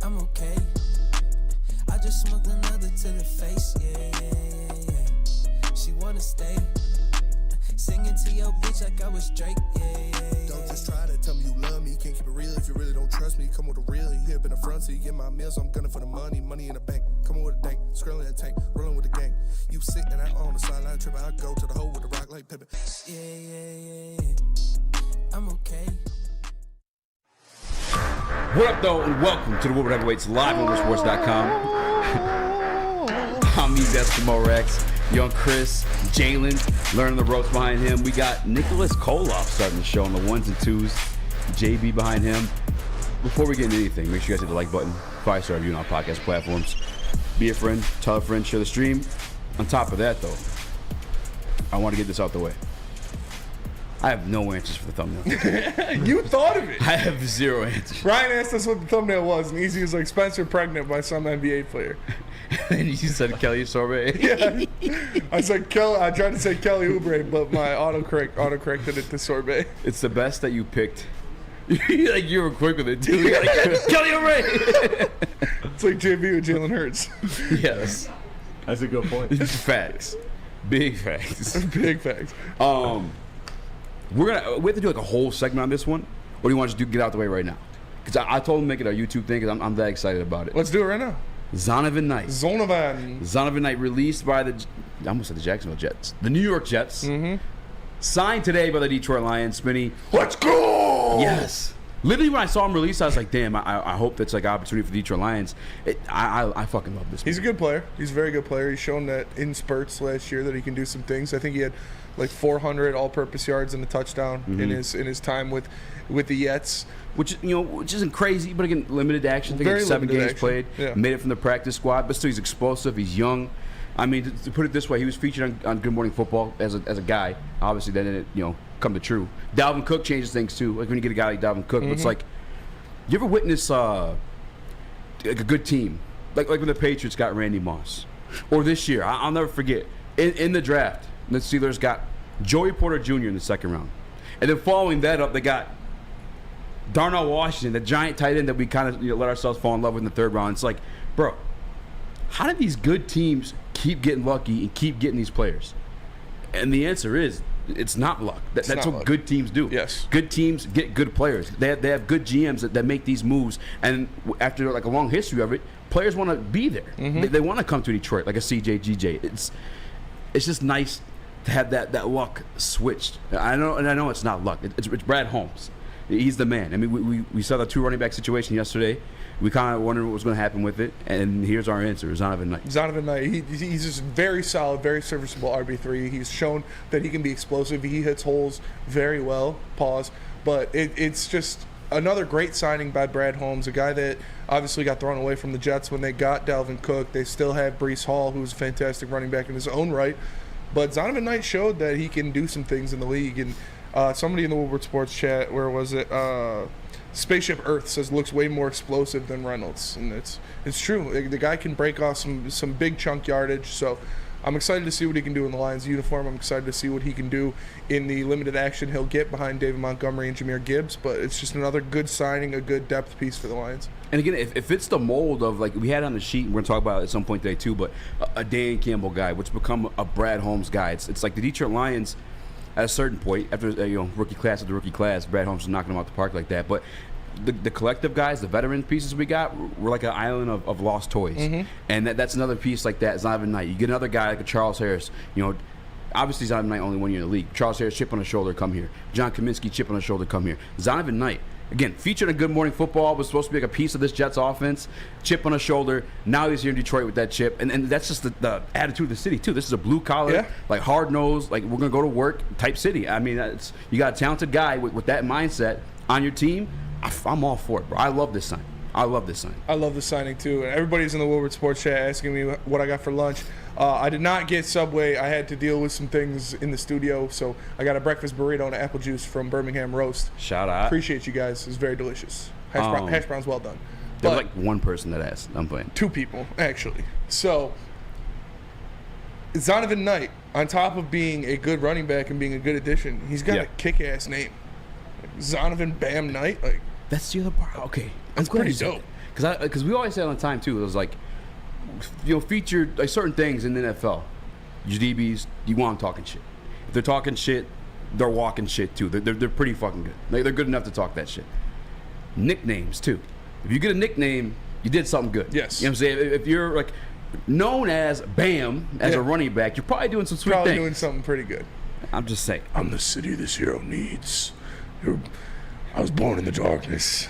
I'm okay. I just smoked another to the face, yeah. She wanna stay. Singing to your bitch like I was Drake, yeah. Don't just try to tell me you love me. Can't keep it real if you really don't trust me. Come with a real, you hip in the front, so you get my meals. I'm gunning for the money in the bank. Come with a dank, scrolling that tank, rolling with the gang. You sit and I on the sideline tripping. I go to the hole with the rock like Pippin. Yeah. I'm okay. What up, though, and welcome to the Woodward Heavyweights live on WoodwardSports.com. I'm these Eskimo Rex, young Chris, Jalen, learning the ropes behind him. We got Nicholas Koloff starting the show on the ones and twos. JB behind him. Before we get into anything, make sure you guys hit the like button, 5-star review on our podcast platforms. Be a friend, tell a friend, share the stream. On top of that, though, I want to get this out the way. I have no answers for the thumbnail. You thought of it. I have zero answers. Ryan asked us what the thumbnail was, and he was like, Spencer pregnant by some NBA player. And you said Kelly Sorbet. Yeah. I said Kelly. I tried to say Kelly Oubre, but my autocorrected it to Sorbet. It's the best that you picked. Like, you were quick with it, too. You gotta Kelly Oubre. It's like JB with Jalen Hurts. Yes. That's a good point. Facts. Big facts. Big facts. We have to do like a whole segment on this one, or do you want to just get out the way right now? Because I told him to make it our YouTube thing, because I'm that excited about it. Let's do it right now. Zonovan Knight. Zonovan Knight released by I almost said the Jacksonville Jets. The New York Jets. Mm-hmm. Signed today by the Detroit Lions. Spinny. Let's go! Yes. Literally, when I saw him released, I was like, damn, I hope that's like an opportunity for the Detroit Lions. I fucking love this man. He's a good player. He's a very good player. He's shown that in spurts last year that he can do some things. I think he had like 400 all-purpose yards and a touchdown in his time with the Jets. Which isn't crazy, but again, limited action. I think it's 7 games played. Yeah. Made it from the practice squad, but still he's explosive. He's young. I mean, to put it this way, he was featured on Good Morning Football as a guy. Obviously, then it come to true. Dalvin Cook changes things too. Like when you get a guy like Dalvin Cook, it's like, you ever witness like a good team, like when the Patriots got Randy Moss, or this year I'll never forget in the draft, the Steelers got Joey Porter Jr. in the second round, and then following that up, they got Darnell Washington, the giant tight end that we kind of let ourselves fall in love with in the third round. It's like, bro, how did these good teams keep getting lucky and keep getting these players? And the answer is, it's not luck. That's what luck. Good teams do. Yes. Good teams get good players. They have good GMs that make these moves. And after like a long history of it, players want to be there. They want to come to Detroit, like a CJ, GJ. It's just nice to have that luck switched. I know it's not luck. It's Brad Holmes. He's the man. I mean, we saw the 2 running back situation yesterday. We kind of wondered what was going to happen with it, and here's our answer: Zonovan Knight. Zonovan Knight. He's just very solid, very serviceable RB3. He's shown that he can be explosive. He hits holes very well. Pause. But it's just another great signing by Brad Holmes, a guy that obviously got thrown away from the Jets when they got Dalvin Cook. They still have Breece Hall, who's a fantastic running back in his own right. But Zonovan Knight showed that he can do some things in the league. And somebody in the Woodward Sports chat, where was it? Spaceship Earth says looks way more explosive than Reynolds, and it's true. The guy can break off some big chunk yardage. So I'm excited to see what he can do in the Lions uniform. I'm excited to see what he can do in the limited action he'll get behind David Montgomery and Jahmyr Gibbs. But it's just another good signing, a good depth piece for the Lions. And again, if it's the mold of, like we had on the sheet, we're going to talk about it at some point today too, but a Dan Campbell guy, which become a Brad Holmes guy. It's like the Detroit Lions. At a certain point, after rookie class after rookie class, Brad Holmes is knocking them out the park like that. But the collective guys, the veteran pieces we got, we're like an island of lost toys. And that's another piece like that. Zonovan Knight. You get another guy like a Charles Harris. Obviously Zonovan Knight only 1 year in the league. Charles Harris, chip on the shoulder, come here. John Kaminsky, chip on the shoulder, come here. Zonovan Knight, again, featured in Good Morning Football, was supposed to be like a piece of this Jets offense. Chip on the shoulder. Now he's here in Detroit with that chip. And that's just the attitude of the city, too. This is a blue-collar, like hard-nosed, like we're going to go to work type city. I mean, you got a talented guy with that mindset on your team. I'm all for it, bro. I love this sign. I love this signing, too. And everybody's in the Woodward Sports chat asking me what I got for lunch. I did not get Subway. I had to deal with some things in the studio, so I got a breakfast burrito and apple juice from Birmingham Roast. Shout out. Appreciate you guys. It's very delicious. Hash browns well done. There's like one person that asked. I'm playing. 2 people, actually. So, Zonovan Knight, on top of being a good running back and being a good addition, he's got a kick-ass name. Zonovan Bam Knight. Like, that's the other part. Okay. That's pretty dope. Because we always say all the time too. It was like, feature like certain things in the NFL. Your DBs, you want them talking shit. If they're talking shit, they're walking shit too. They're pretty fucking good. Like, they're good enough to talk that shit. Nicknames too. If you get a nickname, you did something good. Yes. You know what I'm saying? If you're like known as Bam as a running back, you're probably doing some sweet things. Doing something pretty good. I'm just saying. I'm the city this hero needs. I was born in the darkness.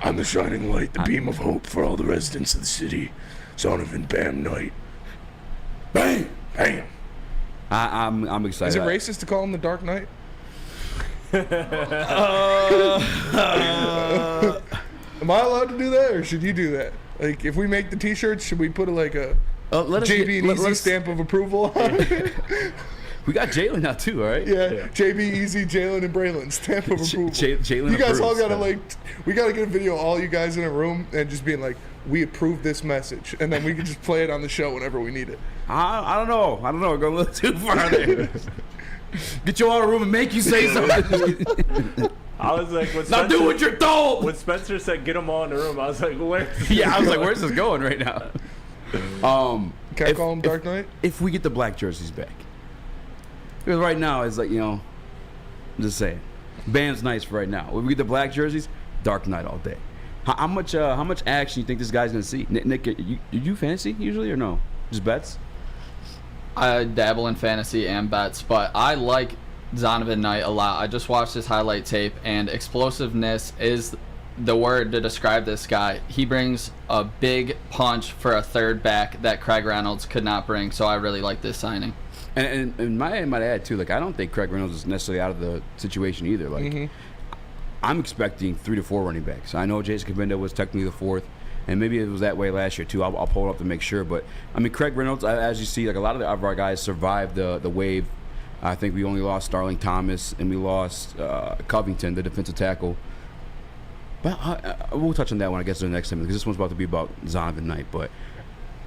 I'm the shining light, the beam of hope for all the residents of the city. Zonovan Bam Knight. Bam! Bam! I'm excited. Is it racist to call him the Dark Knight? Am I allowed to do that, or should you do that? Like, if we make the T-shirts, should we put a JB and Easy stamp of approval on it? We got Jalen now too, all right? Yeah. JB, Easy, Jalen, and Braylon stamp of approval. Jalen, you guys all gotta we gotta get a video of all you guys in a room and just being like, we approve this message, and then we can just play it on the show whenever we need it. I don't know. We're going a little too far there. Get you all in a room and make you say something. I was like, now do what you're told. When Spencer said get them all in the room, I was like, where's where's this going right now? Can I call him Dark Knight? If we get the black jerseys back. Because right now, it's like, I'm just saying. Bam's nice for right now. If we get the black jerseys, Dark Knight all day. How much action you think this guy's going to see? Nick, you fantasy usually or no? Just bets? I dabble in fantasy and bets, but I like Zonovan Knight a lot. I just watched his highlight tape, and explosiveness is the word to describe this guy. He brings a big punch for a third back that Craig Reynolds could not bring, so I really like this signing. And I might add too, like, I don't think Craig Reynolds is necessarily out of the situation either. Like, I'm expecting 3 to 4 running backs. I know Jason Cabinda was technically the 4th, and maybe it was that way last year too. I'll pull it up to make sure. But I mean, Craig Reynolds, as you see, like a lot of our guys survived the wave. I think we only lost Starling Thomas and we lost Covington, the defensive tackle. But we'll touch on that one, I guess, in the next time, because this one's about to be about Zonovan Knight. But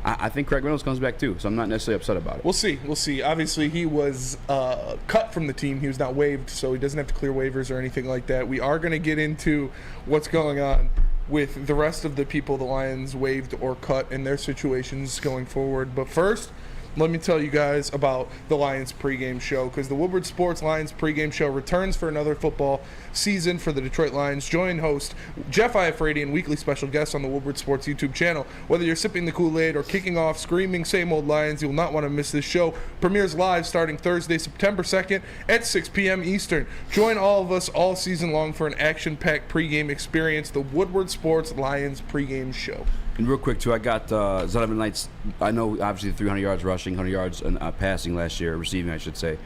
I think Craig Reynolds comes back too, so I'm not necessarily upset about it. We'll see. Obviously, he was cut from the team. He was not waived, so he doesn't have to clear waivers or anything like that. We are going to get into what's going on with the rest of the people the Lions waived or cut in their situations going forward. But first, let me tell you guys about the Lions pregame show, because the Woodward Sports Lions pregame show returns for another football season for the Detroit Lions. Join host Jeff Iafrady and weekly special guests on the Woodward Sports YouTube channel. Whether you're sipping the Kool-Aid or kicking off screaming same old Lions, you'll not want to miss this show. Premieres live starting Thursday, September 2nd at 6 p.m. Eastern. Join all of us all season long for an action-packed pregame experience, the Woodward Sports Lions pregame show. And real quick, too, I got Zonovan Knight's, I know, obviously, 300 yards rushing, 100 yards passing last year, receiving, I should say.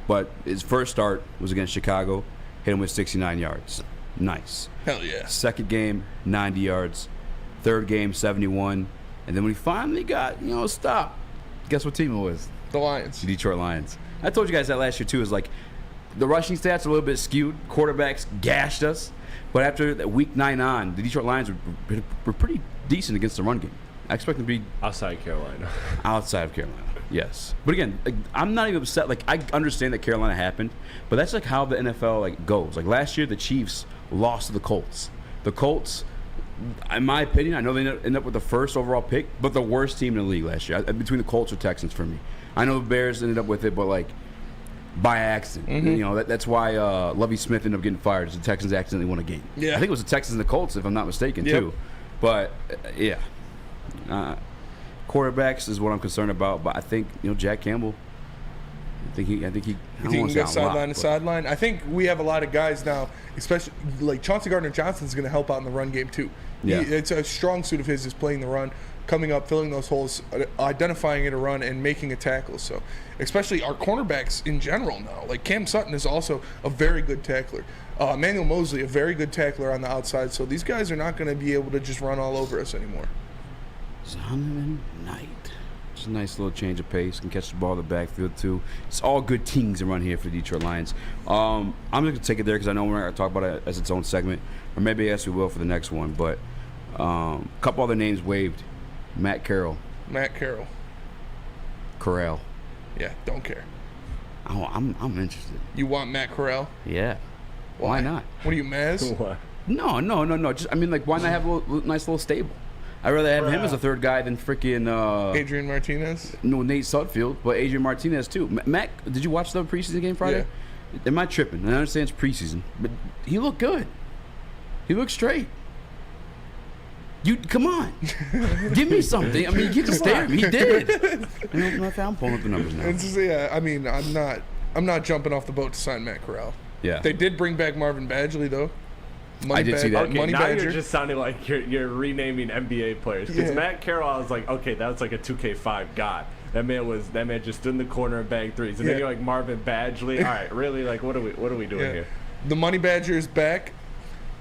But his first start was against Chicago, hit him with 69 yards. Nice. Hell yeah. Second game, 90 yards. Third game, 71. And then when he finally got, stopped, guess what team it was? The Lions. The Detroit Lions. I told you guys that last year, too. Is like the rushing stats are a little bit skewed. Quarterbacks gashed us. But after week 9 on, the Detroit Lions were pretty decent against the run game. I expect them to be outside Carolina. Outside of Carolina, yes. But again, I'm not even upset. Like, I understand that Carolina happened, but that's like how the NFL goes. Like last year, the Chiefs lost to the Colts. The Colts, in my opinion, I know they ended up with the first overall pick, but the worst team in the league last year, between the Colts or Texans for me. I know the Bears ended up with it, but like by accident. That's why Lovie Smith ended up getting fired. The Texans accidentally won a game. Yeah. I think it was the Texans and the Colts, if I'm not mistaken, too. But yeah, quarterbacks is what I'm concerned about. But I think Jack Campbell. I think he. You think he can go sideline to sideline? I think we have a lot of guys now, especially like Chauncey Gardner-Johnson is going to help out in the run game too. Yeah. It's a strong suit of his is playing the run, coming up, filling those holes, identifying it a run, and making a tackle. So, especially our cornerbacks in general now. Like Cam Sutton is also a very good tackler. Emmanuel Mosley, a very good tackler on the outside. So these guys are not going to be able to just run all over us anymore. Zonovan Knight. Just a nice little change of pace. Can catch the ball in the backfield, too. It's all good teams around here for the Detroit Lions. I'm just going to take it there because I know we're not going to talk about it as its own segment. Or maybe, yes, we will for the next one. But a couple other names waived. Matt Carroll. Corral. Yeah, don't care. Oh, I'm interested. You want Matt Corral? Yeah. Why not? What are you, Maz? What? No. Just I mean, like, why not have a nice little stable? I'd rather have him as a third guy than freaking Adrian Martinez. No, Nate Sudfeld, but Adrian Martinez too. Mac, did you watch the preseason game Friday? Yeah. Am I tripping? I understand it's preseason, but he looked good. He looked straight. You come on, give me something. I mean, you can stare at me. He did. I'm pulling up the numbers now. Yeah, I mean, I'm not jumping off the boat to sign Matt Corral. Yeah, they did bring back Marvin Badgley though. I did see that. Okay, Money now Badger. you're just sounding like you're renaming NBA players. Because Matt Carroll, I was like, okay, that's like a 2K5 god. That man just stood in the corner and banged threes. And then you're like Marvin Badgley. All right, really? Like, what are we doing here? The Money Badger is back.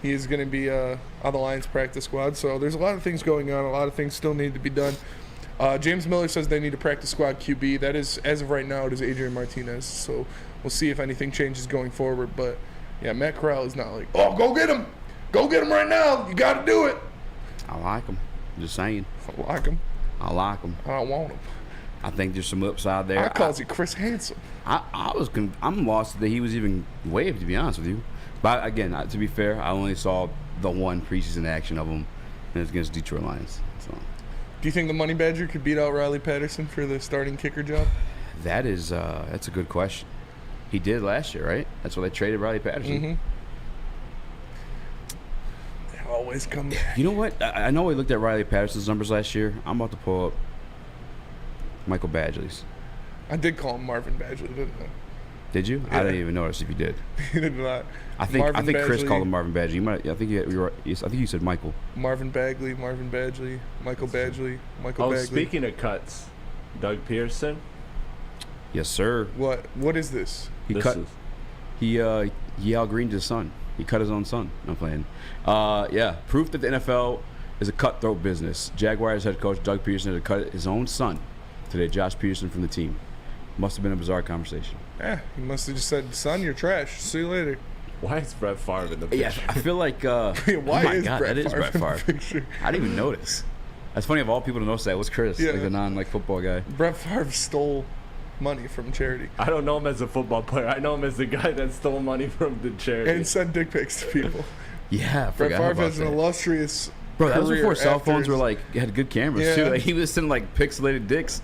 He is going to be on the Lions practice squad. So there's a lot of things going on. A lot of things still need to be done. James Miller says they need a practice squad QB. That is, as of right now, it is Adrian Martinez. So we'll see if anything changes going forward. But yeah, Matt Corral is not like, oh, go get him. Go get him right now. You got to do it. I like him. Just saying. I like him. I like him. I don't want him. I think there's some upside there. I calls you Chris Handsome. I'm lost that he was even waived, to be honest with you. But again, to be fair, I only saw the one preseason action of him, and it was against Detroit Lions. So, do you think the Money Badger could beat out Riley Patterson for the starting kicker job? that's a good question. He did last year, right? That's why they traded Riley Patterson. Mm-hmm. They always come back. You know what? I know we looked at Riley Patterson's numbers last year. I'm about to pull up Michael Badgley's. I did call him Marvin Badgley, didn't I? Did you? Yeah. I didn't even notice if you did. He did not. I think Chris Badgley, called him Marvin Badgley. You might. I think you said Michael. Marvin Badgley, Marvin Badgley, Michael Badgley, Michael Badgley. Speaking of cuts, Doug Pearson. Yes, sir. What is this? He Al Green's his son. He cut his own son. I'm playing. Proof that the NFL is a cutthroat business. Jaguars head coach Doug Pearson had to cut his own son today. Josh Pearson from the team. Must have been a bizarre conversation. Yeah, he must have just said, "Son, you're trash. See you later." Why is Brett Favre in the picture? Yeah, I feel like. Why is Brett that is Favre Brett in the Favre. picture? I didn't even notice. That's funny of all people to notice that was Chris, Yeah. like the non-football guy. Brett Favre stole money from charity I don't know him as a football player. I know him as the guy that stole money from the charity. and sent dick pics to people. Yeah, I Brett forgot Favre about has an that. illustrious Bro, that was career before cell after phones his- were like had good cameras Yeah. too. Like he was sending like pixelated dicks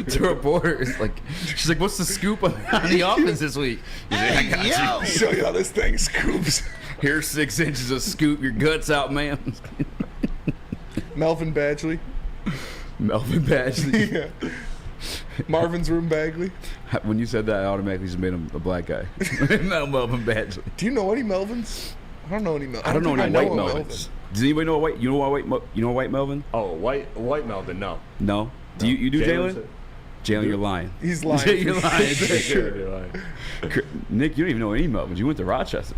to reporters. Like she's like, "What's the scoop on the offense this week?" He's like, "I got you. Show you how this thing scoops. Here's 6 inches of scoop your guts out, man." Melvin Badgley. Melvin Badgley. Yeah. Marvin's Room Bagley. When you said that, I automatically just made him a black guy. Melvin Badgley. Do you know any Melvins? I don't know any Melvins. I don't know any think white a Melvins. Does anybody know a white? You know a white? You know a white Melvin? Oh, white Melvin, no. No. Do you do Jalen? Jalen, you're lying. He's lying. Jalen, you're for lying. sure. Nick, you don't even know any Melvins. You went to Rochester.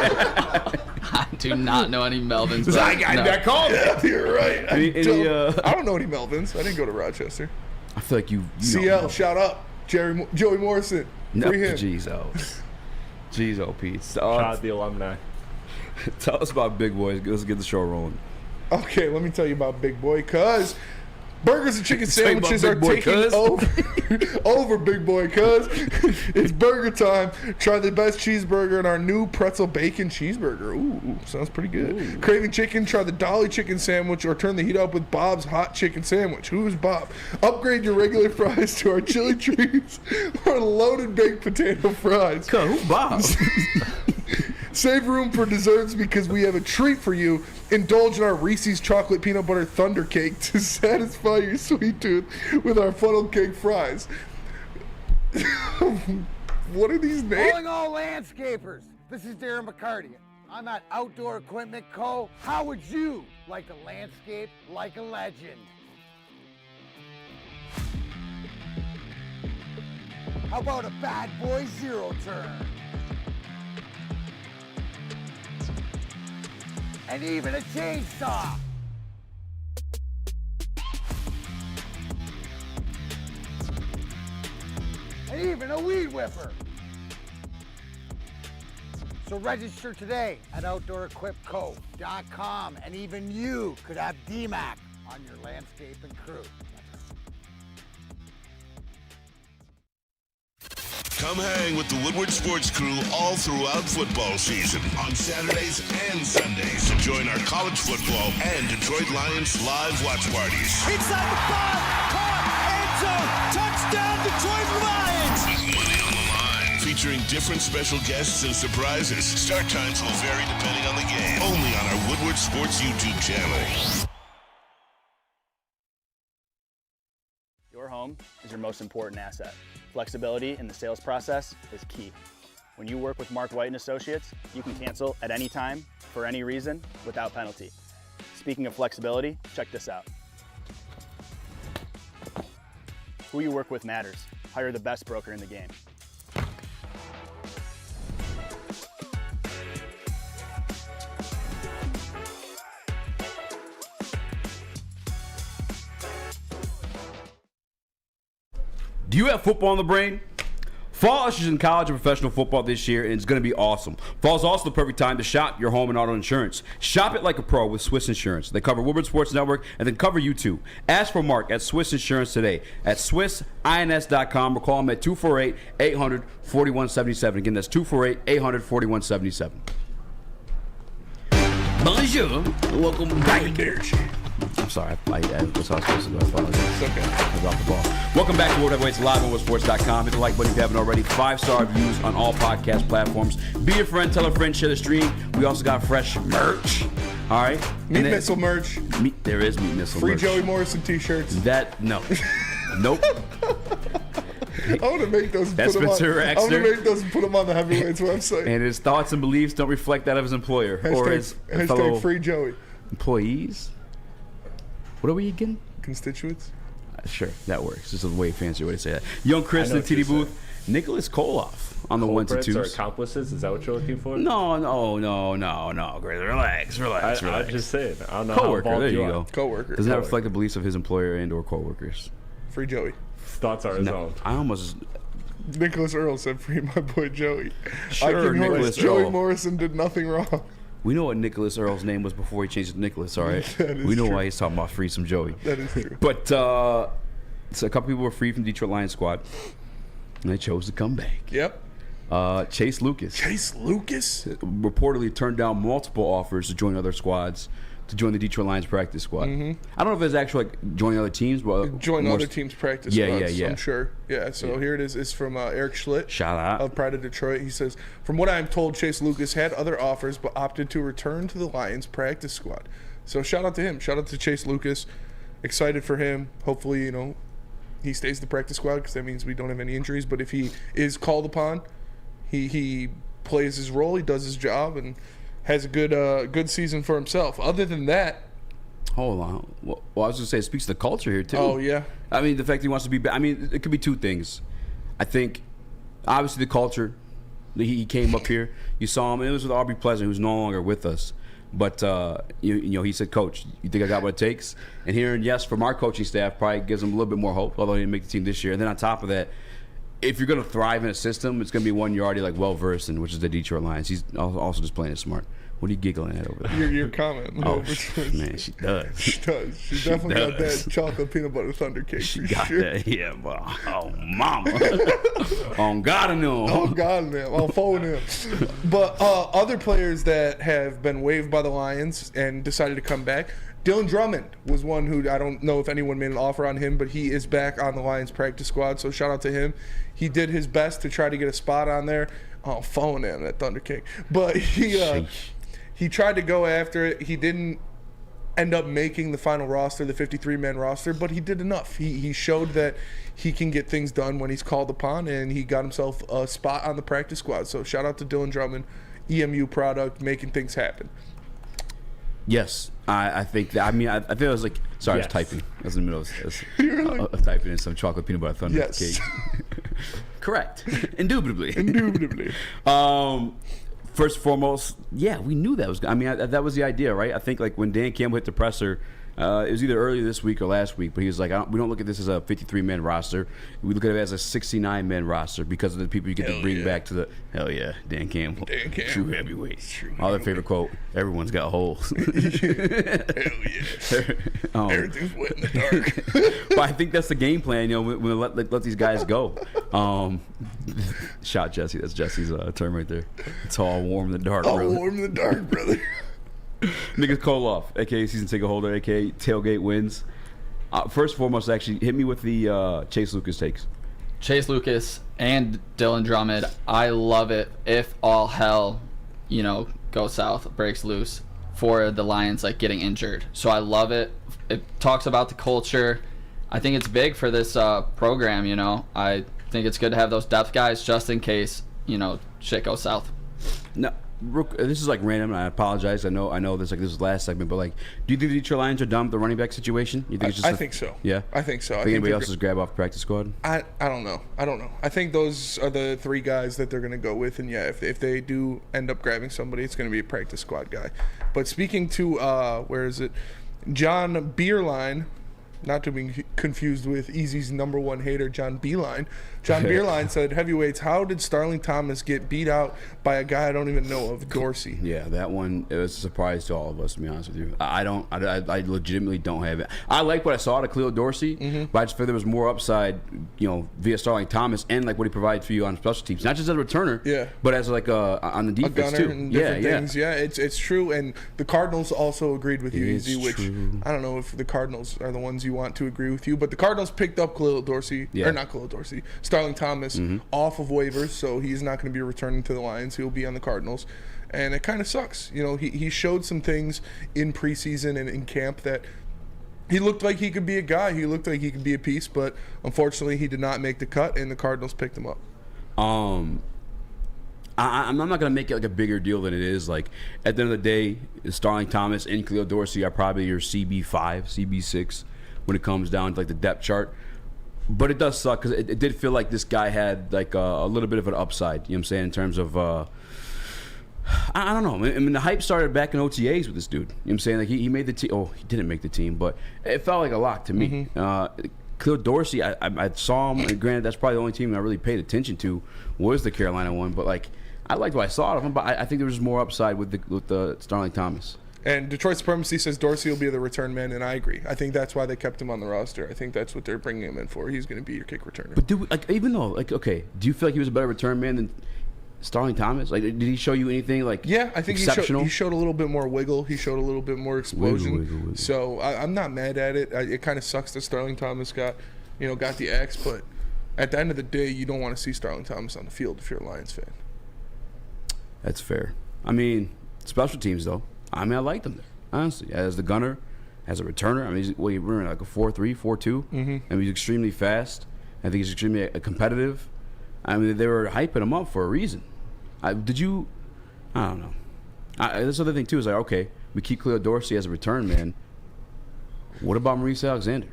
I do not know any Melvins. but no. called it. Yeah, you're right. Any, I don't know any Melvins. I didn't go to Rochester. I feel like you CL, know. shout out. Joey Morrison. No, Free him. Jeez, Pete. Shout out the alumni. Tell us about Big Boy. Let's get the show rolling. Okay, let me tell you about Big Boy, cuz burgers and chicken Tell you about sandwiches are Big Boy, taking cuz. over Big Boy, cuz it's burger time. Try the best cheeseburger in our new pretzel bacon cheeseburger. Ooh, sounds pretty good. Ooh. Craving chicken? Try the Dolly chicken sandwich or turn the heat up with Bob's hot chicken sandwich. Who's Bob? Upgrade your regular fries to our chili trees or loaded baked potato fries. Who's Bob? Save room for desserts because we have a treat for you. Indulge in our Reese's chocolate peanut butter thunder cake to satisfy your sweet tooth with our funnel cake fries. What are these names? Calling all landscapers. This is Darren McCarty. I'm at Outdoor Equipment Co. How would you like to landscape like a legend? How about a bad boy zero turn? And even a chainsaw. And even a weed whipper. So register today at OutdoorEquipCo.com, and even you could have DMAC on your landscaping crew. Come hang with the Woodward Sports Crew all throughout football season on Saturdays and Sundays. Join our college football and Detroit Lions live watch parties. Inside the 5, caught, end zone, touchdown Detroit Lions! With money on the line. Featuring different special guests and surprises. Start times will vary depending on the game. Only on our Woodward Sports YouTube channel. Your home is your most important asset. Flexibility in the sales process is key. When you work with Mark White & Associates, you can cancel at any time, for any reason, without penalty. Speaking of flexibility, check this out. Who you work with matters. Hire the best broker in the game. Do you have football on the brain? Fall ushers in college and professional football this year, and it's going to be awesome. Fall is also the perfect time to shop your home and auto insurance. Shop it like a pro with Swiss Insurance. They cover Woodward Sports Network and then cover you too. Ask for Mark at Swiss Insurance today at SwissINS.com or call them at 248-800-4177. Again, that's 248-800-4177. Bonjour. Welcome back. I'm sorry, I was supposed to go. I apologize. It's okay. I dropped the ball. Welcome back to World Heavyweights live on WoodSports.com. Hit the like button if you haven't already. 5-star reviews on all podcast platforms. Be a friend, tell a friend, share the stream. We also got fresh merch. All right. Meat Missile merch. There is Meat Missile Free merch. Joey Morrison t-shirts. No. Nope. I want to make those. That's Spencer I want to Raxter. make those and put them on the Heavyweights website. And his thoughts and beliefs don't reflect that of his employer or his fellow Free Joey. employees. What are we again? Constituents. Sure, that works. It's a way fancier way to say that. Young Chris in the TD booth. Nicholas Koloff on the ones and twos. Or accomplices? Is that what you're looking for? No, Chris. Relax. I'm just saying. I don't know Coworker, how there you you go. are. Coworker. Doesn't that reflect the beliefs of his employer and or coworkers? Free Joey. Thoughts are his own. I almost. Nicholas Earl said, "Free my boy Joey." Sure, Nicholas Joey Earl. Morrison did nothing wrong. We know what Nicholas Earl's name was before he changed it to Nicholas, all right? That is We know true. why he's talking about free some Joey. That is true. But so a couple people were free from Detroit Lions squad, and they chose to come back. Yep. Chase Lucas. Chase Lucas? Reportedly turned down multiple offers to join other squads, to join the Detroit Lions practice squad. I don't know if it's actually like joining other teams, but Join other teams' practice squads, Yeah. I'm sure. Yeah, so here it is. It's from Eric Schlitt. Shout out. Of Pride of Detroit. He says, from what I'm told, Chase Lucas had other offers but opted to return to the Lions practice squad. So shout out to him. Shout out to Chase Lucas. Excited for him. Hopefully, he stays the practice squad because that means we don't have any injuries. But if he is called upon, he plays his role, he does his job, and has a good season for himself. Other than that, hold on. Well, I was going to say, it speaks to the culture here, too. Oh, yeah. I mean, the fact that he wants to be back. I mean, it could be two things. I think, obviously, the culture. He came up here. You saw him. It was with Aubrey Pleasant, who's no longer with us. But, he said, Coach, you think I got what it takes? And hearing yes from our coaching staff probably gives him a little bit more hope, although he didn't make the team this year. And then on top of that, if you're going to thrive in a system, it's going to be one you're already well-versed in, which is the Detroit Lions. He's also just playing it smart. What are you giggling at over there? Your comment. Oh, man, she does. She does. She definitely got that chocolate peanut butter thunder cake. She for got sure. that, yeah, but oh, mama. On God, I know. Oh, God, man. I'll phone him. But other players that have been waived by the Lions and decided to come back, Dylan Drummond was one who I don't know if anyone made an offer on him, but he is back on the Lions practice squad, so shout out to him. He did his best to try to get a spot on there. I'll phone him, that thunder cake. But he tried to go after it. He didn't end up making the final roster, the 53-man roster, but he did enough. He showed that he can get things done when he's called upon, and he got himself a spot on the practice squad. So shout out to Dylan Drummond, EMU product, making things happen. Yes, I think that. I mean, I feel it was like. Sorry, Yes. I was typing. I was in the middle of typing in some chocolate peanut butter thunder Yes. cake. Correct. Indubitably. Indubitably. First and foremost, yeah, we knew that was. I mean, that was the idea, right? I think like when Dan Campbell hit the presser It was either earlier this week or last week, but he was like, we don't look at this as a 53-man roster. We look at it as a 69-man roster because of the people you get to bring back to the hell yeah, Dan Campbell, true heavyweight. All their favorite quote: "Everyone's got holes." Hell yeah, everything's wet in the dark. But I think that's the game plan. You know, we let these guys go. Shot Jesse. That's Jesse's term right there. It's all warm in the dark. All warm in the dark, brother. Niggas Koloff, aka season ticket holder, aka tailgate wins. First and foremost, actually, hit me with the Chase Lucas takes. Chase Lucas and Dylan Drummond. I love it if all hell, goes south, breaks loose for the Lions, like getting injured. So I love it. It talks about the culture. I think it's big for this program. I think it's good to have those depth guys just in case shit goes south. No. This is like random, and I apologize. I know this is the last segment, but like, do you think the Detroit Lions are done with the running back situation? You think it's just I think so. Yeah, I think so. I think anybody else's grab off practice squad? I don't know. I think those are the 3 guys that they're going to go with, and yeah, if they do end up grabbing somebody, it's going to be a practice squad guy. But speaking to where is it? John Bierlein. Not to be confused with Easy's number 1 hater, John Bierlein. John Bierlein said, "Heavyweights, how did Starling Thomas get beat out by a guy I don't even know of, Dorsey?" Yeah, that one, it was a surprise to all of us, to be honest with you. I legitimately don't have it. I like what I saw to Khalil Dorsey, but I just feel there was more upside, via Starling Thomas and like what he provides for you on special teams. Not just as a returner, but as like on the defense a gunner too. And different things. Yeah, it's true. And the Cardinals also agreed with you, Easy, which true. I don't know if the Cardinals are the ones you want to agree with you, but the Cardinals picked up Khalil Dorsey, or not Khalil Dorsey, Starling Thomas off of waivers, so he's not going to be returning to the Lions. He'll be on the Cardinals, and it kind of sucks. He showed some things in preseason and in camp that he looked like he could be a guy. He looked like he could be a piece, but unfortunately he did not make the cut, and the Cardinals picked him up. I'm not going to make it like a bigger deal than it is. Like, at the end of the day, Starling Thomas and Khalil Dorsey are probably your CB5, CB6 when it comes down to like the depth chart. But it does suck because it did feel like this guy had like a little bit of an upside, you know what I'm saying, in terms of I don't know. I mean, the hype started back in OTAs with this dude. You know what I'm saying? Like, he made the team. Oh, he didn't make the team, but it felt like a lock to me. Khalil Dorsey, I saw him, and granted, that's probably the only team I really paid attention to was the Carolina one, but like, I liked what I saw of him, but I think there was more upside with the Starling Thomas. And Detroit Supremacy says Dorsey will be the return man, and I agree. I think that's why they kept him on the roster. I think that's what they're bringing him in for. He's going to be your kick returner. But even though, okay, do you feel like he was a better return man than Starling Thomas? Like, did he show you anything like I think exceptional? He showed a little bit more wiggle. He showed a little bit more explosion. Wiggle. So I'm not mad at it. It kind of sucks that Starling Thomas got the X, but at the end of the day, you don't want to see Starling Thomas on the field if you're a Lions fan. That's fair. I mean, special teams though. I liked him there, honestly. As the gunner, as a returner. I mean, we're in like a 4-3, 4-2. I mean, he's extremely fast. I think he's extremely competitive. I mean, they were hyping him up for a reason. I don't know. This other thing, too, is like, okay, we keep Khalil Dorsey as a return man. What about Maurice Alexander?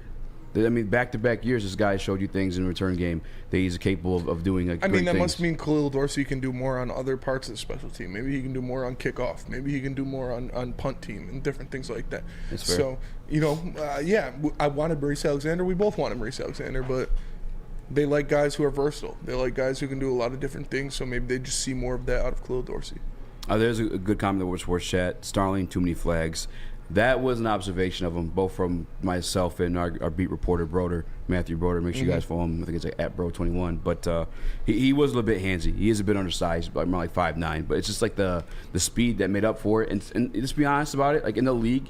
I mean, back-to-back years, this guy showed you things in the return game that he's capable of doing. Like, I mean, that must mean Khalil Dorsey can do more on other parts of the special team. Maybe he can do more on kickoff. Maybe he can do more on punt team and different things like that. That's fair. So, I wanted Maurice Alexander. We both wanted Maurice Alexander, but they like guys who are versatile. They like guys who can do a lot of different things, so maybe they just see more of that out of Khalil Dorsey. There's a good comment that was Sports Chat. Starling, too many flags. That was an observation of him, both from myself and our beat reporter, Matthew Broder. Make sure you guys follow him. I think it's like @Bro21. But he was a little bit handsy. He is a bit undersized, like more like 5'9". But it's just like the speed that made up for it. And just be honest about it, like in the league,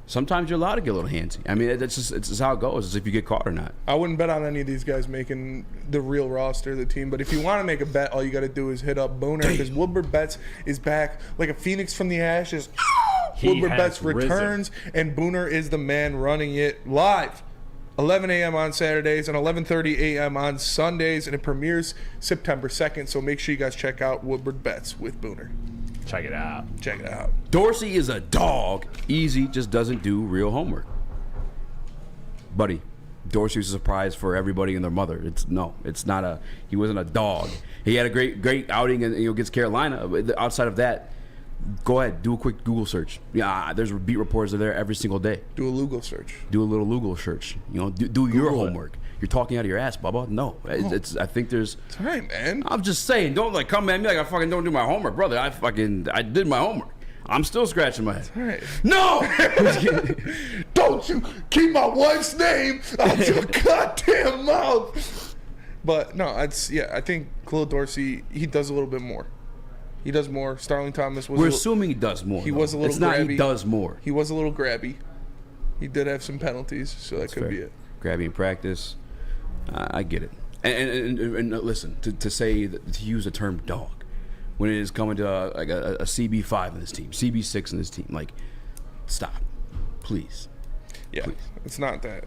sometimes you're allowed to get a little handsy. I mean, it's just how it goes. It's if you get caught or not. I wouldn't bet on any of these guys making the real roster of the team. But if you want to make a bet, all you got to do is hit up Booner, because Woodward Betts is back like a phoenix from the ashes. Woodward Betts returns, and Booner is the man running it live. 11 a.m. on Saturdays and 11:30 a.m. on Sundays, and it premieres September 2nd. So make sure you guys check out Woodward Betts with Booner. Check it out. Check it out. Dorsey is a dog. Easy just doesn't do real homework. Buddy, Dorsey was a surprise for everybody and their mother. He wasn't a dog. He had a great outing against Carolina. Outside of that, Go ahead, do a quick Google search. Yeah, there's beat reporters there every single day. Do a Lugal search. Do a little Lugal search. You know, do your homework. You're talking out of your ass, Bubba. No, it's. I think there's. It's all right, man. I'm just saying, don't like come at me like I fucking don't do my homework, brother. I did my homework. I'm still scratching my head. All right. No! Don't you keep my wife's name out your goddamn mouth. But no, I think Khalil Dorsey, he does a little bit more. He does more. Starling Thomas was. We're assuming he does more. He was a little. It's not. Grabby. He does more. He was a little grabby. He did have some penalties, so that could be it. Grabby in practice. I get it. And listen, to say that, to use the term dog when it is coming to like a CB5 in this team, CB6 in this team, like, stop, please. Yeah, please. It's not that.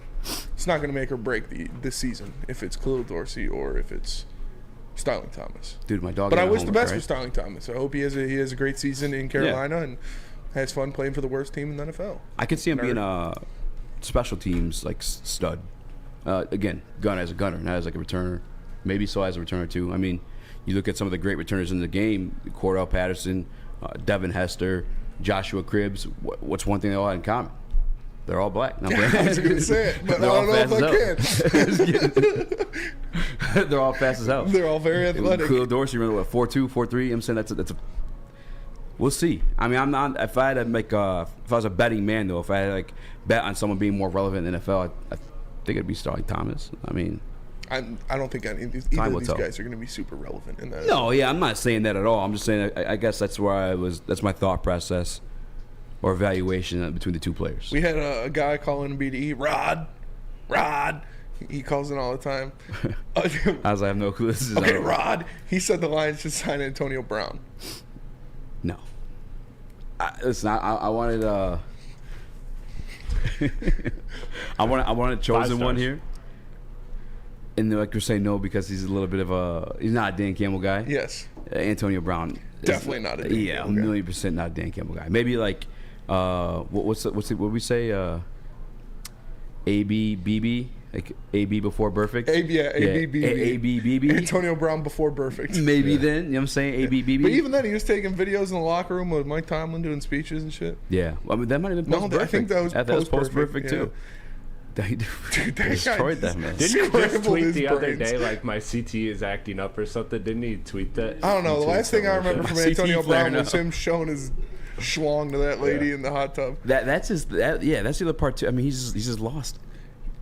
It's not going to make or break this season if it's Khalil Dorsey or if it's Starling Thomas. Dude, my dog. But I wish the best for Starling Thomas. I hope he has a great season in Carolina and has fun playing for the worst team in the NFL. I could see him being a special teams like stud. Again, gun as a gunner, not as like a returner. Maybe so as a returner too. I mean, you look at some of the great returners in the game: Cordell Patterson, Devin Hester, Joshua Cribbs. What's one thing they all had in common? They're all black. No, I was going to say it, but I don't know if I can. They're all fast as hell. They're all very athletic. Khalil Dorsey, remember what, 4'2", 4'3"? I'm saying that's a. We'll see. I mean, I'm not. If I had to make, if I was a betting man though, if I had to like bet on someone being more relevant in the NFL, I think it'd be Starling Thomas. I mean, I don't think either of these guys are going to be super relevant in that. No, yeah, I'm not saying that at all. I'm just saying I guess that's where I was. That's my thought process or evaluation between the two players. We had a guy calling BDE Rod. He calls it all the time. I was like, I have no clue. This is okay, Rod. He said the Lions should sign Antonio Brown. No. Listen, I wanted I wanted a chosen one here. And like you're saying no because he's a little bit of he's not a Dan Campbell guy. Yes. Antonio Brown. Definitely not a Dan Campbell guy. 1,000,000% not a Dan Campbell guy. Maybe like what we say AB BB, like AB before perfect. AB BB. AB BB. Antonio Brown before perfect. Maybe then, you know what I'm saying? AB BB. But even then, he was taking videos in the locker room with Mike Tomlin doing speeches and shit. Yeah, I mean that might have been post perfect. I think that was post perfect too. Dude, that destroyed that man. Didn't he just tweet the other day like my CT is acting up or something? Didn't he tweet that? I don't know. The last thing I remember from Antonio Brown was him showing his schlong to that lady in the hot tub. That's his. That's the other part too. I mean, he's just lost.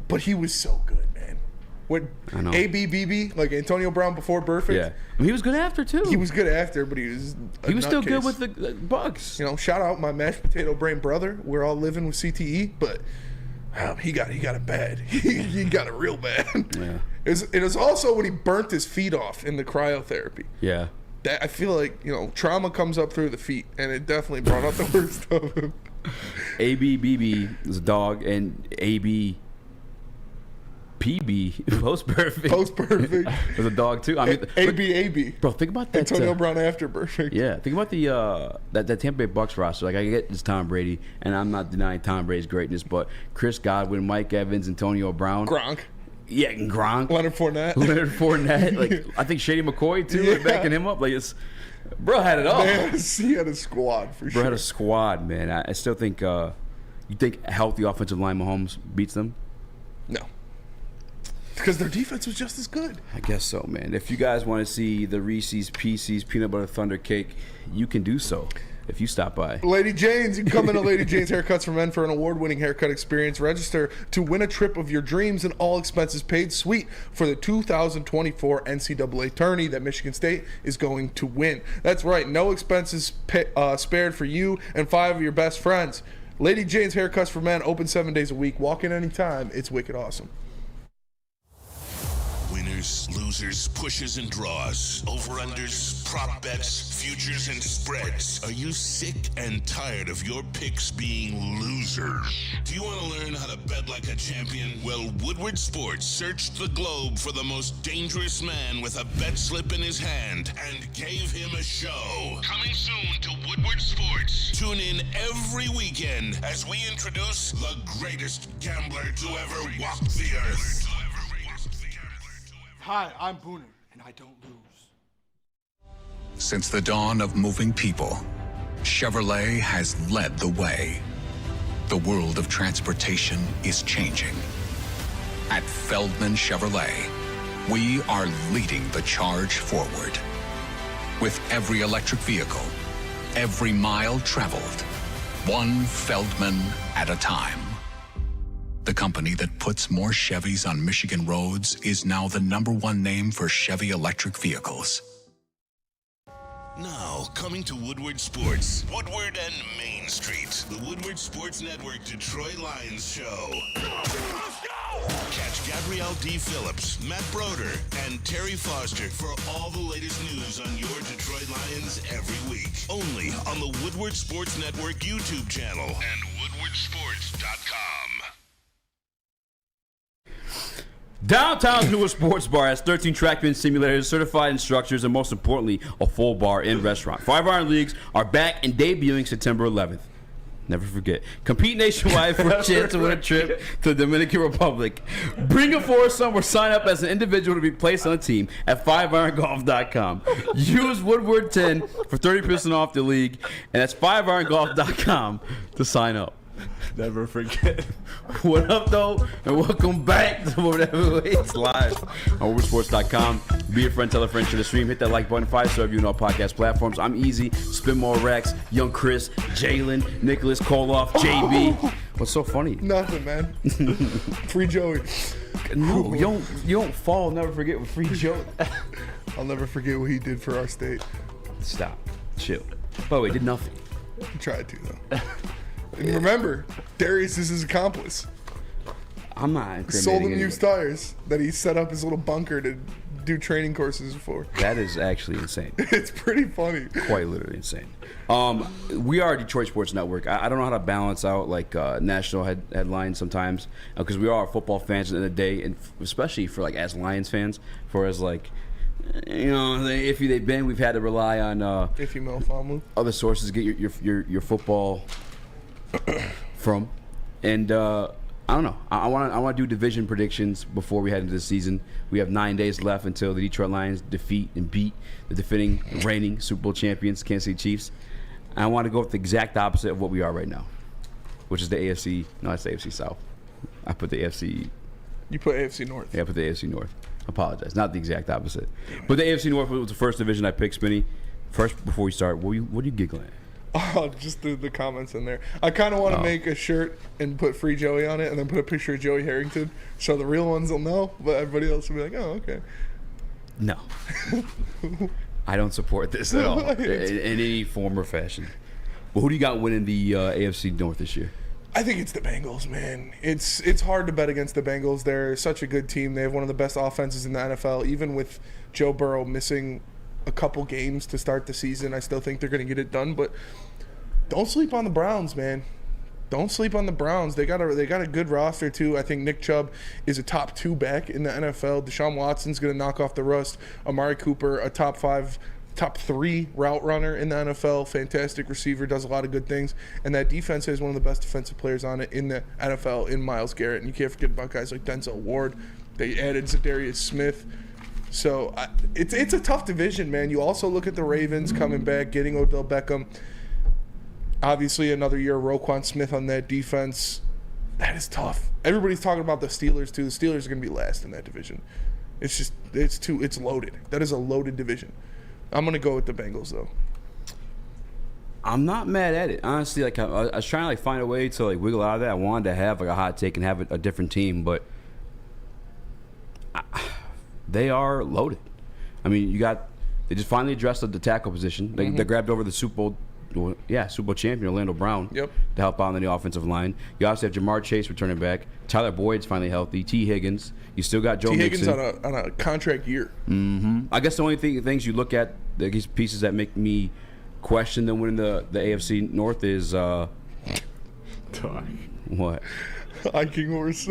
But he was so good, man. What ABBB, like Antonio Brown before perfect. Yeah, I mean, he was good after too. He was good after, but he was still good with the Bucks. You know, shout out my mashed potato brain brother. We're all living with CTE, but he got it bad. he got it real bad. Yeah. It was also when he burnt his feet off in the cryotherapy. Yeah. That I feel like, you know, trauma comes up through the feet, and it definitely brought out the worst of him. ABBB is a dog, and ABPB post perfect was a dog too. I mean, AB bro, think about that. Antonio Brown after perfect. Yeah, think about the that Tampa Bay Bucks roster. Like, I get it's Tom Brady, and I'm not denying Tom Brady's greatness, but Chris Godwin, Mike Evans, Antonio Brown, Gronk. Yeah, and Gronk. Leonard Fournette. Like, I think Shady McCoy, too, backing him up. Like, it's... Bro had it all. He had a squad, for sure. Bro had a squad, man. I still think... you think a healthy offensive line Mahomes beats them? No. Because their defense was just as good. I guess so, man. If you guys want to see the Reese's Pieces Peanut Butter Thunder Cake, you can do so if you stop by. Lady Jane's. You can come into Lady Jane's Haircuts for Men for an award-winning haircut experience. Register to win a trip of your dreams and all expenses paid suite for the 2024 NCAA tourney that Michigan State is going to win. That's right. No expenses spared for you and 5 of your best friends. Lady Jane's Haircuts for Men, open 7 days a week. Walk in anytime. It's wicked awesome. Winners, losers, pushes and draws, over-unders, prop bets, futures and spreads. Are you sick and tired of your picks being losers? Do you want to learn how to bet like a champion? Well, Woodward Sports searched the globe for the most dangerous man with a bet slip in his hand and gave him a show. Coming soon to Woodward Sports. Tune in every weekend as we introduce the greatest gambler to ever walk the earth. Hi, I'm Booner, and I don't lose. Since the dawn of moving people, Chevrolet has led the way. The world of transportation is changing. At Feldman Chevrolet, we are leading the charge forward. With every electric vehicle, every mile traveled, one Feldman at a time. The company that puts more Chevys on Michigan roads is now the #1 name for Chevy electric vehicles. Now, coming to Woodward Sports, Woodward and Main Street, the Woodward Sports Network Detroit Lions show. Let's go! Catch Gabrielle D. Phillips, Matt Broder, and Terry Foster for all the latest news on your Detroit Lions every week. Only on the Woodward Sports Network YouTube channel and woodwardsports.com. Downtown's newest sports bar has 13 trackman simulators, certified instructors, and most importantly, a full bar and restaurant. 5-Iron Leagues are back and debuting September 11th. Never forget. Compete nationwide for a chance to win a trip to the Dominican Republic. Bring a foursome or sign up as an individual to be placed on a team at 5irongolf.com. Use Woodward 10 for 30% off the league, and that's 5irongolf.com to sign up. Never forget. What up, though? And welcome back to Whatever It's live on WoodwardSports.com. Be a friend, tell a friend, share the stream, hit that like button, 5-star review on all podcast platforms. I'm Easy, Spin More Rex, Young Chris, Jalen, Nicholas, Koloff, JB. What's so funny? Nothing, man. Free Joey. No, you don't fall. Never forget with Free Joey. I'll never forget what he did for our state. Stop. Chill. By the way, did nothing. He tried to, though. And remember, Darius is his accomplice. I'm not Sold him incriminating used tires that he set up his little bunker to do training courses for. That is actually insane. It's pretty funny. Quite literally insane. We are a Detroit Sports Network. I don't know how to balance out like national headlines sometimes because we are football fans at the end of the day, and especially for like as Lions fans, for as like iffy they've been, we've had to rely on iffy Mel other sources to get your football from, and I don't know. I want to do division predictions before we head into the season. We have 9 days left until the Detroit Lions defeat and beat the defending, reigning Super Bowl champions, Kansas City Chiefs. And I want to go with the exact opposite of what we are right now, which is the AFC. No, it's the AFC South. I put the AFC. You put AFC North. Yeah, I put the AFC North. Apologize. Not the exact opposite. But the AFC North was the first division I picked, Spinny. First, before we start, what are you giggling at? Oh, just the comments in there. I kind of want to make a shirt and put Free Joey on it and then put a picture of Joey Harrington so the real ones will know, but everybody else will be like, oh, okay. No. I don't support this at all in any form or fashion. But who do you got winning the AFC North this year? I think it's the Bengals, man. It's hard to bet against the Bengals. They're such a good team. They have one of the best offenses in the NFL. Even with Joe Burrow missing a couple games to start the season, I still think they're going to get it done. But don't sleep on the Browns, man. Don't sleep on the Browns. They got a good roster too. I think Nick Chubb is a top 2 back in the NFL. Deshaun Watson's going to knock off the rust. Amari Cooper, a top 3 route runner in the NFL. Fantastic receiver, does a lot of good things. And that defense has one of the best defensive players on it in the NFL in Myles Garrett. And you can't forget about guys like Denzel Ward. They added Zadarius Smith. So it's a tough division, man. You also look at the Ravens coming back, getting Odell Beckham. Obviously, another year of Roquan Smith on that defense. That is tough. Everybody's talking about the Steelers, too. The Steelers are going to be last in that division. It's loaded. That is a loaded division. I'm going to go with the Bengals, though. I'm not mad at it. Honestly, like I was trying to like find a way to like wiggle out of that. I wanted to have like a hot take and have a different team, but they are loaded. I mean, they just finally addressed the tackle position. They grabbed over the Super Bowl champion Orlando Brown to help out on the offensive line. You also have Jamar Chase returning back. Tyler Boyd's finally healthy. T. Higgins. You still got Joe Mixon. T. Higgins on a contract year. I guess the only things you look at, these pieces that make me question them winning the AFC North is what? King Horse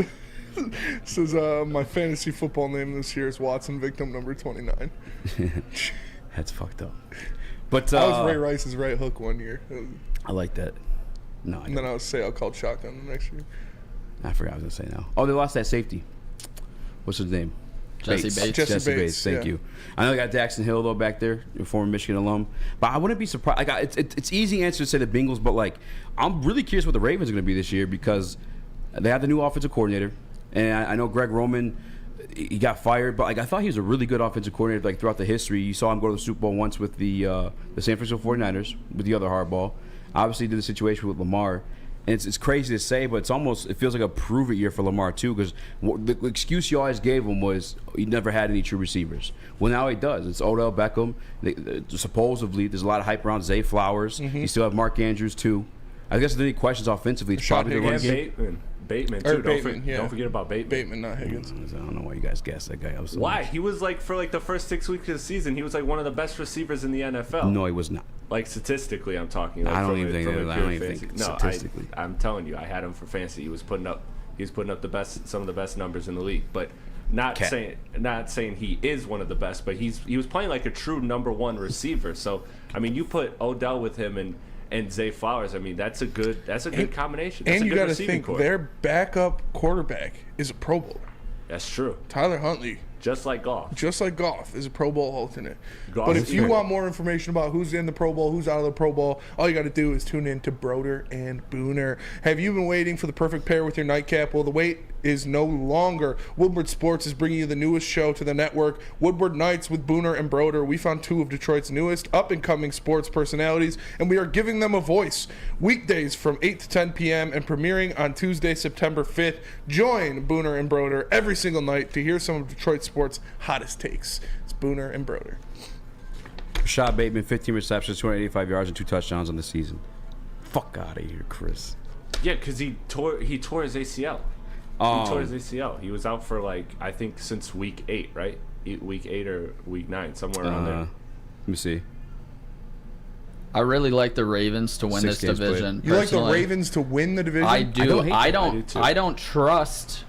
says my fantasy football name this year is Watson Victim number 29. That's fucked up. But I was Ray Rice's right hook one year. I like that. No, and then I was Sale called shotgun the next year. I forgot what I was gonna say now. Oh, they lost that safety. What's his name? Jesse Bates. Jesse Bates, Thank you. I know they got Daxton Hill though back there, a former Michigan alum. But I wouldn't be surprised. Like it's easy answer to say the Bengals, but like I'm really curious what the Ravens are going to be this year because they have the new offensive coordinator, and I know Greg Roman. He got fired, but like I thought he was a really good offensive coordinator. Like throughout the history, you saw him go to the Super Bowl once with the San Francisco 49ers with the other hardball. Obviously, did the situation with Lamar. And it's crazy to say, but it feels like a prove-it year for Lamar, too, because the excuse you always gave him was he never had any true receivers. Well, now he does. It's Odell Beckham. Supposedly, there's a lot of hype around Zay Flowers. You still have Mark Andrews, too. I guess if there's any questions offensively, it's probably the run game. Bateman, too. Bateman, Don't forget about Bateman. Bateman, not Higgins. I don't know why you guys guessed that guy. Why? He was like, for like the first 6 weeks of the season, he was like one of the best receivers in the NFL. No, he was not. Like statistically, I'm talking. Like I don't even think statistically. I'm telling you, I had him for fantasy. He was putting up some of the best numbers in the league. But not saying he is one of the best, but he was playing like a true number one receiver. So I mean, you put Odell with him and Zay Flowers. I mean, that's a good combination. That's and you got to think their backup quarterback is a Pro Bowler. That's true. Tyler Huntley. Just like Goff. Is a Pro Bowl alternate. But if you want more information about who's in the Pro Bowl, who's out of the Pro Bowl, all you got to do is tune in to Broder and Booner. Have you been waiting for the perfect pair with your nightcap? Well, the wait is no longer. Woodward Sports is bringing you the newest show to the network, Woodward Nights with Booner and Broder. We found two of Detroit's newest up-and-coming sports personalities, and we are giving them a voice. Weekdays from 8 to 10 p.m. and premiering on Tuesday, September 5th. Join Booner and Broder every single night to hear some of Detroit sports' hottest takes. It's Booner and Broder. Rashad Bateman, 15 receptions, 285 yards, and 2 touchdowns on the season. Fuck out of here, Chris. Yeah, because he tore his ACL. He tore his ACL. He was out for I think since week 8, right? Week 8 or week 9, somewhere around there. Let me see. I really like the Ravens to win this division. You like the Ravens to win the division? I do. I don't trust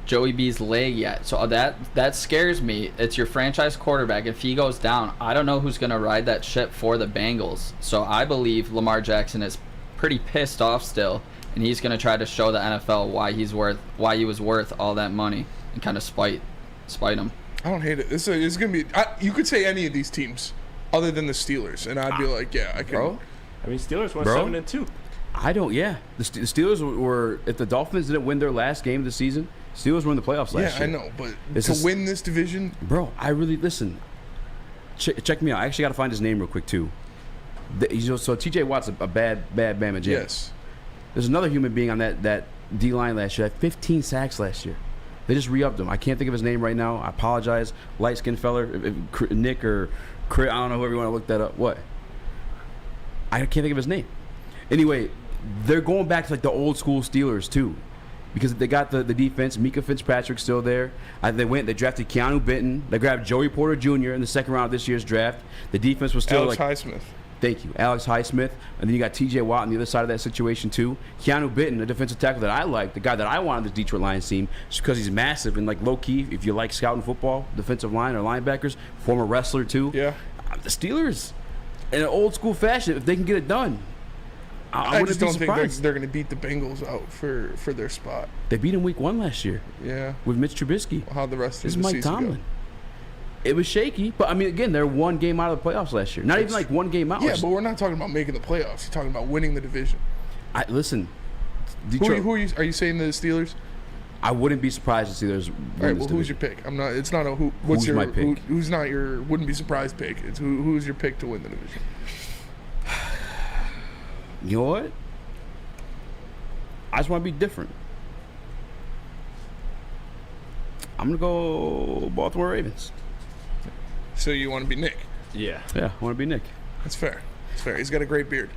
Joey B's leg yet, so that scares me. It's your franchise quarterback. If he goes down, I don't know who's gonna ride that ship for the Bengals. So I believe Lamar Jackson is pretty pissed off still, and he's gonna try to show the NFL why he was worth all that money and kind of spite him. I don't hate it. It's gonna be. You could say any of these teams other than the Steelers, and I'd be like, yeah, I can. Bro, I mean, Steelers went 7-2. I don't. Yeah, the Steelers were. If the Dolphins didn't win their last game of the season, Steelers were in the playoffs last year. Yeah, I know, but win this division, bro. I really listen. Check me out. I actually got to find his name real quick too. So T.J. Watt's a bad Bama Jam. Yes. There's another human being on that D line last year. Had 15 sacks last year. They just re-upped him. I can't think of his name right now. I apologize. Light-skinned feller, Nick or Chris, I don't know, whoever you want to look that up. What? I can't think of his name. Anyway, they're going back to the old school Steelers too, because they got the defense. Mika Fitzpatrick's still there. They drafted Keanu Benton. They grabbed Joey Porter Jr. in the second round of this year's draft. The defense was still Alex Highsmith. Thank you, Alex Highsmith. And then you got T.J. Watt on the other side of that situation too. Keanu Benton, a defensive tackle that I like, the guy that I want on the Detroit Lions team, just because he's massive and low key. If you like scouting football, defensive line or linebackers, former wrestler too. Yeah. The Steelers, in an old school fashion, if they can get it done, I just don't think they're going to beat the Bengals out for their spot. They beat them week 1 last year. Yeah. With Mitch Trubisky. How the rest of this the Mike season Tomlin. Go. It was shaky, but I mean, again, they're one game out of the playoffs last year. Not even one game out. Yeah, but we're not talking about making the playoffs. You're talking about winning the division. Listen, Detroit. Who are you saying the Steelers? I wouldn't be surprised if Steelers. All right, well, who's your pick? I'm not. It's not a who. What's your my pick? Who's not your? Wouldn't be surprised pick. It's who's your pick to win the division. You know what? I just want to be different. I'm gonna go Baltimore Ravens. So you want to be Nick? Yeah. Yeah, I want to be Nick. That's fair. That's fair. He's got a great beard.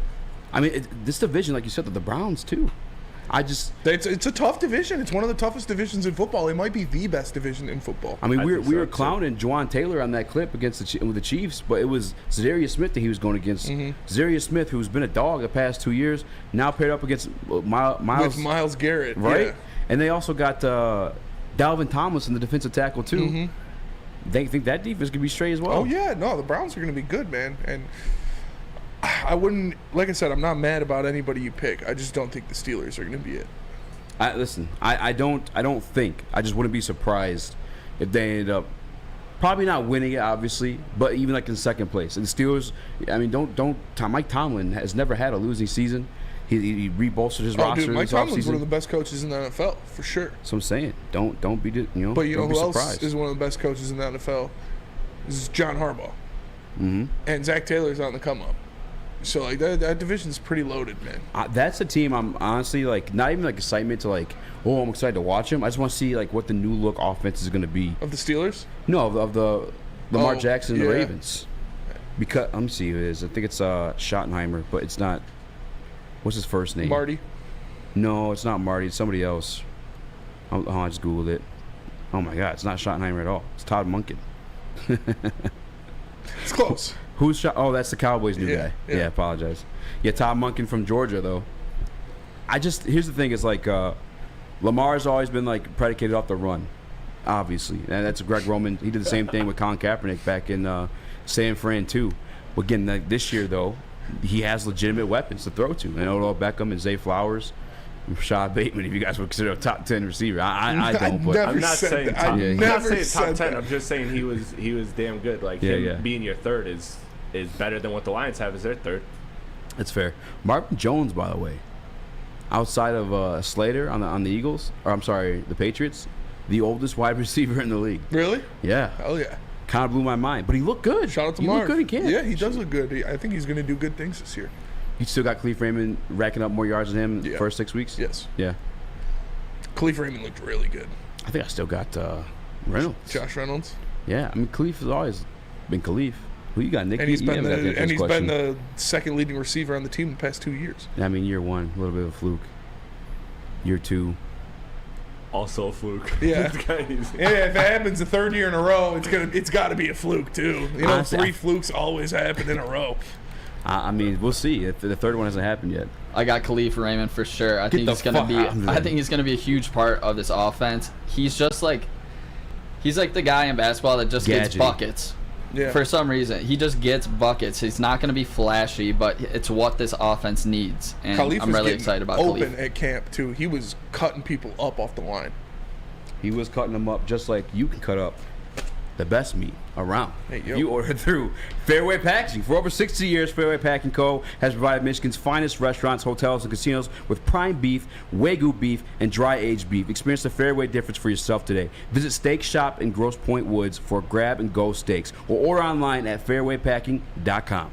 I mean, this division, like you said, the Browns too. It's a tough division. It's one of the toughest divisions in football. It might be the best division in football. I mean, we were clowning Juwan Taylor on that clip with the Chiefs, but it was Zadarius Smith that he was going against. Zadarius Smith, who's been a dog the past 2 years, now paired up against Myles. With Myles Garrett, right? Yeah. And they also got Dalvin Tomlinson, the defensive tackle too. Mm-hmm. They think that defense could be straight as well. Oh yeah, no, the Browns are going to be good, man. And I wouldn't, like I said, I'm not mad about anybody you pick. I just don't think the Steelers are going to be it. Listen, I don't think. I just wouldn't be surprised if they ended up probably not winning it, obviously, but even like in second place. And the Steelers, I mean, Mike Tomlin has never had a losing season. He rebolstered his roster. Dude, Mike this Tomlin's offseason. one of the best coaches in the NFL for sure. So I'm saying, don't be But you know don't be who else surprised. is one of the best coaches in the NFL? This is John Harbaugh. Mm-hmm. And Zach Taylor's on the come up. So like that division's pretty loaded, man. That's a team I'm honestly like not even like excitement to like, oh, I'm excited to watch him. I just want to see like what the new look offense is going to be. Of the Steelers? No, of the Lamar Jackson and the yeah. Ravens. Because let me see who it is. I think it's Schottenheimer, but it's not. What's his first name? Marty. No, it's not Marty. It's somebody else. I just googled it. Oh my God, it's not Schottenheimer at all. It's Todd Monken. It's close. Who's shot? Oh, that's the Cowboys' new guy. Yeah. Yeah, apologize. Yeah, Todd Monken from Georgia, though. Here's the thing: is like Lamar's always been like predicated off the run, obviously, and that's Greg Roman. He did the same thing with Colin Kaepernick back in San Fran too. But again, like, this year though, he has legitimate weapons to throw to, and Odell Beckham and Zay Flowers. Rashad Bateman, if you guys would consider a top 10 receiver, I don't. But I'm not saying top 10. I'm just saying he was damn good. Like being your third is better than what the Lions have as their third. That's fair. Marvin Jones, by the way, outside of Slater on the Eagles, or I'm sorry, the Patriots, the oldest wide receiver in the league. Really? Yeah. Hell yeah. Kind of blew my mind, but he looked good. Shout out to Marv. He looked good in camp. Yeah, he does look good. I think he's going to do good things this year. You still got Khalif Raymond racking up more yards than him the first 6 weeks? Yes. Yeah. Khalif Raymond looked really good. I think I still got Reynolds. Josh Reynolds. Yeah, I mean, Khalif has always been Khalif. Who you got, Nick? And he's been the second leading receiver on the team the past 2 years. I mean, year one, a little bit of a fluke. Year two. Also a fluke. Yeah. Yeah, if it happens the third year in a row, it's got to be a fluke too. You know, Honestly, 3 flukes always happen in a row. I mean, we'll see. If the third one hasn't happened yet. I got Khalif Raymond for sure. I think he's gonna be a huge part of this offense. He's just like the guy in basketball that just gets buckets. Yeah. For some reason, he just gets buckets. He's not going to be flashy, but it's what this offense needs, and Khalif I'm really excited about open Khalif. at camp too. He was cutting people up off the line. He was cutting them up just like you can cut up the best meat around. Hey, yo. You order through Fairway Packaging. For over 60 years, Fairway Packing Co. has provided Michigan's finest restaurants, hotels, and casinos with prime beef, Wagyu beef, and dry-aged beef. Experience the Fairway difference for yourself today. Visit Steak Shop in Grosse Pointe Woods for grab-and-go steaks, or order online at fairwaypacking.com.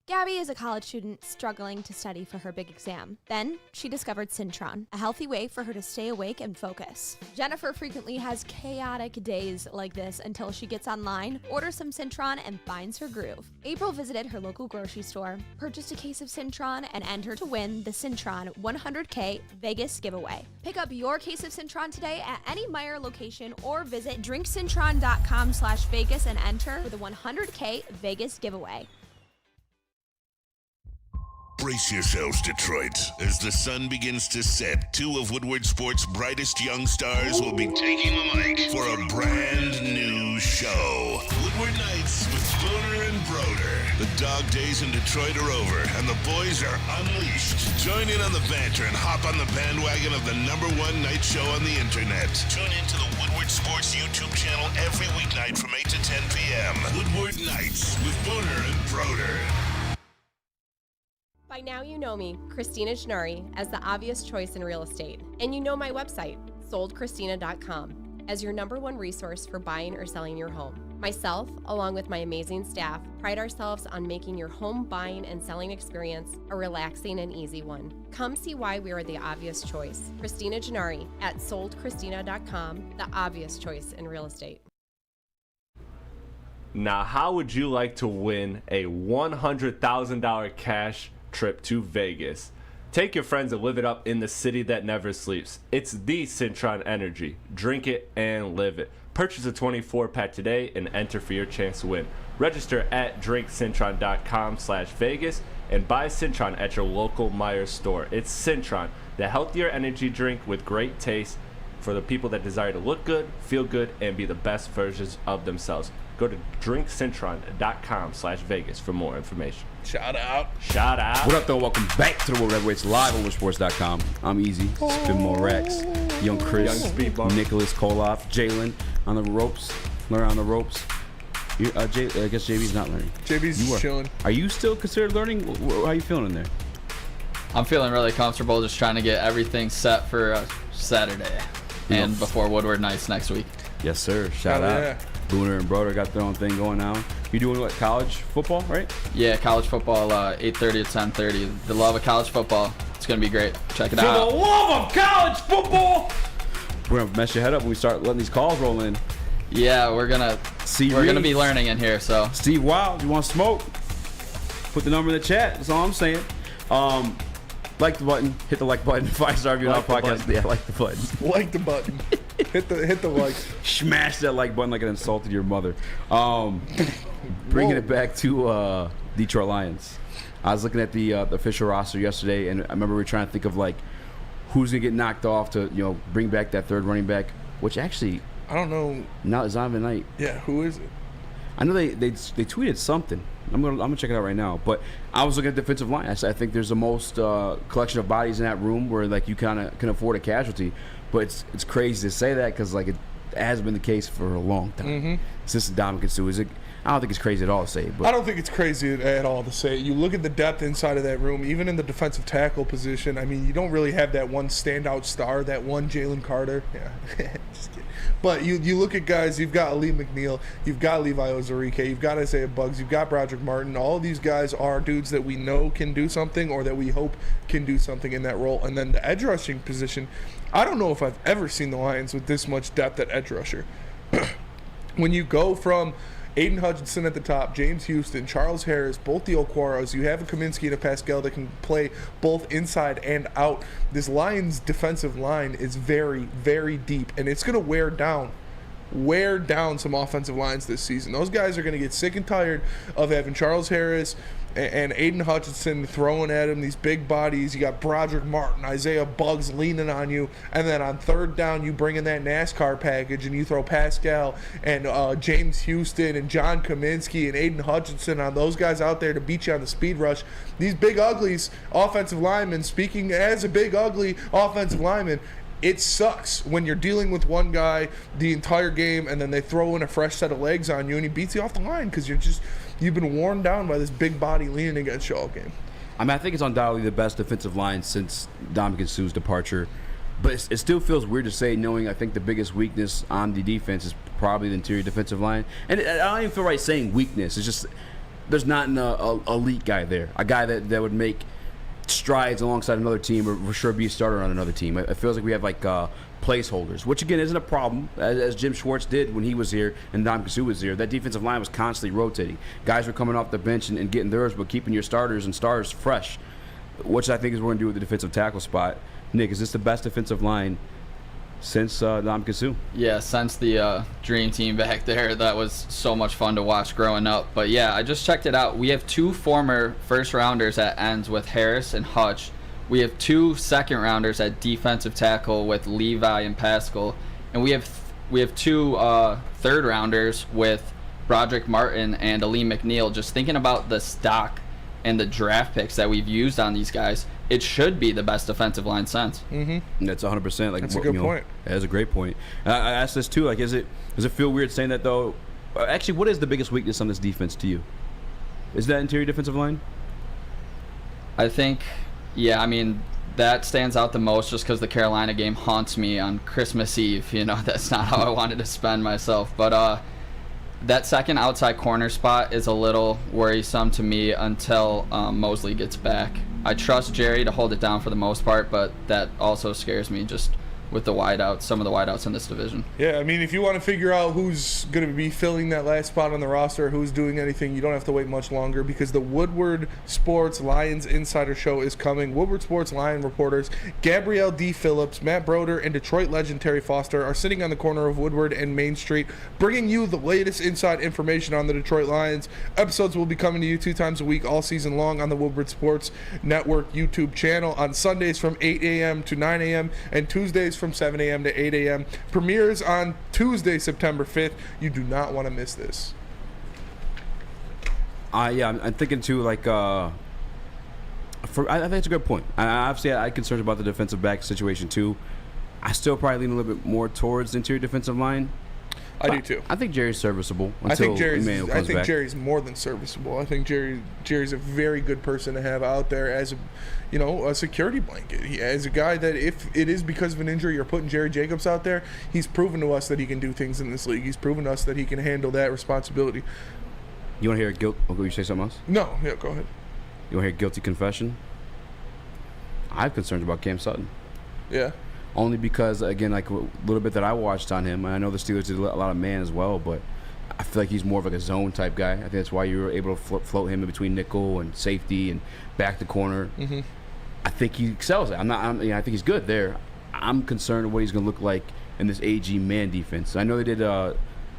Gabby is a college student struggling to study for her big exam. Then, she discovered Syntron, a healthy way for her to stay awake and focus. Jennifer frequently has chaotic days like this until she gets online, orders some Syntron, and finds her groove. April visited her local grocery store, purchased a case of Syntron, and entered to win the Syntron 100K Vegas giveaway. Pick up your case of Syntron today at any Meijer location or visit drinksyntron.com/Vegas and enter for the 100K Vegas giveaway. Brace yourselves, Detroit. As the sun begins to set, 2 of Woodward Sports' brightest young stars will be taking the mic for a brand new show. Woodward Knights with Spooner and Broder. The dog days in Detroit are over, and the boys are unleashed. Join in on the banter and hop on the bandwagon of the #1 night show on the internet. Tune into the Woodward Sports YouTube channel every weeknight from 8 to 10 p.m. Woodward Knights with Spooner and Broder. By now you know me, Christina Gennari, as the obvious choice in real estate. And you know my website, soldchristina.com, as your #1 resource for buying or selling your home. Myself, along with my amazing staff, pride ourselves on making your home buying and selling experience a relaxing and easy one. Come see why we are the obvious choice. Christina Gennari at soldchristina.com, the obvious choice in real estate. Now, how would you like to win a $100,000 cash trip to Vegas? Take your friends and live it up in the city that never sleeps. It's the Syntron Energy. Drink it and live it. Purchase a 24-pack today and enter for your chance to win. Register at drinksyntron.com/Vegas and buy Syntron at your local Meijer store. It's Syntron, the healthier energy drink with great taste for the people that desire to look good, feel good, and be the best versions of themselves. Go to drinksyntron.com/Vegas for more information. Shout out. Shout out. What up, though? Welcome back to the World Heavyweights live on WoodSports.com. I'm Easy, spin more racks. Young Chris, Young Speed Bump. Nicholas Koloff, Jalen. on the ropes. Learn on the ropes. I guess JB's not learning. JB's chilling. Are you still considered learning? How are you feeling in there? I'm feeling really comfortable just trying to get everything set for Saturday and before Woodward Nights next week. Yes, sir. Shout out. Yeah. Booner and Broder got their own thing going now. You doing what, college football, right? Yeah, college football, 8:30 to 10:30. The love of college football. It's going to be great. Check it out. For the love of college football! We're going to mess your head up when we start letting these calls roll in. Yeah, we're gonna be learning in here. So Steve Wild, you want to smoke? Put the number in the chat. That's all I'm saying. Like the button, hit the like button. 5-star review on our podcast. Yeah, like the button. Like the button. hit the like. Smash that like button like it insulted your mother. Bringing it back to Detroit Lions. I was looking at the official roster yesterday, and I remember we were trying to think of like who's gonna get knocked off to bring back that third running back, which actually. I don't know. Now it's Zonovan Knight. Yeah, who is it? I know they tweeted something. I'm gonna check it out right now. But I was looking at defensive line. I think there's the most collection of bodies in that room where like you kind of can afford a casualty. But it's crazy to say that because like it has been the case for a long time since Dominican Sue. I don't think it's crazy at all to say it. But I don't think it's crazy at all to say it. You look at the depth inside of that room, even in the defensive tackle position. I mean, you don't really have that one standout star, that one Jalen Carter. Yeah, just kidding. But you look at guys, you've got Ali McNeil, you've got Levi Ozarike, you've got Isaiah Buggs, you've got Broderick Martin. All of these guys are dudes that we know can do something or that we hope can do something in that role. And then the edge rushing position, I don't know if I've ever seen the Lions with this much depth at edge rusher. When you go from Aiden Hutchinson at the top, James Houston, Charles Harris, both the Okwaras. You have a Kaminsky and a Pascal that can play both inside and out. This Lions defensive line is very, very deep, and it's going to wear down some offensive lines this season. Those guys are going to get sick and tired of having Charles Harris and Aiden Hutchinson throwing at him these big bodies. You got Broderick Martin, Isaiah Buggs leaning on you, and then on third down you bring in that NASCAR package and you throw Pascal and James Houston and John Kaminsky and Aiden Hutchinson on those guys out there to beat you on the speed rush. These big uglies, offensive linemen, speaking as a big ugly offensive lineman, it sucks when you're dealing with one guy the entire game and then they throw in a fresh set of legs on you and he beats you off the line because you've been worn down by this big body leaning against you all game. I mean, I think it's undoubtedly the best defensive line since Dominican Sue's departure. But it still feels weird to say, knowing I think the biggest weakness on the defense is probably the interior defensive line. And I don't even feel right saying weakness. It's just there's not an elite guy there, a guy that would make strides alongside another team or for sure be a starter on another team. It feels like we have like placeholders, which again isn't a problem, as Jim Schwartz did when he was here and Dominican Sue was here. That defensive line was constantly rotating. Guys were coming off the bench and getting theirs, but keeping your starters and stars fresh, which I think is what we're going to do with the defensive tackle spot. Nick, is this the best defensive line since Dominican Sue? Yeah, since the dream team back there. That was so much fun to watch growing up. But yeah, I just checked it out. We have 2 former first rounders at ends with Harris and Hutch. We have 2 second rounders at defensive tackle with Levi and Pascal, and we have 2 third rounders with Broderick Martin and Ali McNeil. Just thinking about the stock and the draft picks that we've used on these guys, it should be the best defensive line since. That's 100%. Like, that's a good point. That's a great point. I asked this too. Like, does it feel weird saying that though? Actually, what is the biggest weakness on this defense to you? Is that interior defensive line? I think, yeah. I mean, that stands out the most just because the Carolina game haunts me on Christmas Eve. You know, that's not how I wanted to spend myself. But that second outside corner spot is a little worrisome to me until Mosley gets back. I trust Jerry to hold it down for the most part, but that also scares me just with the wideouts, some of the wideouts in this division. Yeah, I mean, if you want to figure out who's going to be filling that last spot on the roster, who's doing anything, you don't have to wait much longer because the Woodward Sports Lions Insider Show is coming. Woodward Sports Lion reporters Gabrielle D. Phillips, Matt Broder, and Detroit legend Terry Foster are sitting on the corner of Woodward and Main Street, bringing you the latest inside information on the Detroit Lions. Episodes will be coming to you 2 times a week all season long on the Woodward Sports Network YouTube channel on Sundays from 8 a.m. to 9 a.m. and Tuesdays from 7 a.m. to 8 a.m. Premieres on Tuesday, September 5th. You do not want to miss this. Yeah, I'm thinking too, like, I think it's a good point. Obviously, I had concerns about the defensive back situation too. I still probably lean a little bit more towards the interior defensive line. I do too. I think Jerry's serviceable. I think Back. Jerry's more than serviceable. I think Jerry's a very good person to have out there as a security blanket. As a guy that if it is because of an injury you're putting Jerry Jacobs out there, he's proven to us that he can do things in this league. He's proven to us that he can handle that responsibility. You want to hear a guilt? Oh, you say something else? No, yeah, go ahead. You want to hear a guilty confession? I have concerns about Cam Sutton. Yeah. Only because, again, like a little bit that I watched on him, and I know the Steelers did a lot of man as well, but I feel like he's more of like a zone type guy. I think that's why you were able to float him in between nickel and safety and back to corner. Mm-hmm. I think he excels at. I think he's good there. I'm concerned with what he's going to look like in this AG man defense. I know they did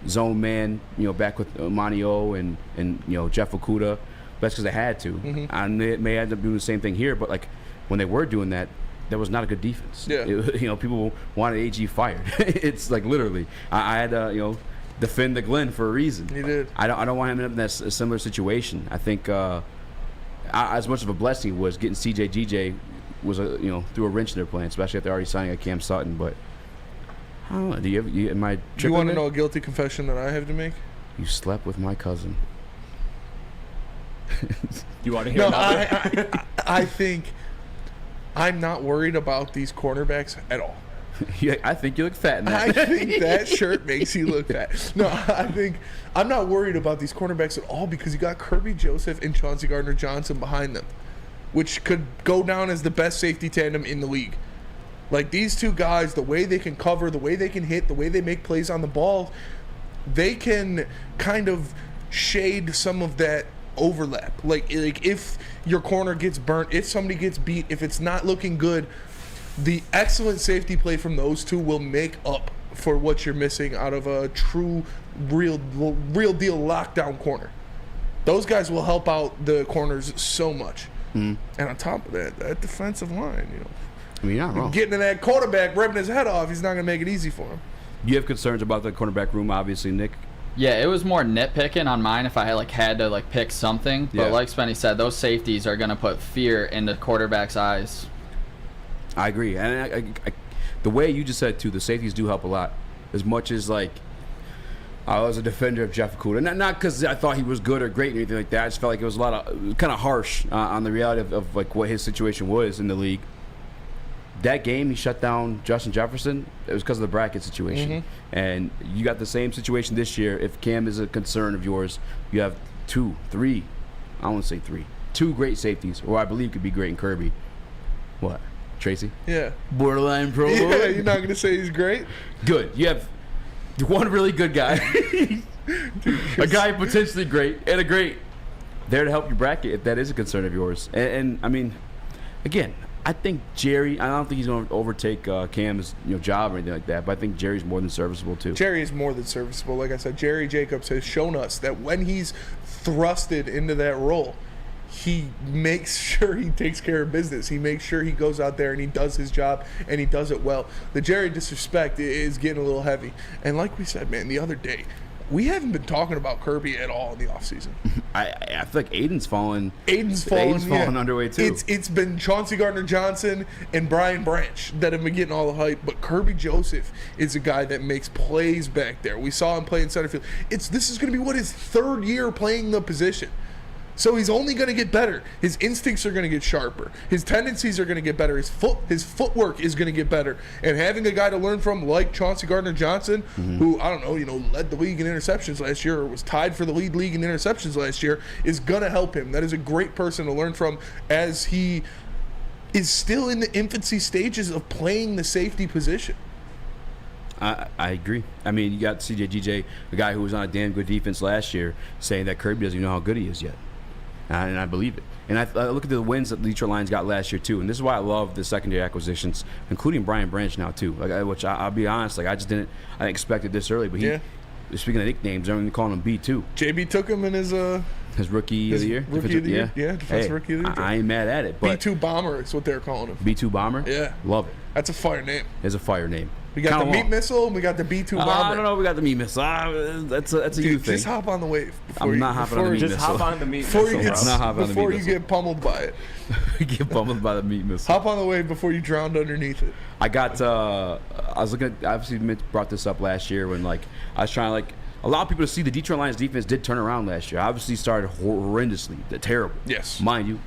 zone man, back with Ermanni and Jeff Okudah. That's because they had to. Mm-hmm. And they may end up doing the same thing here, but like when they were doing that, that was not a good defense. Yeah. People wanted AG fired. It's like literally. I had to, defend the Glenn for a reason. He did. I don't want him to end up in that similar situation. I think as much of a blessing was getting CJ was threw a wrench in their plan, especially if they're already signing a Cam Sutton. But I don't know. Do you want to know a guilty confession that I have to make? You slept with my cousin. You want to hear another? I think I'm not worried about these cornerbacks at all. Yeah, I think you look fat in that. I think that shirt makes you look fat. No, I'm not worried about these cornerbacks at all because you got Kirby Joseph and Chauncey Gardner-Johnson behind them, which could go down as the best safety tandem in the league. Like these two guys, the way they can cover, the way they can hit, the way they make plays on the ball, they can kind of shade some of that overlap. Like if your corner gets burnt, if somebody gets beat, if it's not looking good, the excellent safety play from those two will make up for what you're missing out of a true, real deal lockdown corner. Those guys will help out the corners so much. Mm-hmm. And on top of that defensive line, I mean, you're not wrong. Getting to that quarterback, ripping his head off, he's not going to make it easy for him. You have concerns about the cornerback room, obviously, Nick. Yeah, it was more nitpicking on mine if I had to pick something. But Yeah. like Spenny said, those safeties are going to put fear in the quarterback's eyes. I agree. And I, the way you just said, too, the safeties do help a lot. As much as, I was a defender of Jeff Okudah. Not because I thought he was good or great or anything like that. I just felt like it was kind of harsh on the reality of what his situation was in the league. That game, he shut down Justin Jefferson. It was because of the bracket situation. Mm-hmm. And you got the same situation this year. If Cam is a concern of yours, you have two great safeties, or I believe could be great in Kirby. What? Tracy? Yeah. Borderline Pro Bowl? Yeah, you're not going to say he's great? Good. You have one really good guy, a guy potentially great, and a great there to help you bracket if that is a concern of yours. And I mean, again, I think Jerry, I don't think he's going to overtake Cam's job or anything like that, but I think Jerry's more than serviceable too. Jerry is more than serviceable. Like I said, Jerry Jacobs has shown us that when he's thrusted into that role, he makes sure he takes care of business. He makes sure he goes out there and he does his job and he does it well. The Jerry disrespect is getting a little heavy. And like we said, man, the other day, we haven't been talking about Kirby at all in the offseason. I feel like Aiden's fallen underway too. It's been Chauncey Gardner-Johnson and Brian Branch that have been getting all the hype, but Kirby Joseph is a guy that makes plays back there. We saw him play in center field. This is going to be his third year playing the position. So he's only going to get better. His instincts are going to get sharper. His tendencies are going to get better. His footwork is going to get better. And having a guy to learn from like Chauncey Gardner-Johnson, who, I don't know, led the league in interceptions last year or was tied for the lead in interceptions last year, is going to help him. That is a great person to learn from as he is still in the infancy stages of playing the safety position. I agree. I mean, you got CJ, a guy who was on a damn good defense last year, saying that Kirby doesn't even know how good he is yet. And I believe it. And I look at the wins that the Detroit Lions got last year, too. And this is why I love the secondary acquisitions, including Brian Branch now, too. Which I'll be honest, I didn't expect it this early. But speaking of nicknames, I'm calling him B2. JB took him in his rookie of the year? Rookie of the year? Yeah, defensive rookie of the year. I ain't mad at it. But B2 Bomber is what they're calling him. B2 Bomber? Yeah. Love it. That's a fire name. It's a fire name. We got Count the them meat all. missile and we got the B-2 bomber. I don't know. We got the meat missile. That's a Dude, you thing. just hop on the wave. I'm not hopping on the meat Just missile. hop on the meat Before you missile, get, bro. not hopping on the before meat you missile. get pummeled by it. Get bummed by the meat missile. Hop on the wave before you drowned underneath it. I got. I was looking at. Obviously, Mitch brought this up last year when I was trying to allow people to see the Detroit Lions defense did turn around last year. Obviously, started horrendously. They're terrible. Yes. Mind you,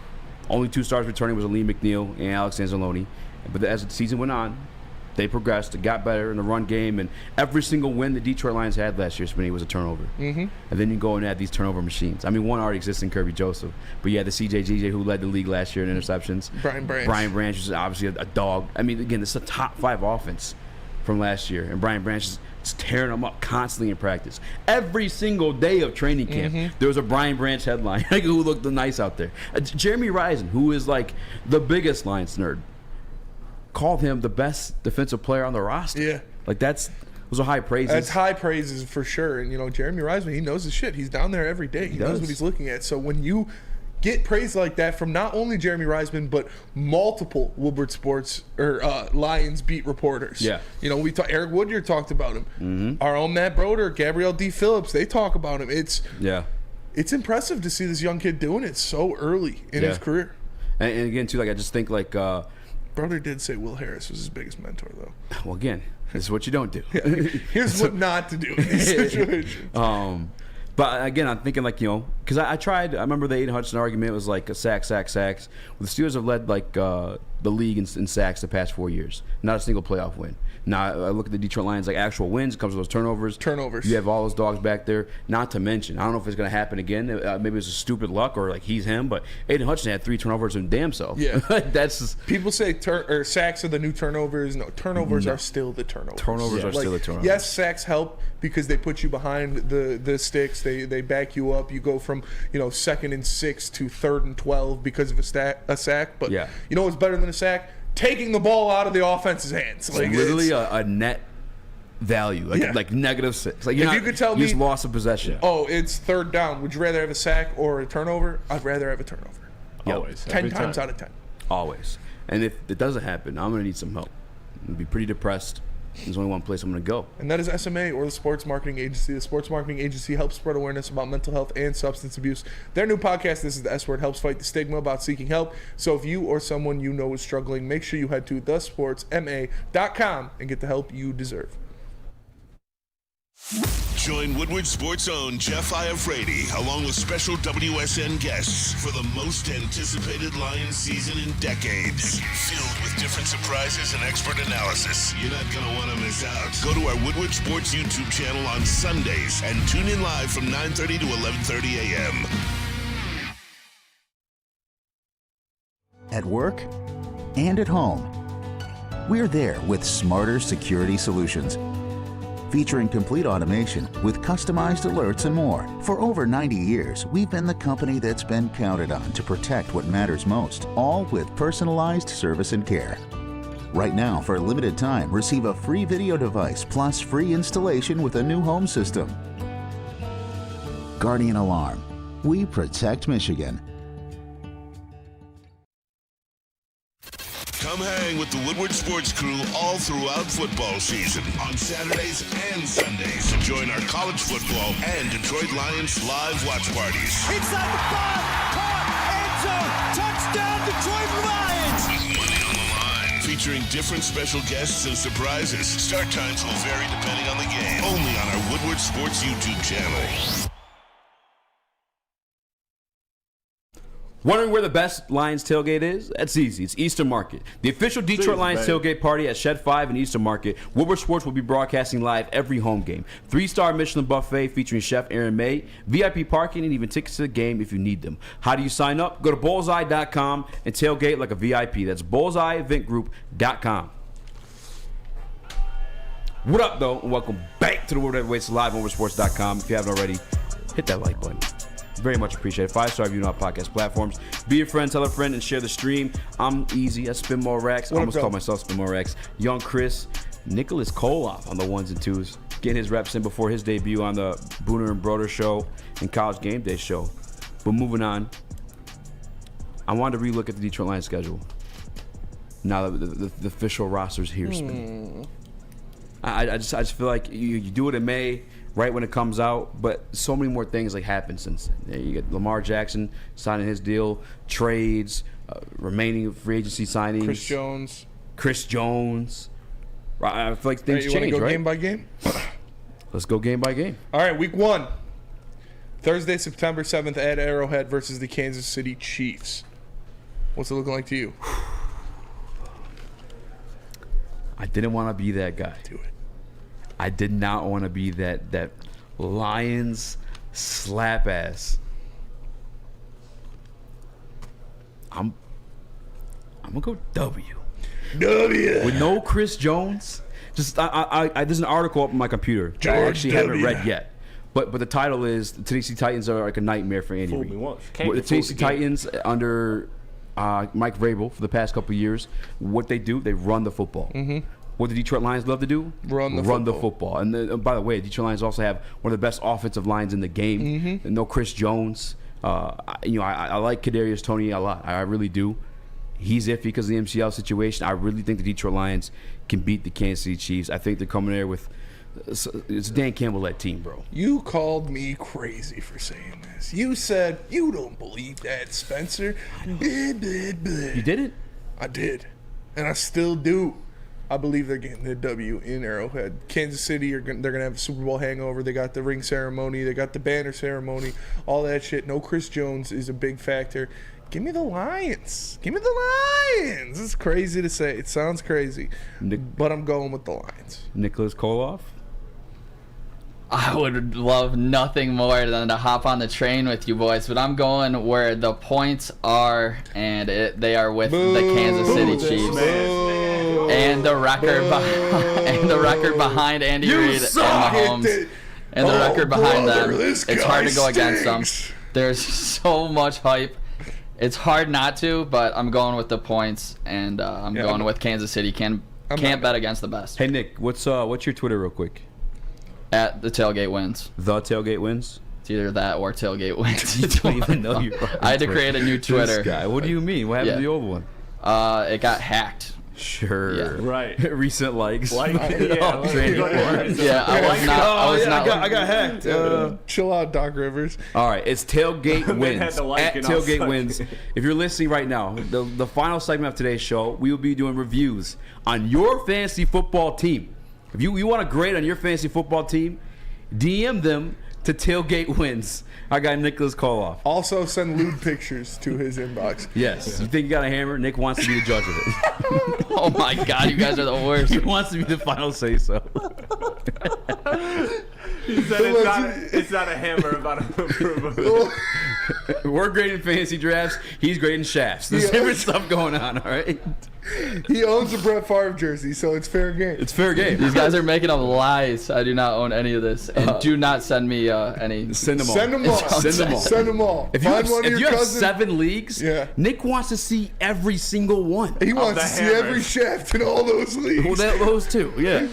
only 2 stars returning was Lee McNeil and Alex Anzalone. But as the season went on, they progressed. It got better in the run game, and every single win the Detroit Lions had last year, Spinney, was a turnover. Mm-hmm. And then you go and add these turnover machines. I mean, one already exists in Kirby Joseph, but you had the CJ who led the league last year in interceptions. Brian Branch is obviously a dog. I mean, again, this is a top 5 offense from last year, and Brian Branch is tearing them up constantly in practice. Every single day of training camp, there was a Brian Branch headline who looked nice out there. Jeremy Risen, who is the biggest Lions nerd, called him the best defensive player on the roster. Yeah. Those are high praises. That's high praises for sure. And, Jeremy Reisman, he knows his shit. He's down there every day. He knows what he's looking at. So when you get praise like that from not only Jeremy Reisman, but multiple Woodward Sports or Lions beat reporters. Yeah. Eric Woodyard talked about him. Mm-hmm. Our own Matt Broder, Gabrielle D. Phillips, they talk about him. It's impressive to see this young kid doing it so early in his career. And again, too, I just think Broder did say Will Harris was his biggest mentor, though. Well, again, this is what you don't do. Here's what not to do in these situations. But again, I'm thinking because I tried. I remember the Aiden Hudson argument was a sacks. Well, the Steelers have led the league in sacks the past 4 years. Not a single playoff win. Now I look at the Detroit Lions actual wins. It comes with those turnovers. You have all those dogs back there. Not to mention, I don't know if it's going to happen again. Maybe it's a stupid luck or he's him. But Aiden Hudson had 3 turnovers in damn self. Yeah, that's just, people say sacks are the new turnovers. No, turnovers are still the turnovers. Turnovers are still the turnovers. Yes, sacks help because they put you behind the sticks. They back you up. You go from 2nd and 6 to 3rd and 12 because of a sack. But you know what's better than a sack? Taking the ball out of the offense's hands. It's literally a net value, negative 6. If you could tell me, just loss of possession. Oh, it's 3rd down. Would you rather have a sack or a turnover? I'd rather have a turnover. Always. 10 times out of 10. Always. And if it doesn't happen, I'm going to need some help. I'm going to be pretty depressed. There's only one place I'm going to go. And that is SMA, or the Sports Marketing Agency. The Sports Marketing Agency helps spread awareness about mental health and substance abuse. Their new podcast, This is the S Word, helps fight the stigma about seeking help. So if you or someone you know is struggling, make sure you head to thesportsma.com and get the help you deserve. Join Woodward Sports' own Jeff Iafrate along with special WSN guests for the most anticipated Lions season in decades. Filled with different surprises and expert analysis. You're not going to want to miss out. Go to our Woodward Sports YouTube channel on Sundays and tune in live from 9:30 to 11:30 a.m. At work and at home, we're there with smarter security solutions. Featuring complete automation with customized alerts and more. For over 90 years, we've been the company that's been counted on to protect what matters most, all with personalized service and care. Right now, for a limited time, receive a free video device plus free installation with a new home system. Guardian Alarm. We protect Michigan. Come hang with the Woodward Sports crew all throughout football season on Saturdays and Sundays. Join our college football and Detroit Lions live watch parties. Inside the 5, caught, end zone, touchdown, Detroit Lions! With money on the line. Featuring different special guests and surprises. Start times will vary depending on the game. Only on our Woodward Sports YouTube channel. Wondering where the best Lions tailgate is? That's easy. It's Eastern Market. The official Detroit Lions tailgate party at Shed 5 in Eastern Market. Woodward Sports will be broadcasting live every home game. 3-star Michelin buffet featuring Chef Aaron May, VIP parking, and even tickets to the game if you need them. How do you sign up? Go to bullseye.com and tailgate like a VIP. That's bullseyeeventgroup.com. What up, though? And welcome back to the World Heavyweights live on woodwardsports.com. If you haven't already, hit that like button. Very much appreciated. 5-star review on our podcast platforms. Be a friend, tell a friend, and share the stream. I'm Easy. I spin more racks. I almost call myself Spin More Racks. Young Chris, Nicholas Koloff on the 1s and 2s. Getting his reps in before his debut on the Booner and Broder show and College Game Day show. But moving on, I wanted to relook at the Detroit Lions schedule. Now that the official roster's here, Spin. I just feel like you do it in May, right when it comes out, but so many more things like happen since then. You get Lamar Jackson signing his deal, trades, remaining free agency signings. Chris Jones. I feel like things change, right? You want to go game by game? Let's go game by game. All right, week 1. Thursday, September 7th at Arrowhead versus the Kansas City Chiefs. What's it looking like to you? I didn't want to be that guy. Do it. I did not want to be that Lions slap ass. I'm gonna go W. With no Chris Jones. Just there's an article up on my computer. I actually haven't read yet. But the title is the Tennessee Titans are like a nightmare for Andy Reid. The Tennessee Titans under Mike Vrabel for the past couple of years, what they do, they run the football. Mm-hmm. What the Detroit Lions love to do? Run the football. And by the way, Detroit Lions also have one of the best offensive lines in the game. Mm-hmm. And no Chris Jones. I like Kadarius Toney a lot. I really do. He's iffy because of the MCL situation. I really think the Detroit Lions can beat the Kansas City Chiefs. I think they're coming there with it's a Dan Campbell-led team, bro. You called me crazy for saying this. You said you don't believe that, Spencer. Blah, blah, blah. You did it? I did. And I still do. I believe they're getting the W in Arrowhead. Kansas City, they're going to have a Super Bowl hangover. They got the ring ceremony. They got the banner ceremony. All that shit. No Chris Jones is a big factor. Give me the Lions. Give me the Lions. It's crazy to say. It sounds crazy. But I'm going with the Lions. Nicholas Koloff? I would love nothing more than to hop on the train with you boys, but I'm going where the points are, and they are with the Kansas City Chiefs. And the record behind Andy Reid and Mahomes. And the record behind them. It's hard to go against them. There's so much hype. It's hard not to, but I'm going with the points, and I'm going with Kansas City. Can't bet against the best. Hey, Nick, what's your Twitter real quick? At the tailgate wins. The tailgate wins? It's either that or tailgate wins. You don't even know you. I had to create a new Twitter. This guy. What do you mean? What happened to the old one? It got hacked. Sure. Yeah. Right. Recent likes. I got hacked. Chill out, Doc Rivers. All right, it's Tailgate Wins. At Tailgate Wins. If you're listening right now, the final segment of today's show, we will be doing reviews on your fantasy football team. If you want to grade on your fantasy football team, DM them to Tailgate Wins. I got Nicholas Koloff. Also send lewd pictures to his inbox. Yes. You think you got a hammer? Nick wants to be the judge of it. Oh my God, you guys are the worst. He wants to be the final say-so. He said it's not a hammer about a We're grading fantasy drafts. He's grading shafts. There's different stuff going on, all right? He owns a Brett Favre jersey, so it's fair game. It's fair game. These guys are making up lies. I do not own any of this. And do not send me any. Send them all. Send them all. Send them all. If you have 7 leagues, Nick wants to see every single one. He wants to see every shaft in all those leagues. Well, those two, yeah.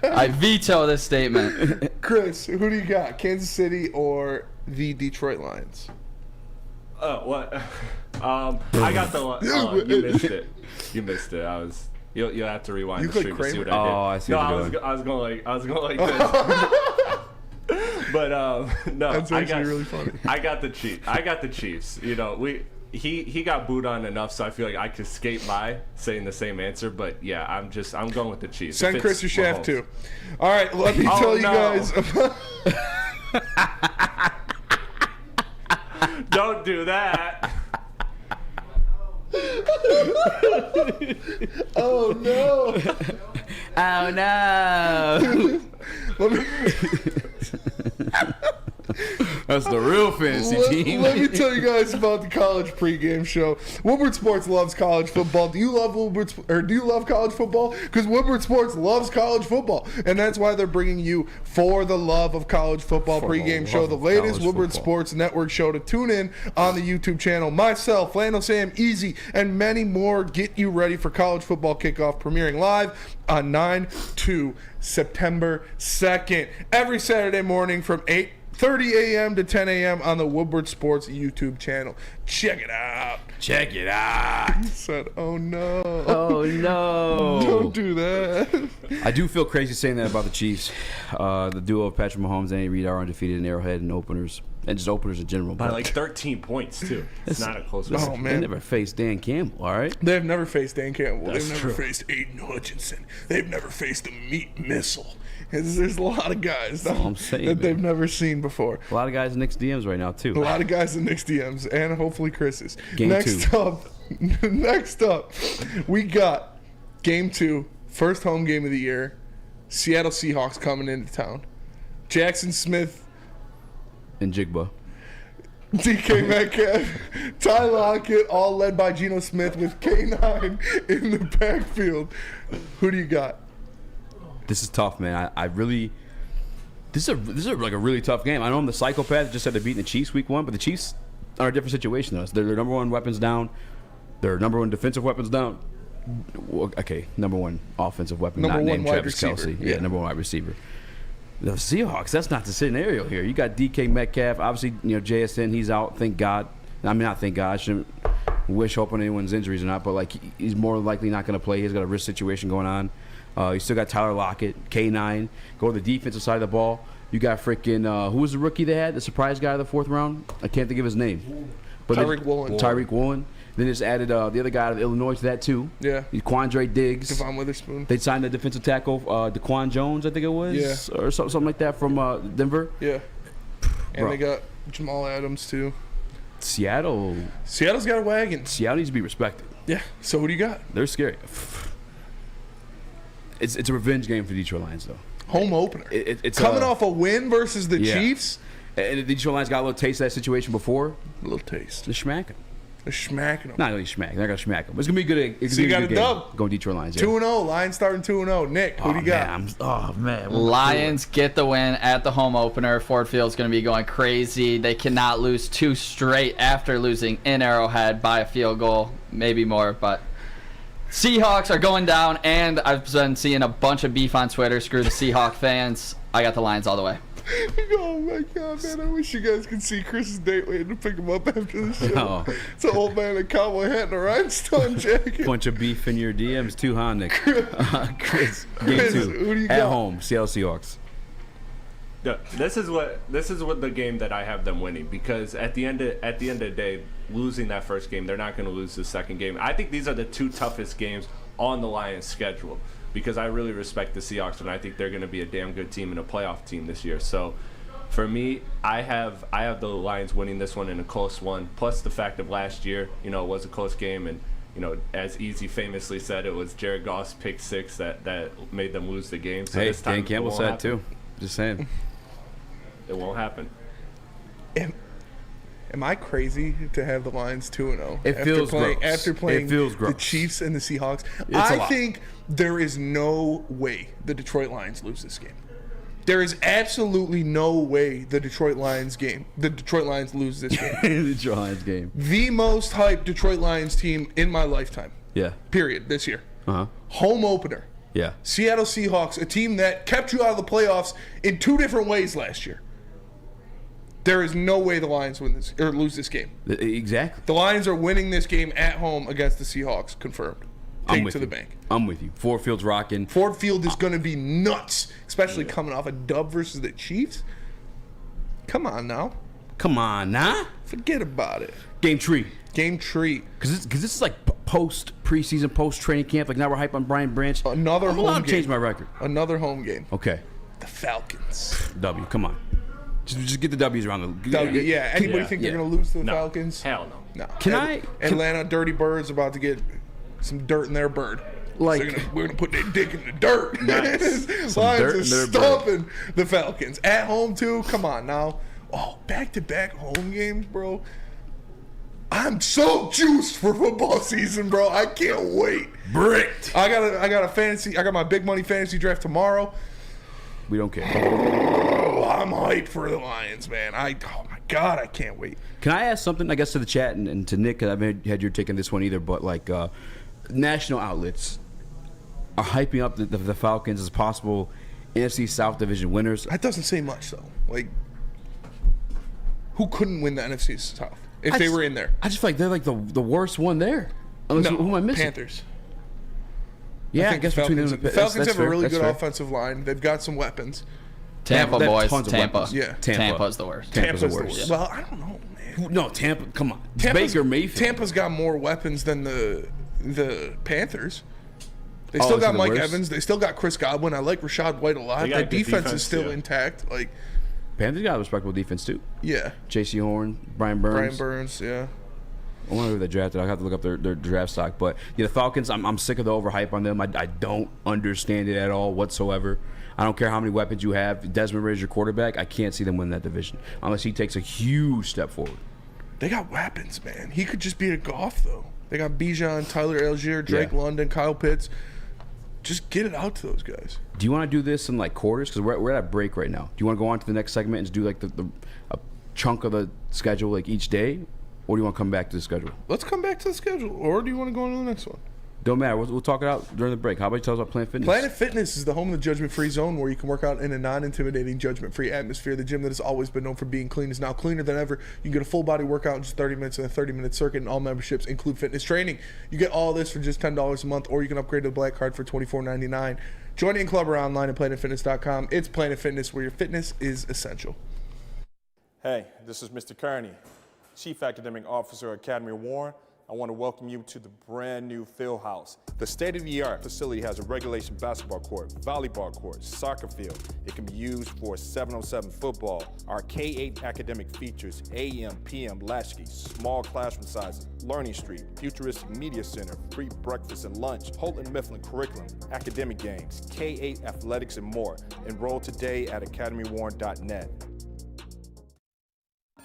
I veto this statement. Chris, who do you got? Kansas City or the Detroit Lions? What? I got the. You missed it. You missed it. You'll have to rewind the stream to see what I did. Oh, I see. I was going like this. But no, that's actually really funny. I got the Chiefs. You know, he got booed on enough, so I feel like I could skate by saying the same answer. But yeah, I'm going with the Chiefs. Send Chris your shaft too. All right, let me tell you guys about. Don't do that. Oh no! Oh no! That's the real fantasy team. Let me tell you guys about the college pregame show. Woodward Sports loves college football. Do you love college football? Because Woodward Sports loves college football, and that's why they're bringing you For the Love of College Football pregame show, the latest Woodward Sports Network show to tune in on the YouTube channel. Myself, Lando Sam, Easy, and many more get you ready for college football kickoff, premiering live on 9/2 September 2nd every Saturday morning from 8 7:30 a.m. to 10 a.m. on the Woodward Sports YouTube channel. Check it out. Check it out. He said, "Oh no, oh no, don't do that." I do feel crazy saying that about the Chiefs. The duo of Patrick Mahomes and Andy Reid are undefeated in Arrowhead and openers, and just openers in general. By like 13 points too. It's not a close one. Oh man, they never faced Dan Campbell. All right, they've never faced Dan Campbell. That's They've never true. faced Aiden Hutchinson. They've never faced the meat missile. There's a lot of guys that they've never seen before. A lot of guys in Nick's DMs right now too. A lot of guys in Nick's DMs and hopefully Chris's. Game next two. Next up, we got Game 2, first home game of the year. Seattle Seahawks coming into town. Jackson Smith, and Jigba. DK Metcalf, Ty Lockett, all led by Geno Smith with K9 in the backfield. Who do you got? This is tough, man. I really. This is like a really tough game. I know I'm the psychopath just had to beat the Chiefs week 1, but the Chiefs are a different situation than us. They're their number one weapons down. Their number one defensive weapons down. Okay, number one offensive weapon, Number not one named wide Travis receiver. Kelce. Yeah, number one wide receiver. The Seahawks, that's not the scenario here. You got DK Metcalf. Obviously, JSN, he's out. Thank God. I mean, not thank God. I shouldn't wish hope on anyone's injuries or not, but like he's more likely not going to play. He's got a wrist situation going on. You still got Tyler Lockett, K9. Go to the defensive side of the ball. You got freaking who was the rookie they had? The surprise guy of the 4th round? I can't think of his name. But Tyreek Woolen. Tyreek Woolen. Then just added the other guy out of Illinois to that too. Yeah. Quandre Diggs. Devon Witherspoon. They signed the defensive tackle, DeQuan Jones, I think it was. Yeah. Or something like that from Denver. Yeah. And Bro. they got Jamal Adams too. Seattle's got a wagon. Seattle needs to be respected. Yeah. So who do you got? They're scary. It's a revenge game for Detroit Lions though. Home opener. It's coming off a win versus the Chiefs. And the Detroit Lions got a little taste of that situation before. A little taste. They're smacking. They're smacking them. Not really smack. They're not gonna smack them. It's gonna be good. So you got a dub. Go Detroit Lions. 2-0. Lions starting 2-0. Nick, who do you got? Man. Lions get the win at the home opener. Ford Field's going to be going crazy. They cannot lose 2 straight after losing in Arrowhead by a field goal, maybe more. But Seahawks are going down, and I've been seeing a bunch of beef on Twitter. Screw the Seahawk fans. I got the Lions all the way. Oh my god, man! I wish you guys could see Chris's date waiting to pick him up after the show. Oh. It's an old man in a cowboy hat and a rhinestone jacket. Bunch of beef in your DMs too, huh, Nick? Chris, game Chris, 2 who do you at got? home, Seattle Seahawks. Yeah, this is what the game that I have them winning, because at the end of the day, losing that first game, they're not going to lose the second game. I think these are the 2 toughest games on the Lions' schedule, because I really respect the Seahawks, and I think they're going to be a damn good team and a playoff team this year. So for me, I have the Lions winning this one in a close one, plus the fact of last year, it was a close game, and as Easy famously said, it was Jared Goff's pick 6 that made them lose the game. So Hey, this time Dan Campbell it won't said happen. too. Just saying. It won't happen. Am I crazy to have the Lions 2-0? It feels gross. After playing It feels the gross. Chiefs and the Seahawks, It's a I lot. think there is no way the Detroit Lions lose this game. There is absolutely no way the Detroit Lions lose this game. The Detroit Lions game. The most hyped Detroit Lions team in my lifetime. Yeah. Period. This year. Uh-huh. Home opener. Yeah. Seattle Seahawks, a team that kept you out of the playoffs in 2 different ways last year. There is no way the Lions win this or lose this game. Exactly. The Lions are winning this game at home against the Seahawks, confirmed. Take it to the bank. I'm with you. Ford Field's rocking. Ford Field is going to be nuts, especially coming off a dub versus the Chiefs. Come on now. Come on now. Forget about it. Game tree. Game tree. Because this is like post preseason, post training camp. Like now we're hype on Brian Branch. Another I'm home allowed game. to change my record. Another home game. Okay. The Falcons. W. Come on. Just get the W's around the. Yeah. Anybody think they're going to lose to the Falcons? Hell no. No. Atlanta Dirty Birds about to get some dirt in their bird. Like we're gonna put their dick in the dirt. Nice. Some Lions dirt are in their stomping the Falcons at home too. Come on now. Oh, back-to-back home games, bro. I'm so juiced for football season, bro. I can't wait. Bricked. I got a fantasy. I got my big money fantasy draft tomorrow. We don't care. Oh, I'm hyped for the Lions, man. Oh my God, I can't wait. Can I ask something, I guess, to the chat and to Nick? 'Cause I haven't had your take on this one either, but like national outlets are hyping up the Falcons as possible NFC South Division winners. That doesn't say much though. Like who couldn't win the NFC South if they were in there. I just feel like they're like the worst one there. Unless, who am I missing? Panthers. Yeah, I guess Falcons, between them, the Falcons have fair. a really That's good fair. offensive line. They've got some weapons. Tampa, They have boys. tons of Tampa. weapons. Yeah. Tampa's the worst. Tampa's the worst. Well, I don't know, man. No, Tampa. Come on, it's Tampa's, Baker Mayfield. Tampa's got more weapons than the Panthers. They Oh, still is it got the Mike worst? Evans. They still got Chris Godwin. I like Rashad White a lot. They got Their a good defense is still too. intact. Like, Panthers got a respectable defense too. yeah. J.C. Horn, Brian Burns. Yeah. I wonder who they drafted. I'll have to look up their draft stock. But yeah, the Falcons, I'm sick of the overhype on them. I don't understand it at all whatsoever. I don't care how many weapons you have. Desmond Ridder's your quarterback. I can't see them win that division unless he takes a huge step forward. They got weapons, man. He could just be a Goff, though. They got Bijan, Tyler Algier, Drake London, Kyle Pitts. Just get it out to those guys. Do you want to do this in like quarters? Because we're at a break right now. Do you want to go on to the next segment and just do like a chunk of the schedule like each day? Or do you want to come back to the schedule? Let's come back to the schedule. Or do you want to go on to the next one? Don't matter. We'll talk it out during the break. How about you tell us about Planet Fitness? Planet Fitness is the home of the judgment-free zone where you can work out in a non-intimidating, judgment-free atmosphere. The gym that has always been known for being clean is now cleaner than ever. You can get a full-body workout in just 30 minutes and a 30-minute circuit, and all memberships include fitness training. You get all this for just $10 a month, or you can upgrade to the Black Card for $24.99. Join in club or online at planetfitness.com. It's Planet Fitness, where your fitness is essential. Hey, this is Mr. Kearney, Chief Academic Officer, Academy of Warren. I want to welcome you to the brand new field house. The state-of-the-art facility has a regulation basketball court, volleyball court, soccer field. It can be used for 7-on-7 football. Our K-8 academic features AM, PM, latchkey, small classroom sizes, Learning Street, futuristic media center, free breakfast and lunch, Holton Mifflin curriculum, academic games, K-8 athletics, and more. Enroll today at academywarren.net.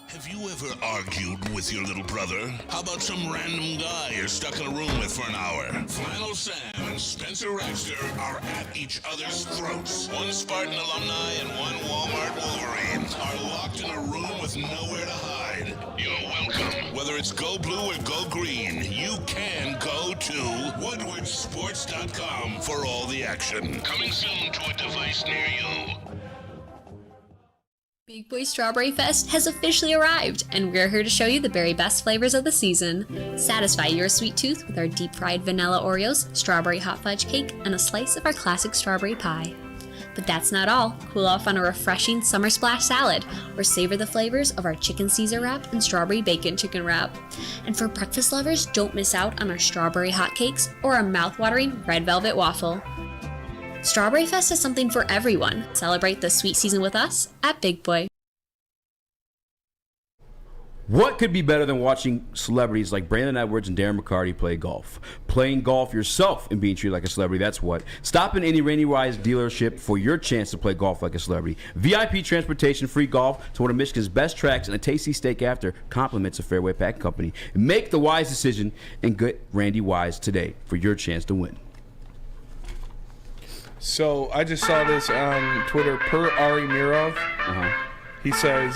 Have you ever argued with your little brother? How about some random guy you're stuck in a room with for an hour? Flannel Sam and Spencer Raxter are at each other's throats. One Spartan alumni and one Walmart Wolverine are locked in a room with nowhere to hide. You're welcome. Whether it's go blue or go green, you can go to woodwardsports.com for all the action. Coming soon to a device near you. Big Boy Strawberry Fest has officially arrived, and we're here to show you the very best flavors of the season. Satisfy your sweet tooth with our deep-fried vanilla Oreos, strawberry hot fudge cake, and a slice of our classic strawberry pie. But that's not all. Cool off on a refreshing summer splash salad, or savor the flavors of our chicken Caesar wrap and strawberry bacon chicken wrap. And for breakfast lovers, don't miss out on our strawberry hotcakes or our mouth-watering red velvet waffle. Strawberry Fest is something for everyone. Celebrate the sweet season with us at Big Boy. What could be better than watching celebrities like Brandon Edwards and Darren McCarty play golf? Playing golf yourself and being treated like a celebrity, that's what. Stop in any Randy Wise dealership for your chance to play golf like a celebrity. VIP transportation, free golf to one of Michigan's best tracks, and a tasty steak after compliments of Fairway Packing Company. Make the wise decision and get Randy Wise today for your chance to win. So I just saw this on Twitter per Ari Mirov. He says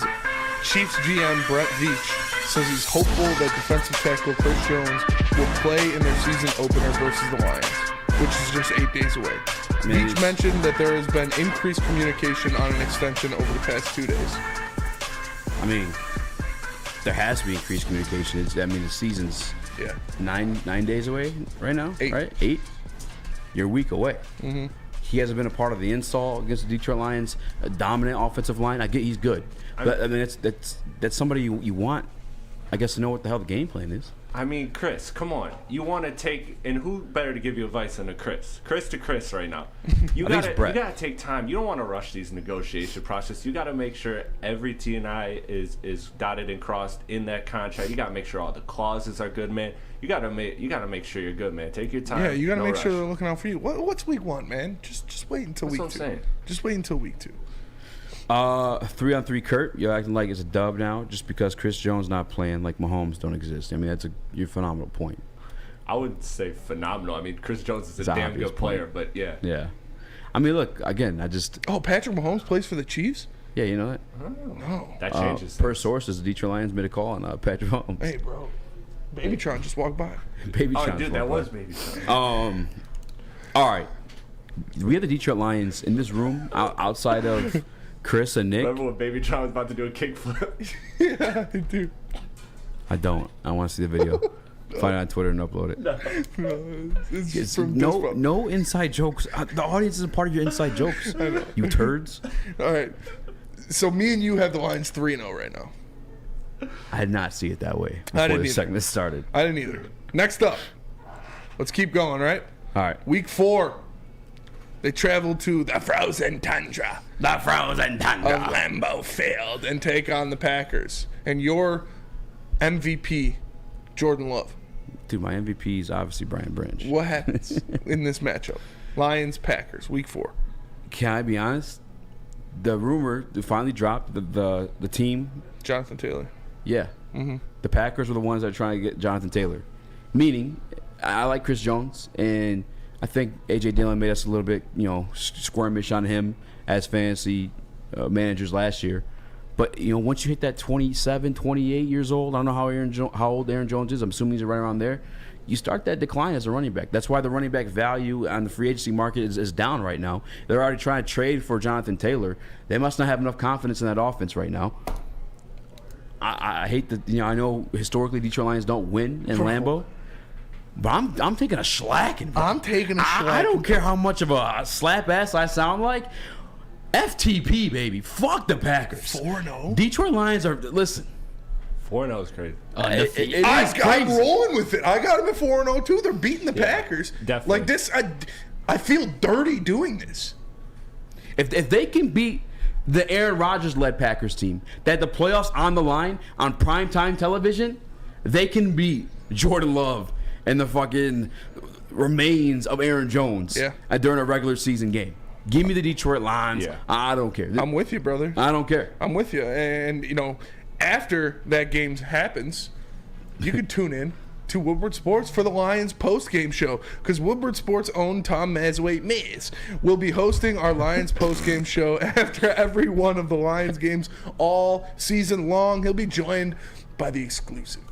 Chiefs GM Brett Veach says he's hopeful that defensive tackle Chris Jones will play in their season opener versus the Lions, which is just 8 days away. Veach mentioned that there has been increased communication on an extension over the past 2 days. I mean, there has to be increased communication. The season's nine days away right now, right? 8? You're a week away. Mm-hmm. He hasn't been a part of the install against the Detroit Lions. A dominant offensive line. I get he's good, but I mean that's somebody you want, I guess, to know what the hell the game plan is. I mean, Chris, come on. You want to take, and who better to give you advice than a Chris? Chris to Chris right now. You gotta take time. You don't want to rush these negotiation process. You gotta make sure every T and I is dotted and crossed in that contract. You gotta make sure all the clauses are good, man. You gotta make sure you're good, man. Take your time. Yeah, you gotta make rush. sure they're looking out for you. What's week 1, man? Just wait until That's week what 2. I'm saying. Just wait until week 2. 3-on-3 Kurt, you're acting like it's a dub now just because Chris Jones not playing, like Mahomes don't exist. I mean, that's your phenomenal point. I would say phenomenal. I mean, Chris Jones is a damn good player, but yeah. Yeah. I mean, look, again, Patrick Mahomes plays for the Chiefs? Yeah, you know that? No. That changes per sources, the Detroit Lions made a call on Patrick Mahomes. Hey, bro. Babytron just walked by. Babytron. Oh, dude, that was Babytron. All right. We have the Detroit Lions in this room outside of Chris and Nick. Remember when Baby John was about to do a kickflip? Yeah, I do. I don't. I want to see the video. Find it on Twitter and upload it. No, it's from this one. No inside jokes. The audience isn't part of your inside jokes. You turds. All right. So me and you have the Lions 3-0 right now. I did not see it that way I before didn't the either. segment started. I didn't either. Next up, let's keep going, right? All right. Week 4, they travel to the frozen tundra. The frozen tundra. Of Lambeau Field and take on the Packers. And your MVP, Jordan Love. Dude, my MVP is obviously Brian Branch. What happens in this matchup? Lions, Packers, week 4. Can I be honest? The rumor finally dropped. The team. Jonathan Taylor. Yeah. Mm-hmm. The Packers were the ones that are trying to get Jonathan Taylor. Meaning, I like Chris Jones, and I think A.J. Dillon made us a little bit, squirmish on him as fantasy managers last year. But, once you hit that 27, 28 years old, I don't know how old Aaron Jones is. I'm assuming he's right around there. You start that decline as a running back. That's why the running back value on the free agency market is down right now. They're already trying to trade for Jonathan Taylor. They must not have enough confidence in that offense right now. I hate that. I know historically Detroit Lions don't win in Lambeau, but I'm taking a slacking. I'm taking a slacking. I don't care how much of a slap ass I sound like. FTP, baby. Fuck the Packers. 4-0. Detroit Lions are, listen. 4-0 is crazy. I'm rolling with it. I got them at 4-0 too. They're beating the Packers. Definitely. Like this, I feel dirty doing this. If they can beat the Aaron Rodgers-led Packers team, that had the playoffs on the line on primetime television, they can beat Jordan Love and the fucking remains of Aaron Jones during a regular season game. Give me the Detroit Lions. Yeah. I don't care. I'm with you, brother. I don't care. I'm with you. And, after that game happens, you can tune in to Woodward Sports for the Lions post-game show, because Woodward Sports' own Tom Miz will be hosting our Lions post-game show after every one of the Lions games all season long. He'll be joined by the exclusive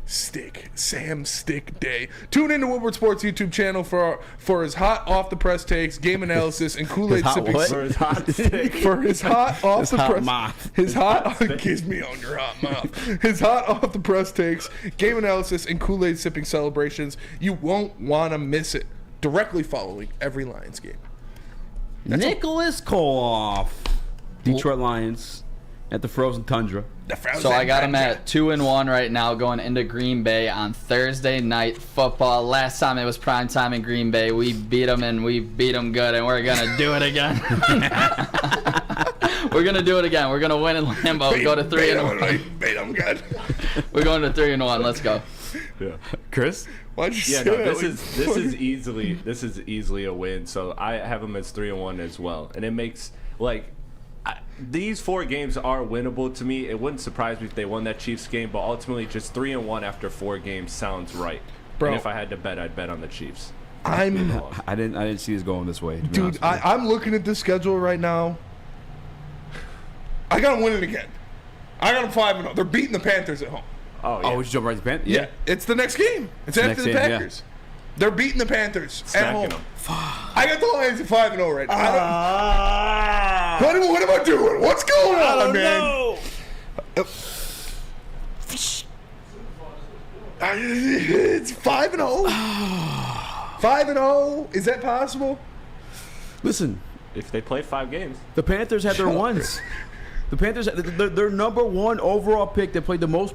Sam Stick Day. Tune into Woodward Sports YouTube channel for his hot off the press takes, game analysis, and Kool-Aid sipping. For his hot take. For his hot off the press. Mouth. His hot kiss me on your hot mouth. His hot off the press takes, game analysis, and Kool-Aid sipping celebrations. You won't want to miss it. Directly following every Lions game. Nicholas Koloff. Detroit Lions at the frozen tundra. So I got him at 2-1 right now, going into Green Bay on Thursday night football. Last time it was prime time in Green Bay, we beat them and we beat them good, and we're gonna do it again. We're gonna do it again. We're gonna win in Lambeau. Go to 3-1. Beat them good. We're going to 3-1. Let's go. Yeah. Chris? Why'd you say no, that? this is easily a win. So I have them as 3-1 as well, and it makes these 4 games are winnable to me. It wouldn't surprise me if they won that Chiefs game, but ultimately just 3-1 after 4 games sounds right. Bro. And if I had to bet, I'd bet on the Chiefs. I didn't see this going this way. Dude, I'm looking at this schedule right now. I got them winning again. I got them 5-0. They're beating the Panthers at home. Oh, yeah. Oh, we should jump right to the Panthers? Yeah. It's the next game. It's after the Packers. They're beating the Panthers at home. Them. I got the Lions at 5-0 right now. What am I doing? What's going on, man? Know. It's 5-0. 5-0. Is that possible? Listen, If they play 5 games. the Panthers had their ones. The Panthers, their number 1 overall pick that played the most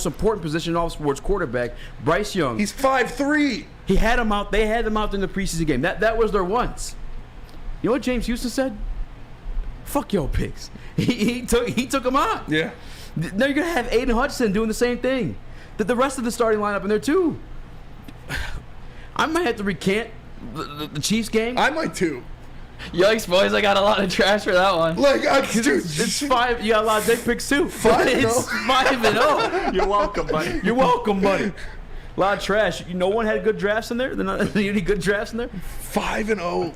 important position in all sports, quarterback, Bryce Young. He's 5'3". He had him out. They had him out in the preseason game. That was their ones. You know what James Houston said? Fuck your picks. He took him out. Yeah. Now you're gonna have Aiden Hutchinson doing the same thing. The rest of the starting lineup in there too. I might have to recant the Chiefs game. I might too. Yikes, boys! I got a lot of trash for that one. It's 5. You got a lot of dick pics too. 5-0. It's 5-0. You're welcome, buddy. You're welcome, buddy. A lot of trash. No one had good drafts in there. Any good drafts in there? 5-0.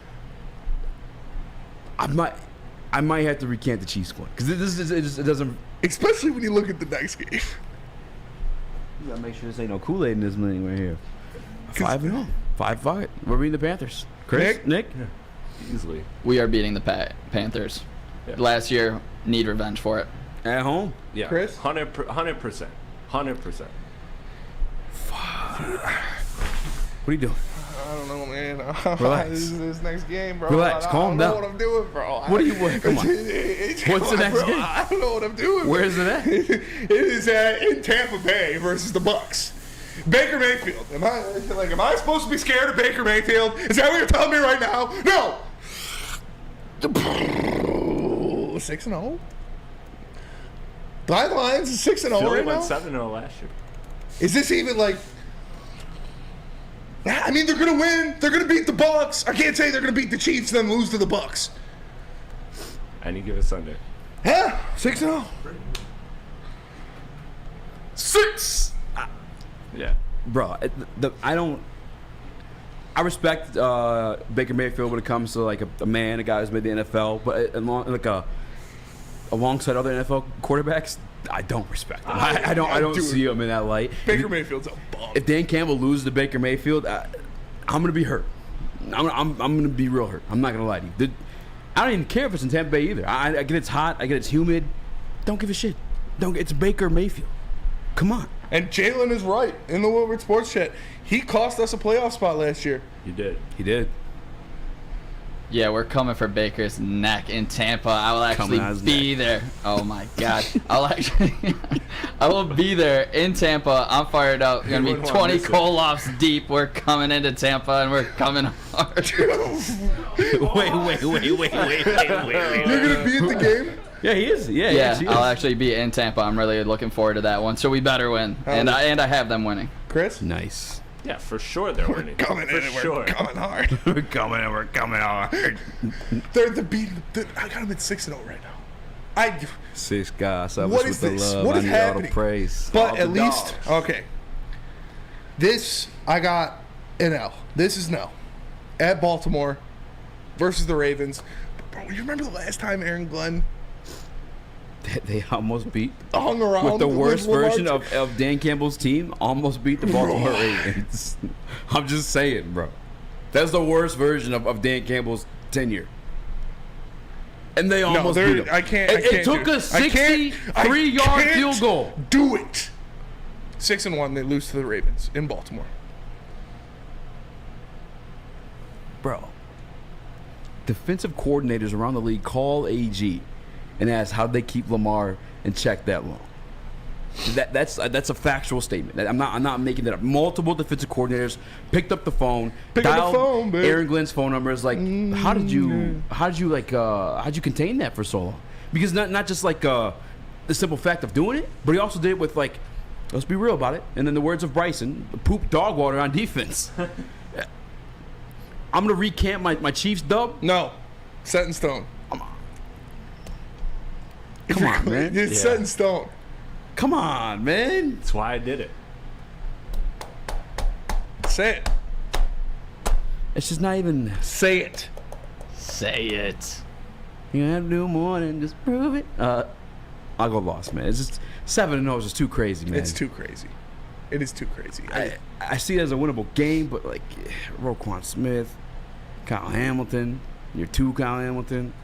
I might have to recant the Chiefs one because it doesn't. Especially when you look at the next game. You gotta make sure this ain't no Kool-Aid in this thing right here. 5-0. 5-5. We're beating the Panthers. Chris, Nick. Easily. We are beating the Panthers. last year. Need revenge for it. At home? Yeah. Chris? 100%. 100%. What are you doing? I don't know, man. Relax. This next game, bro. Relax. Calm down. I don't know what I'm doing, bro. What are you? Come on. What's the next game? I don't know what I'm doing. Where is it at? It is in Tampa Bay versus the Bucks. Baker Mayfield. Am I supposed to be scared of Baker Mayfield? Is that what you're telling me right now? No. 6-0. The Lions is 6-0 Philly right went now. 7-0 last year. Is this even like? I mean, they're gonna win. They're gonna beat the Bucks. I can't say they're gonna beat the Chiefs and then lose to the Bucks. Any given Sunday. Yeah, 6-0. 6. Yeah, bro. I respect Baker Mayfield when it comes to like a man, a guy who's made the NFL, but alongside other NFL quarterbacks, I don't respect him. I don't see him in that light. Baker Mayfield's a bum. If Dan Campbell loses to Baker Mayfield, I'm gonna be hurt. I'm gonna be real hurt. I'm not gonna lie to you. I don't even care if it's in Tampa Bay either. I get it's hot. I get it's humid. Don't give a shit. It's Baker Mayfield. Come on. And Jalen is right in the Woodward Sports Chat. He cost us a playoff spot last year. He did. Yeah, we're coming for Baker's neck in Tampa. I will actually be there. Oh my God. I will be there in Tampa. I'm fired up. We're gonna be 20 Koloffs deep. We're coming into Tampa and we're coming hard. Wait. You're gonna be at the game? Yeah, he is. Yeah, yeah. I'll actually be in Tampa. I'm really looking forward to that one. So we better win, and I have them winning. Chris, nice. Yeah, for sure they're winning. Coming in and we're coming hard. We're coming and we're coming hard. They're the beat. I got them at 6-0 right now. 6 guys. What is this? Love. What I is need happening? all the praise. But all at the least, dogs. okay. This I got an L. This is no. At Baltimore versus the Ravens. Bro, you remember the last time Aaron Glenn? They almost beat hung around with the worst Lamar version of Dan Campbell's team. Almost beat the Baltimore Ravens. I'm just saying, bro. That's the worst version of Dan Campbell's tenure. And they almost beat him. I can't. It took a 63-yard field goal. Do it. 6-1. They lose to the Ravens in Baltimore. Bro. Defensive coordinators around the league call AG and ask how they keep Lamar in check that long. That's a factual statement. I'm not making that up. Multiple defensive coordinators picked up the phone, dialed Aaron Glenn's phone number. Is like, how did you contain that for so long? Because not just like the simple fact of doing it, but he also did it with like, let's be real about it. And in the words of Bryson, poop dog water on defense. I'm gonna recant my Chiefs dub. No, set in stone. Come on, man. It's set in stone. Come on, man. That's why I did it. Say it. It's just not even. Say it. Say it. You have to do more than just prove it. I'll go lost, man. It's just 7-0 is just too crazy, man. It's too crazy. It is too crazy. I see it as a winnable game, but like Roquan Smith, Kyle Hamilton, your 2 Kyle Hamilton.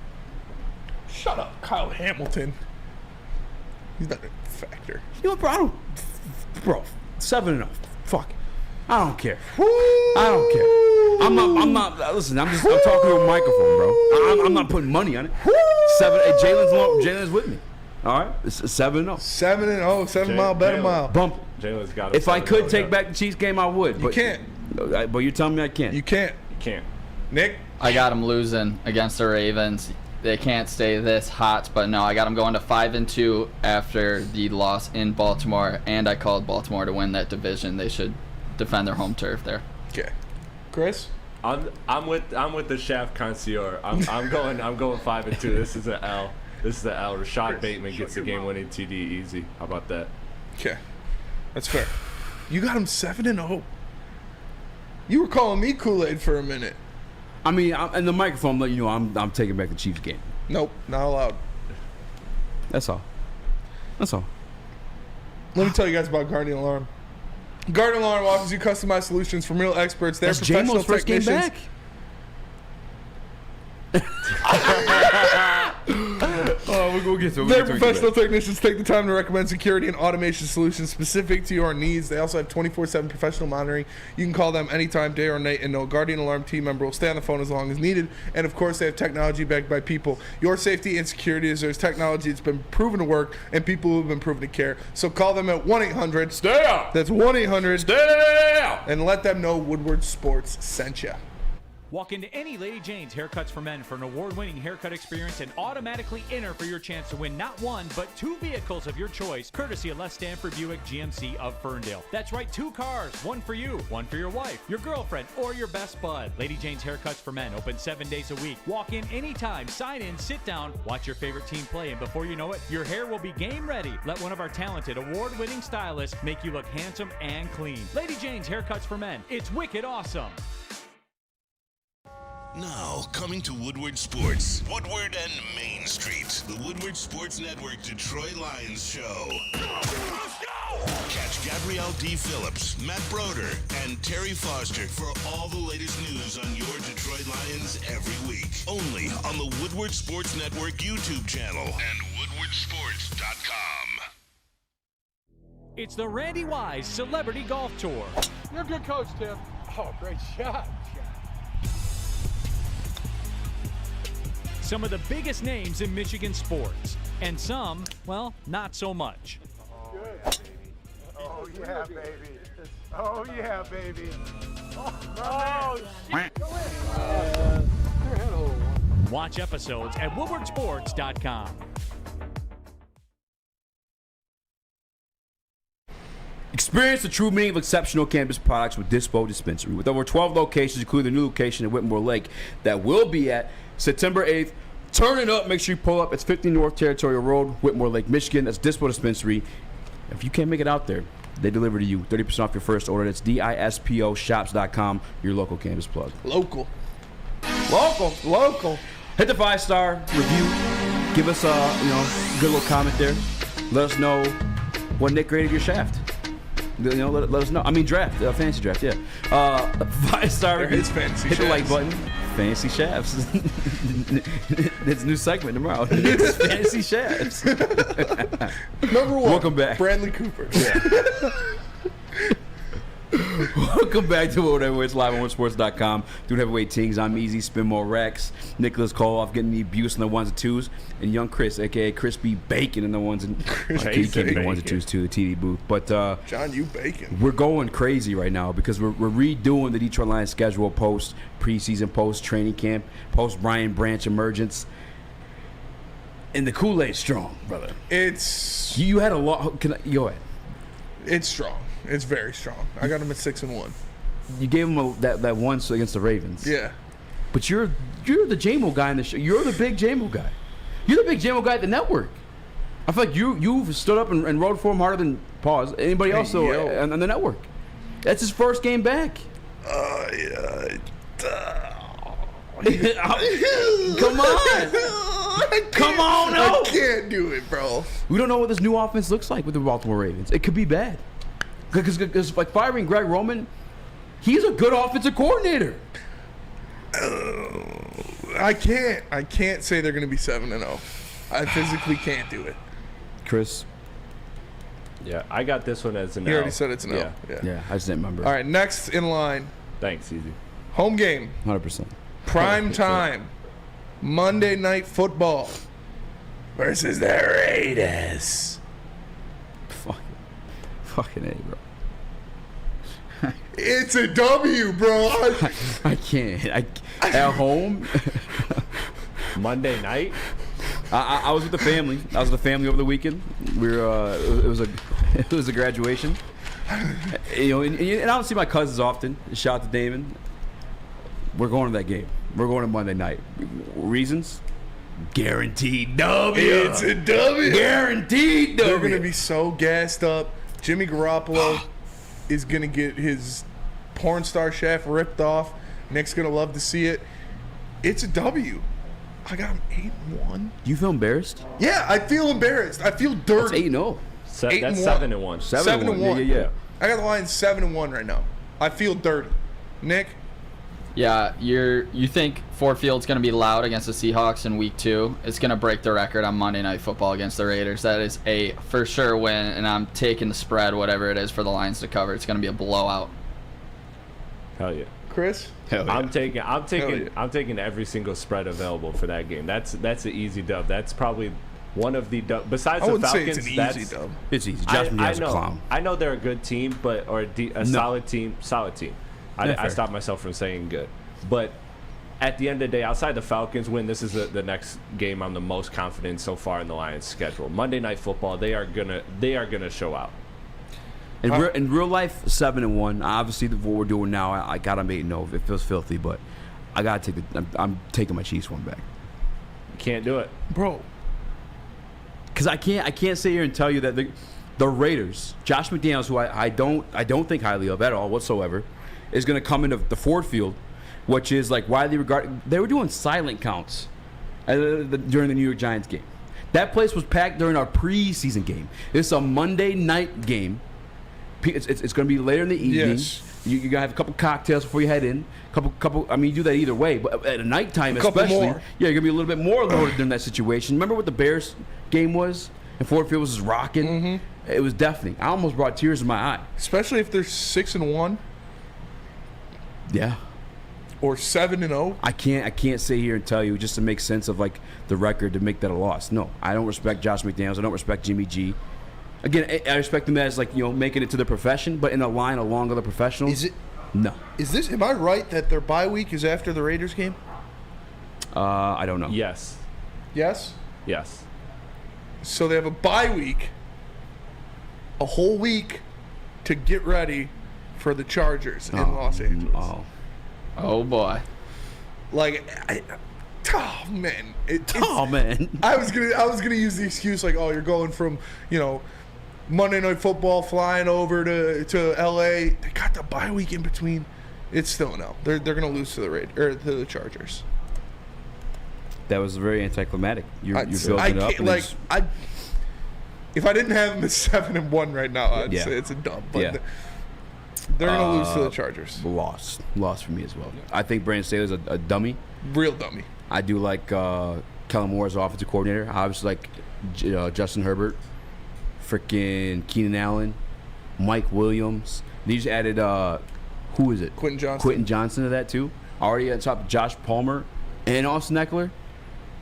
Shut up, Kyle Hamilton. He's not a factor. You know what, bro? 7-0. Fuck. I don't care. I don't care. I'm not. Listen, I'm talking to a microphone, bro. I'm not putting money on it. 7. Hey, Jalen's with me. All right, it's 7-0. 7-0. 7 mile, bet a mile. Bump. Jalen's got it. If I could take back the Chiefs game, I would. You can't. But you're telling me I can't. You can't. You can't. Nick? I got them losing against the Ravens. They can't stay this hot, but no, I got them going to 5-2 after the loss in Baltimore, and I called Baltimore to win that division. They should defend their home turf there. Okay, Chris. I'm with the Shaft Concierge. I'm going 5-2. This is an L. This is an L. Rashad Bateman gets the game-winning TD easy. How about that? Okay, that's fair. You got him 7-0. You were calling me Kool-Aid for a minute. I mean, in the microphone, let you know I'm taking back the Chiefs game. Nope, not allowed. That's all. That's all. Let me tell you guys about Guardian Alarm. Guardian Alarm offers you customized solutions from real experts. They're professional first game technicians. back. get to it. Their professional technicians take the time to recommend security and automation solutions specific to your needs. They also have 24/7 professional monitoring. You can call them anytime, day or night, and no Guardian Alarm team member will stay on the phone as long as needed. And of course, they have technology backed by people. Your safety and security is there's technology that's been proven to work and people who have been proven to care. So call them at 1-800. Stay out. That's 1-800. Stay out. And let them know Woodward Sports sent you. Walk into any Lady Jane's Haircuts for Men for an award-winning haircut experience and automatically enter for your chance to win not one, but 2 vehicles of your choice, courtesy of Les Stanford Buick GMC of Ferndale. That's right, 2 cars, one for you, one for your wife, your girlfriend, or your best bud. Lady Jane's Haircuts for Men, open 7 days a week. Walk in anytime, sign in, sit down, watch your favorite team play, and before you know it, your hair will be game ready. Let one of our talented, award-winning stylists make you look handsome and clean. Lady Jane's Haircuts for Men, it's wicked awesome. Now, coming to Woodward Sports, Woodward and Main Street, the Woodward Sports Network Detroit Lions show. Catch Gabrielle D. Phillips, Matt Broder, and Terry Foster for all the latest news on your Detroit Lions every week. Only on the Woodward Sports Network YouTube channel and woodwardsports.com. It's the Randy Wise Celebrity Golf Tour. You're a good coach, Tim. Oh, great shot. Some of the biggest names in Michigan sports, and some, well, not so much. Oh, yeah, baby. Oh, yeah, baby. Oh, shit. Go in. Watch episodes at woodwardsports.com. Experience the true meaning of exceptional cannabis products with Dispo Dispensary. With over 12 locations, including the new location at Whitmore Lake that will be at September 8th. Turn it up. Make sure you pull up. It's 50 North Territorial Road, Whitmore Lake, Michigan. That's Dispo Dispensary. If you can't make it out there, they deliver to you. 30% off your first order. That's DISPOshops.com, your local cannabis plug. Local. Hit the 5-star review. Give us a good little comment there. Let us know what Nick rated your shaft. Let us know. I mean, draft, fantasy draft, yeah. 5-star review. Hit fantasy Hit the like shafts. button. Fantasy shafts. It's a new segment tomorrow. It's fantasy shafts. Number 1. Welcome back. Bradley Cooper. Welcome back to World Heavyweights live on WoodSports.com. Dude Heavyweight Tings. I'm Easy Spin More Rex. Nicholas Koloff getting the abuse in the ones and twos, and Young Chris, aka Crispy Bacon, in the ones and he can be the ones and twos too. The TV booth, but John, you bacon. We're going crazy right now because we're redoing the Detroit Lions schedule post preseason, post training camp, post Brian Branch emergence, and the Kool-Aid's strong, brother. It's you had a lot. Go ahead. It's strong. It's very strong. I got him at 6-1. You gave him that once against the Ravens. Yeah. But you're the JMO guy in the show. You're the big JMO guy. You're the big JMO guy at the network. I feel like you've stood up and rode for him harder than anybody else on the network. That's his first game back. Yeah. Come on. Come on, no. I can't do it, bro. We don't know what this new offense looks like with the Baltimore Ravens. It could be bad. Because like firing Greg Roman, he's a good offensive coordinator. I can't say they're going to be 7-0. I physically can't do it. Chris? Yeah, I got this one as an You L. already said it's an L. Yeah, I just didn't remember. All right, next in line. Thanks, Easy. Home game. 100%. Prime time. Monday Night Football versus the Raiders. Fucking A, bro. It's a W, bro. I can't. At home. Monday night. I was with the family. I was with the family over the weekend. We were. It was a graduation. And I don't see my cousins often. Shout out to Damon. We're going to that game. We're going to Monday night. Reasons? Guaranteed W. It's a W. Guaranteed W. They're going to be so gassed up. Jimmy Garoppolo is going to get his porn star shaft ripped off. Nick's going to love to see it. It's a W. I got him 8-1. You feel embarrassed? Yeah, I feel embarrassed. I feel dirty. That's 8-0. That's 7-1. 7-1. Yeah. I got the Lions 7-1 right now. I feel dirty. Nick? Yeah, you think Ford Field's going to be loud against the Seahawks in Week 2. It's going to break the record on Monday Night Football against the Raiders. That is a for sure win, and I'm taking the spread, whatever it is, for the Lions to cover. It's going to be a blowout. Hell yeah. Chris? Hell yeah. I'm taking every single spread available for that game. That's an easy dub. That's probably one of the dub. Besides the Falcons, it's an easy dub. It's easy. Justin is a clown. I know they're a good team, but solid team. Solid team. I stopped myself from saying good, but at the end of the day, outside the Falcons win, this is the next game I'm the most confident so far in the Lions' schedule. Monday Night Football, they are gonna show out. In real life, 7-1. Obviously, what we're doing now, I got them 8-0. It feels filthy, but I gotta take I'm taking my Chiefs one back. You can't do it, bro. Because I can't sit here and tell you that the Raiders, Josh McDaniels, who I don't think highly of at all whatsoever, is going to come into the Ford Field, which is like widely regarded. They were doing silent counts during the New York Giants game. That place was packed during our preseason game. It's a Monday night game. It's going to be later in the evening. Yes. You got to have a couple cocktails before you head in. Couple. I mean, you do that either way. But at nighttime, especially, more. Yeah, you're going to be a little bit more loaded in that situation. Remember what the Bears game was? And Ford Field was just rocking. Mm-hmm. It was deafening. I almost brought tears in my eye. Especially if they're 6-1. Yeah. Or 7-0. I can't sit here and tell you just to make sense of like the record to make that a loss. No, I don't respect Josh McDaniels. I don't respect Jimmy G. Again, I respect them as like making it to the profession, but in a line along other professionals. Is it? No. Am I right that their bye week is after the Raiders game? I don't know. Yes. Yes. Yes. So they have a bye week, a whole week, to get ready for the Chargers in Los Angeles. Oh boy. Like, man. Man. I was gonna use the excuse like, you're going from Monday Night Football flying over to L.A. They got the bye week in between. It's still no. They're gonna lose to to the Chargers. That was very anticlimactic. You're building it up. If I didn't have them at 7-1 right now, I'd say it's a dub. But they're gonna lose to the Chargers. Loss for me as well. I think Brandon Staley's a dummy. Real dummy. I do like Kellen Moore as offensive coordinator. I obviously like Justin Herbert, freaking Keenan Allen, Mike Williams. They just added who is it? Quentin Johnson to that too. Already at top, Josh Palmer and Austin Eckler.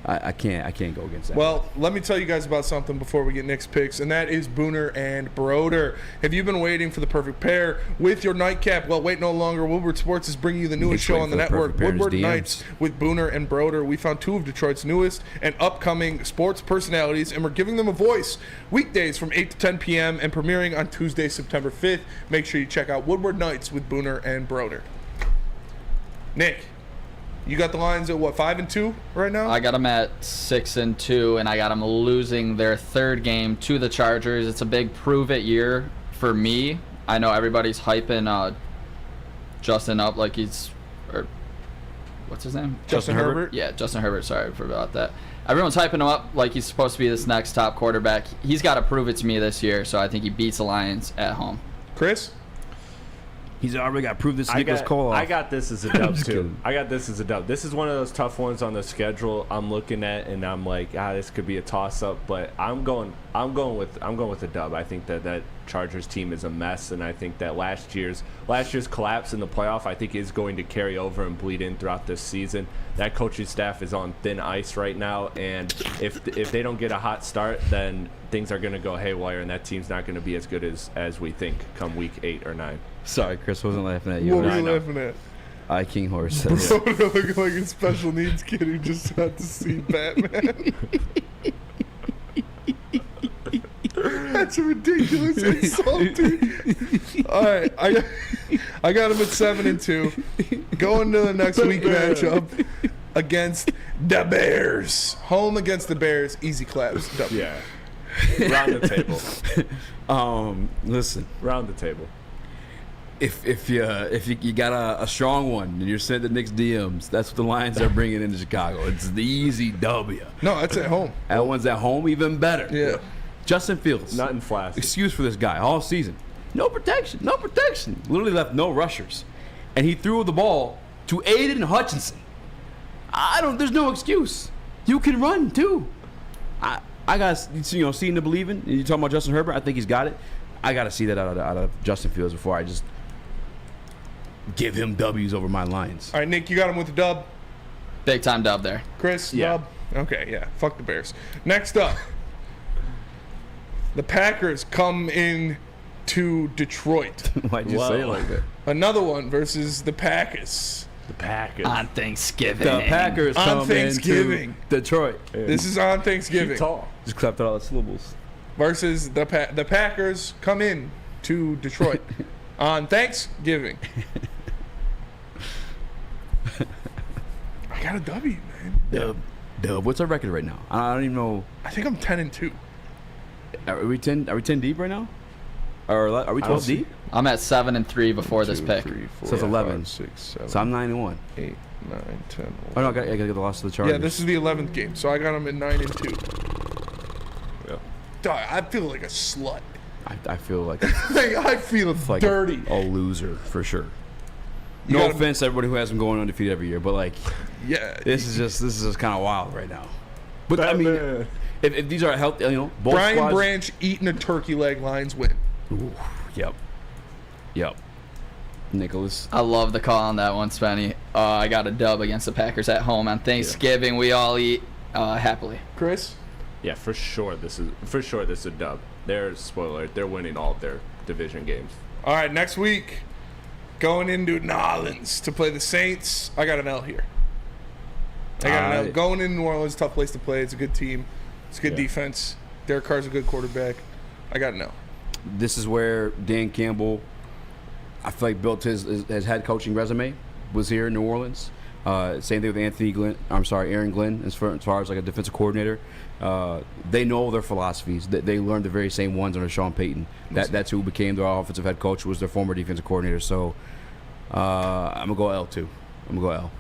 I can't go against that. Well, let me tell you guys about something before we get Nick's picks, and that is Booner and Broder. Have you been waiting for the perfect pair with your nightcap? Well, wait no longer. Woodward Sports is bringing you the newest show on the network, Woodward Nights with Booner and Broder. We found two of Detroit's newest and upcoming sports personalities, and we're giving them a voice weekdays from 8 to 10 p.m. and premiering on Tuesday, September 5th. Make sure you check out Woodward Nights with Booner and Broder. Nick. You got the Lions at what, 5-2 right now? I got them at 6-2, and I got them losing their third game to the Chargers. It's a big prove-it year for me. I know everybody's hyping Justin up like he's, or what's his name? Justin Herbert. Yeah, Justin Herbert. Sorry, I forgot about that. Everyone's hyping him up like he's supposed to be this next top quarterback. He's got to prove it to me this year, so I think he beats the Lions at home. Chris? He's already got to prove this Nicholas Cole off. I got this as a dub too. I got this as a dub. This is one of those tough ones on the schedule I'm looking at, and I'm like, this could be a toss up, but I'm going with a dub. I think that Chargers team is a mess, and I think that last year's collapse in the playoff I think is going to carry over and bleed in throughout this season. That coaching staff is on thin ice right now, and if they don't get a hot start, then things are going to go haywire, and that team's not going to be as good as we think come week 8 or 9. Sorry, Chris wasn't laughing at you. What were you laughing at? King Horse. Bro, looking like a special needs kid who just got to see Batman. That's a ridiculous insult, dude. All right, I got him at 7-2. Going to the next week matchup against the Bears. Home against the Bears. Easy claps. W. Yeah. Round the table. Listen. Round the table. If you got a strong one and you're sending Nick's DMs, that's what the Lions are bringing into Chicago. It's the easy W. No, that's at home. That one's at home, even better. Yeah. Justin Fields. Nothing flashy. Excuse for this guy all season. No protection. Literally left no rushers. And he threw the ball to Aiden Hutchinson. There's no excuse. You can run too. I got seeing to believe in. You talking about Justin Herbert? I think he's got it. I got to see that out of Justin Fields before I just give him W's over my Lions. All right, Nick, you got him with the dub. Big time dub there. Chris, Yeah. dub. Okay, yeah. Fuck the Bears. Next up, the Packers come in to Detroit. Why'd you say it like that? Another one versus the Packers. The Packers. On Thanksgiving. The Packers On come Thanksgiving. into Detroit. This is on Thanksgiving. Just clapped out all the syllables. Versus the Packers come in to Detroit on Thanksgiving. I got a W, man. Dub. What's our record right now? I don't even know. I think I'm 10-2. Are we 10 deep right now? Or are we 12 deep? I'm at 7-3 before this pick. 3, 4, So it's 11. 5, 6, 7, So I'm 9-1. 8, 9, 10. Oh no, I gotta get the loss to the Chargers. Yeah, this is the 11th game, so I got them at 9-2. Yeah. Dog, I feel like a slut. I feel like I feel like dirty. A loser for sure. You No gotta- offense to everybody who has them going undefeated every year, but like, yeah, this is just kind of wild right now. But I mean, if these are healthy, both Brian squads, Branch eating a turkey leg, Lions win. Ooh, yep. Nicholas. I love the call on that one, Spenny. I got a dub against the Packers at home on Thanksgiving. We all eat happily. Chris? Yeah, for sure. This is a dub. They're spoiler. They're winning all of their division games. All right, next week, going into New Orleans to play the Saints. I got an L here. I got an L. Going in New Orleans, tough place to play. It's a good team. It's a good defense. Derek Carr's a good quarterback. I got an L. This is where Dan Campbell, I feel like, built his head coaching resume. Was here in New Orleans. Same thing with Aaron Glenn, as far as like a defensive coordinator. They know their philosophies. They learned the very same ones under Sean Payton. That's who became their offensive head coach, was their former defensive coordinator. So I'm gonna go L too. I'm gonna go L.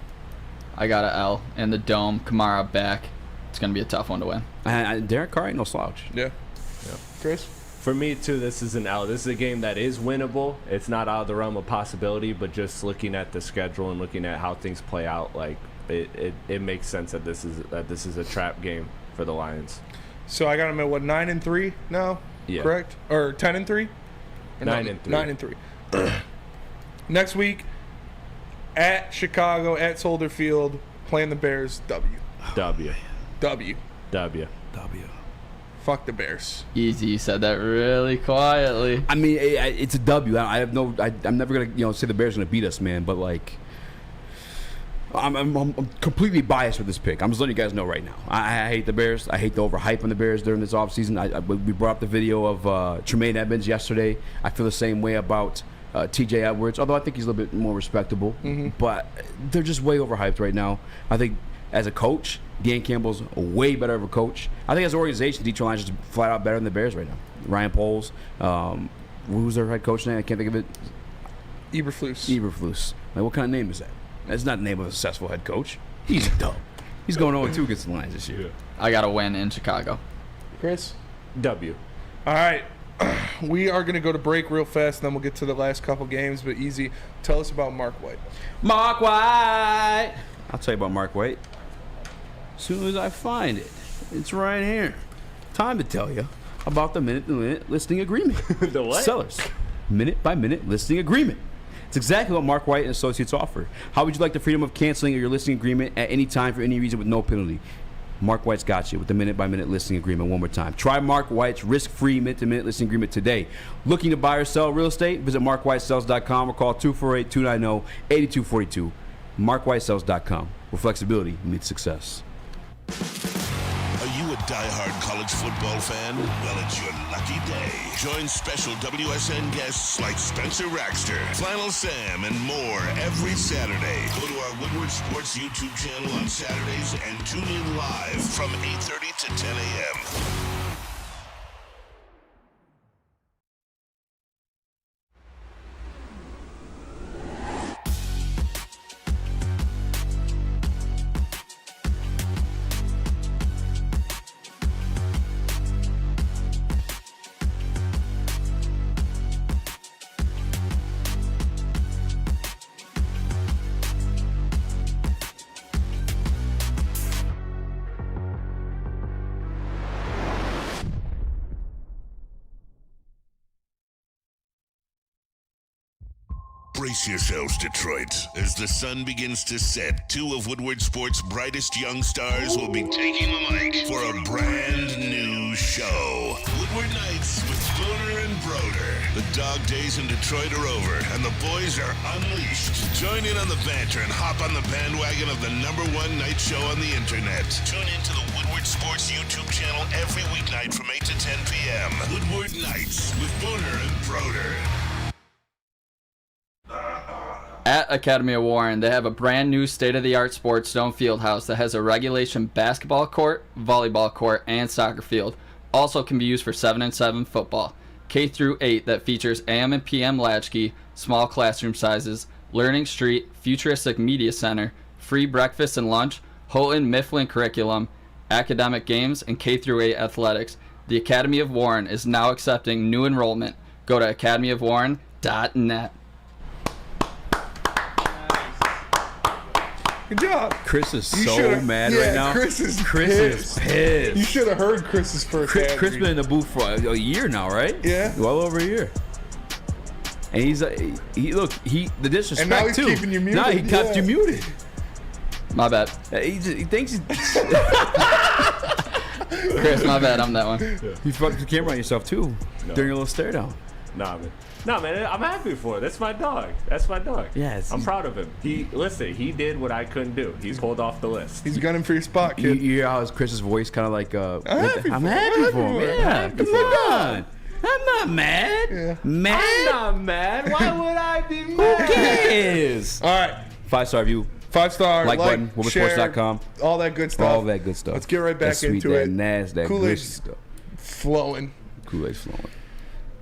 I got an L in the dome. Kamara back. It's gonna be a tough one to win. And Derek Carr ain't no slouch. Yeah. Chris? For me, too, this is an L. This is a game that is winnable. It's not out of the realm of possibility, but just looking at the schedule and looking at how things play out, like it makes sense that this is a trap game for the Lions. So I got them at what, 9-3 now? Yeah. Correct? Or 10-3? 9-3. 9-3. Next week, at Chicago, at Soldier Field, playing the Bears. W. Fuck the Bears. Easy. You said that really quietly. I mean, it's a W. I'm never gonna say the Bears are gonna beat us, man. But like, I'm completely biased with this pick. I'm just letting you guys know right now. I hate the Bears. I hate the overhype on the Bears during this offseason. We brought up the video of Tremaine Edmonds yesterday. I feel the same way about TJ Edwards, although I think he's a little bit more respectable. But they're just way overhyped right now. I think as a coach, Dan Campbell's a way better of a coach. I think as an organization, Detroit Lions is just flat out better than the Bears right now. Ryan Poles, who's their head coach name? I can't think of it. Eberflus. Like, what kind of name is that? That's not the name of a successful head coach. He's dumb. He's going 0-2 against the Lions this year. I got a win in Chicago. Chris? W. All right. We are going to go to break real fast, and then we'll get to the last couple games. But easy, tell us about Mark White. Mark White. I'll tell you about Mark White as soon as I find it. It's right here. Time to tell you about the minute-to-minute listing agreement. The what? Sellers. Minute-by-minute listing agreement. It's exactly what Mark White and Associates offer. How would you like the freedom of canceling your listing agreement at any time for any reason with no penalty? Mark White's got you with the minute-by-minute listing agreement. One more time. Try Mark White's risk-free minute-to-minute listing agreement today. Looking to buy or sell real estate? Visit markwhitesells.com or call 248-290-8242. markwhitesells.com, where flexibility meets success. Are you a diehard college football fan? Well, it's your lucky day. Join special WSN guests like Spencer Raxter, Flannel Sam, and more every Saturday. Go to our Woodward Sports YouTube channel on Saturdays and tune in live from 8:30 to 10 a.m. Brace yourselves, Detroit. As the sun begins to set, 2 of Woodward Sports' brightest young stars will be taking the mic for a brand new show. Woodward Knights with Spooner and Broder. The dog days in Detroit are over, and the boys are unleashed. Join in on the banter and hop on the bandwagon of the #1 night show on the internet. Tune into the Woodward Sports YouTube channel every weeknight from 8 to 10 p.m. Woodward Nights with Spooner and Broder. At Academy of Warren, they have a brand new state-of-the-art sports zone field house that has a regulation basketball court, volleyball court, and soccer field. Also can be used for 7-on-7 football. K-8 that features AM and PM latchkey, small classroom sizes, Learning Street, futuristic media center, free breakfast and lunch, Houghton Mifflin curriculum, academic games, and K-8 athletics. The Academy of Warren is now accepting new enrollment. Go to academyofwarren.net. Good job. Chris is so mad right now. Chris is pissed. You should have heard Chris's first Chris been in the booth for a year now, right? Yeah. Well over a year. And he's the disrespect and now he's too. Keeping you muted. Now he kept you muted. My bad. He thinks he's... Chris, my bad. I'm that one. You fucked the camera on yourself too during your little stare down. Nah, man, I'm happy for it. That's my dog. Yes. I'm proud of him. He did what I couldn't do. He pulled off the list. He's gunning for your spot, You kid. hear how Chris's voice kind of like, I'm happy for him. Yeah, come on. I'm not mad. Yeah. Mad? I'm not mad. Why would I be Who mad? cares? All right. 5-star review. 5-star. Like button. Woodwardsports.com. All that good stuff. All that good stuff. Let's get right back that into sweet, it. That nasty, that Kool-Aid's gushy stuff. flowing. Kool-Aid's flowing.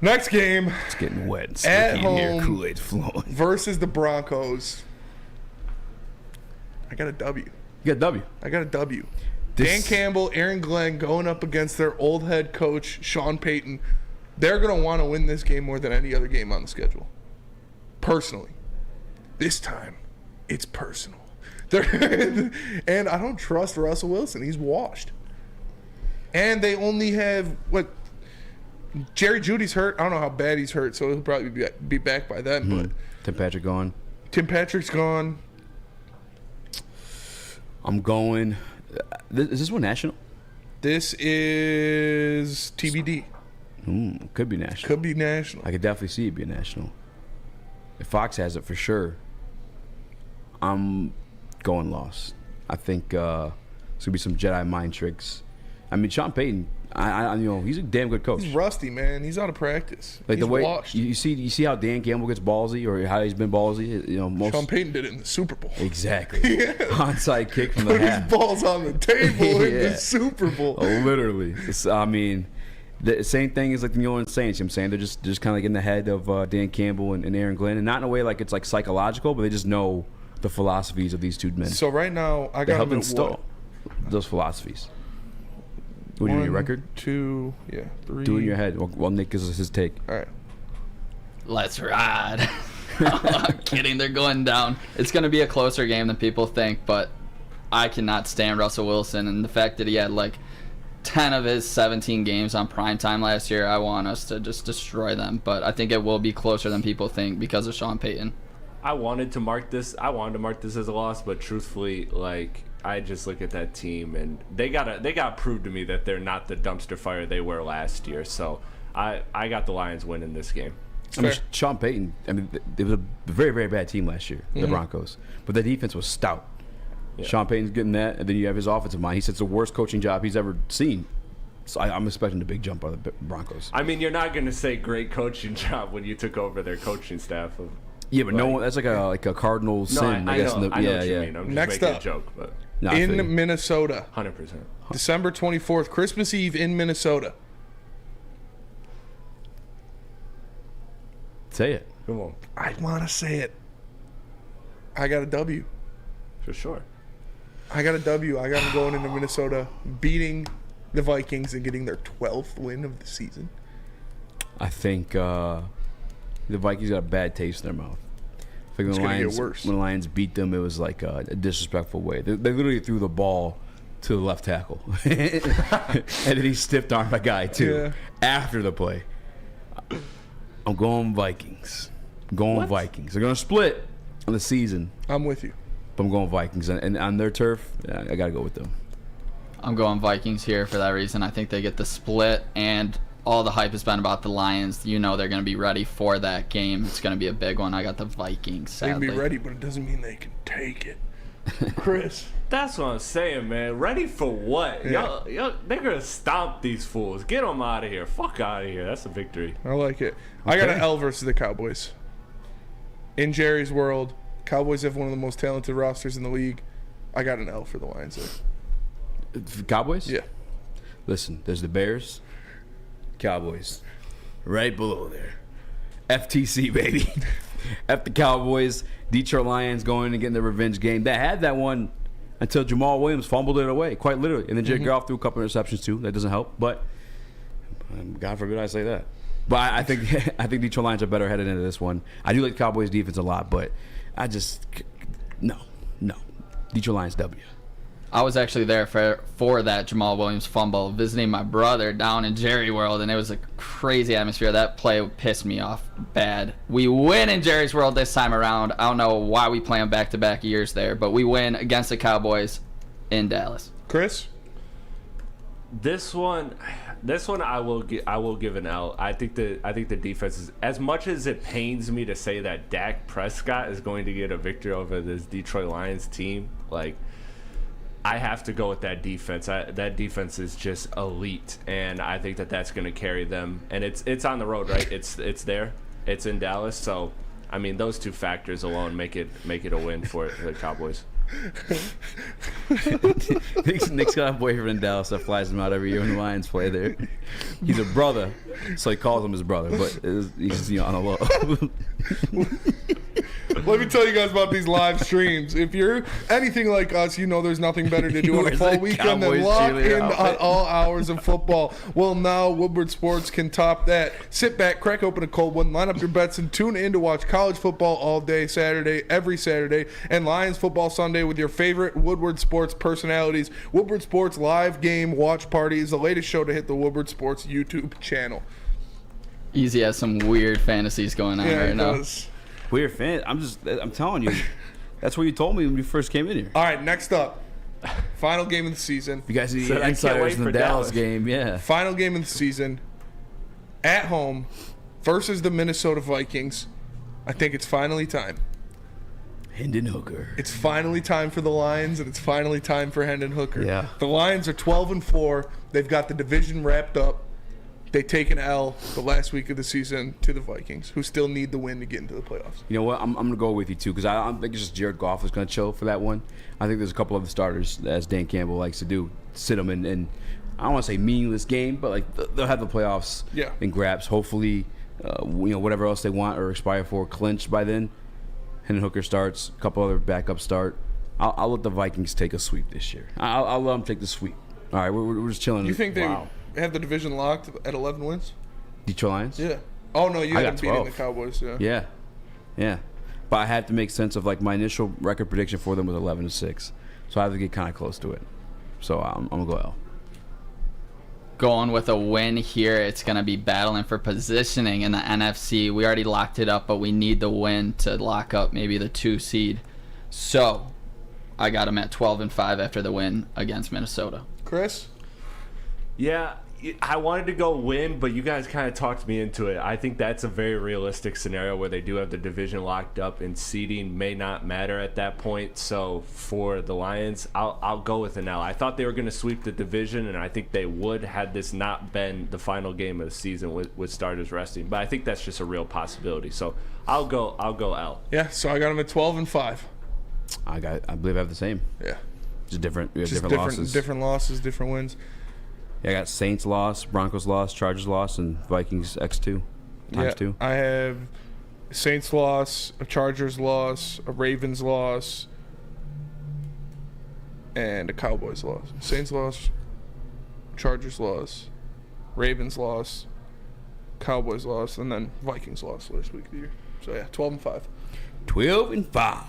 Next game. It's getting wet and At sticky in here. home Kool-Aid's flowing. Versus the Broncos. I got a W. You got a W. I got a W. Dan Campbell, Aaron Glenn going up against their old head coach, Sean Payton. They're going to want to win this game more than any other game on the schedule. Personally. This time, it's personal. And I don't trust Russell Wilson. He's washed. And they only have, Jerry Judy's hurt. I don't know how bad he's hurt, so he'll probably be back by then. But Tim Patrick gone. Tim Patrick's gone. I'm going. Is this one national? This is TBD. Could be national. Could be national. I could definitely see it being national. If Fox has it for sure, I'm going lost. I think it's gonna be some Jedi mind tricks. I mean, Sean Payton, I he's a damn good coach. He's rusty, man. He's out of practice. Like he's the way washed. you see how Dan Campbell gets ballsy, or how he's been ballsy. Sean Payton did it in the Super Bowl. Exactly. Onside kick from the Put half. his balls on the table in the Super Bowl. Literally. The same thing as like the New Orleans Saints. You know what I'm saying they're just kind of like in the head of Dan Campbell and Aaron Glenn, and not in a way like it's like psychological, but they just know the philosophies of these two men. So right now, I they got help them at install those philosophies. What do you do, your record? 2, 3. Do it in your head while Nick gives us his take. All right. Let's ride. I'm kidding. They're going down. It's going to be a closer game than people think, but I cannot stand Russell Wilson. And the fact that he had like 10 of his 17 games on primetime last year, I want us to just destroy them. But I think it will be closer than people think because of Sean Payton. I wanted to mark this as a loss, but truthfully, like, I just look at that team and they got proved to me that they're not the dumpster fire they were last year. So I got the Lions winning this game. I mean, Sean Payton, they was a very, very bad team last year, the Broncos. But the defense was stout. Yeah. Sean Payton's getting that, and then you have his offensive mind. He said it's the worst coaching job he's ever seen. So I'm expecting a big jump out of the Broncos. I mean, you're not going to say great coaching job when you took over their coaching staff. Yeah, but no one, that's like a cardinal sin, I guess. I know what you mean. I'm just Next making up, a joke. But in Minnesota. 100%. December 24th, Christmas Eve in Minnesota. Say it. Come on. I want to say it. I got a W. For sure. I got a W. I got them going into Minnesota, beating the Vikings and getting their 12th win of the season. I think the Vikings got a bad taste in their mouth. I think It's going to get worse. When the Lions beat them, it was like a disrespectful way. They literally threw the ball to the left tackle. And then he stiff-armed a guy, too, after the play. I'm going Vikings. Going Vikings. They're going to split on the season. I'm with you. But I'm going Vikings. And on their turf, I got to go with them. I'm going Vikings here for that reason. I think they get the split, and all the hype has been about the Lions. You know they're going to be ready for that game. It's going to be a big one. I got the Vikings, sadly. They can be ready, but it doesn't mean they can take it. Chris. That's what I'm saying, man. Ready for what? Yeah. Y'all, they're going to stomp these fools. Get them out of here. Fuck out of here. That's a victory. I like it. I got an L versus the Cowboys. In Jerry's world, Cowboys have one of the most talented rosters in the league. I got an L for the Lions there. Cowboys? Yeah. Listen, there's the Bears, Cowboys, right below there. FTC, baby. F the Cowboys. Detroit Lions going and getting the revenge game. They had that one until Jamal Williams fumbled it away, quite literally. And then Jared Goff threw a couple of interceptions too. That doesn't help. But God forbid I say that. But I think Detroit Lions are better headed into this one. I do like the Cowboys defense a lot, but I just no. Detroit Lions W. I was actually there for that Jamal Williams fumble, visiting my brother down in Jerry World, and it was a crazy atmosphere. That play pissed me off bad. We win in Jerry's World this time around. I don't know why we play them back-to-back years there, but we win against the Cowboys in Dallas. Chris? This one I will give an L. I think the defense is, as much as it pains me to say that Dak Prescott is going to get a victory over this Detroit Lions team, like, I have to go with that defense. That defense is just elite, and I think that's going to carry them. And it's on the road, right? It's there. It's in Dallas. So, I mean, those two factors alone make it a win for the Cowboys. Nick's got a boyfriend in Dallas that flies him out every year when the Lions play there. He's a brother, so he calls him his brother, but he's on a low. Let me tell you guys about these live streams. If you're anything like us, you know there's nothing better to do on a fall weekend than lock in on all hours of football. Well, now Woodward Sports can top that. Sit back, crack open a cold one, line up your bets, and tune in to watch college football all day Saturday, every Saturday, and Lions football Sunday with your favorite Woodward Sports personalities. Woodward Sports Live Game Watch Party is the latest show to hit the Woodward Sports YouTube channel. Easy has some weird fantasies going on right now. Does. Weird fan. I'm telling you, that's what you told me when you first came in here. All right, next up, final game of the season. You guys need insiders in the Dallas game, yeah. Final game of the season, at home versus the Minnesota Vikings. I think it's finally time. Hendon Hooker. It's finally time for the Lions, and it's finally time for Hendon Hooker. Yeah. The Lions are 12-4. They've got the division wrapped up. They take an L the last week of the season to the Vikings, who still need the win to get into the playoffs. You know what? I'm going to go with you, too, because I don't think it's just Jared Goff is going to chill for that one. I think there's a couple of the starters, as Dan Campbell likes to do, sit them in I don't want to say meaningless game, but like they'll have the playoffs in grabs. Hopefully, whatever else they want or expire for, clinched by then. Hendon Hooker starts, a couple other backups start. I'll let the Vikings take a sweep this year. I'll let them take the sweep. All right, we're just chilling. You think they have the division locked at 11 wins? Detroit Lions? Yeah. Oh, no, you had them beating 12. the Cowboys, Yeah. But I had to make sense of, like, my initial record prediction for them was 11-6. So I have to get kind of close to it. So I'm going to go L. Going with a win here, it's going to be battling for positioning in the NFC. We already locked it up, but we need the win to lock up maybe the 2 seed. So I got them at 12-5 after the win against Minnesota. Chris? Yeah, I wanted to go win, but you guys kind of talked me into it. I think that's a very realistic scenario where they do have the division locked up and seeding may not matter at that point. So for the Lions, I'll go with an L. I thought they were going to sweep the division, and I think they would had this not been the final game of the season with starters resting. But I think that's just a real possibility. So I'll go L. Yeah, so I got them at 12-5. I believe I have the same. Yeah. Just different. We have Just different losses. Different losses, different wins. Yeah, I got Saints loss, Broncos loss, Chargers loss, and Vikings X2 times 2. I have Saints loss, a Chargers loss, a Ravens loss, and a Cowboys loss. Saints loss, Chargers loss, Ravens loss, Cowboys loss, and then Vikings loss last week of the year. So yeah, 12-5. 12-5.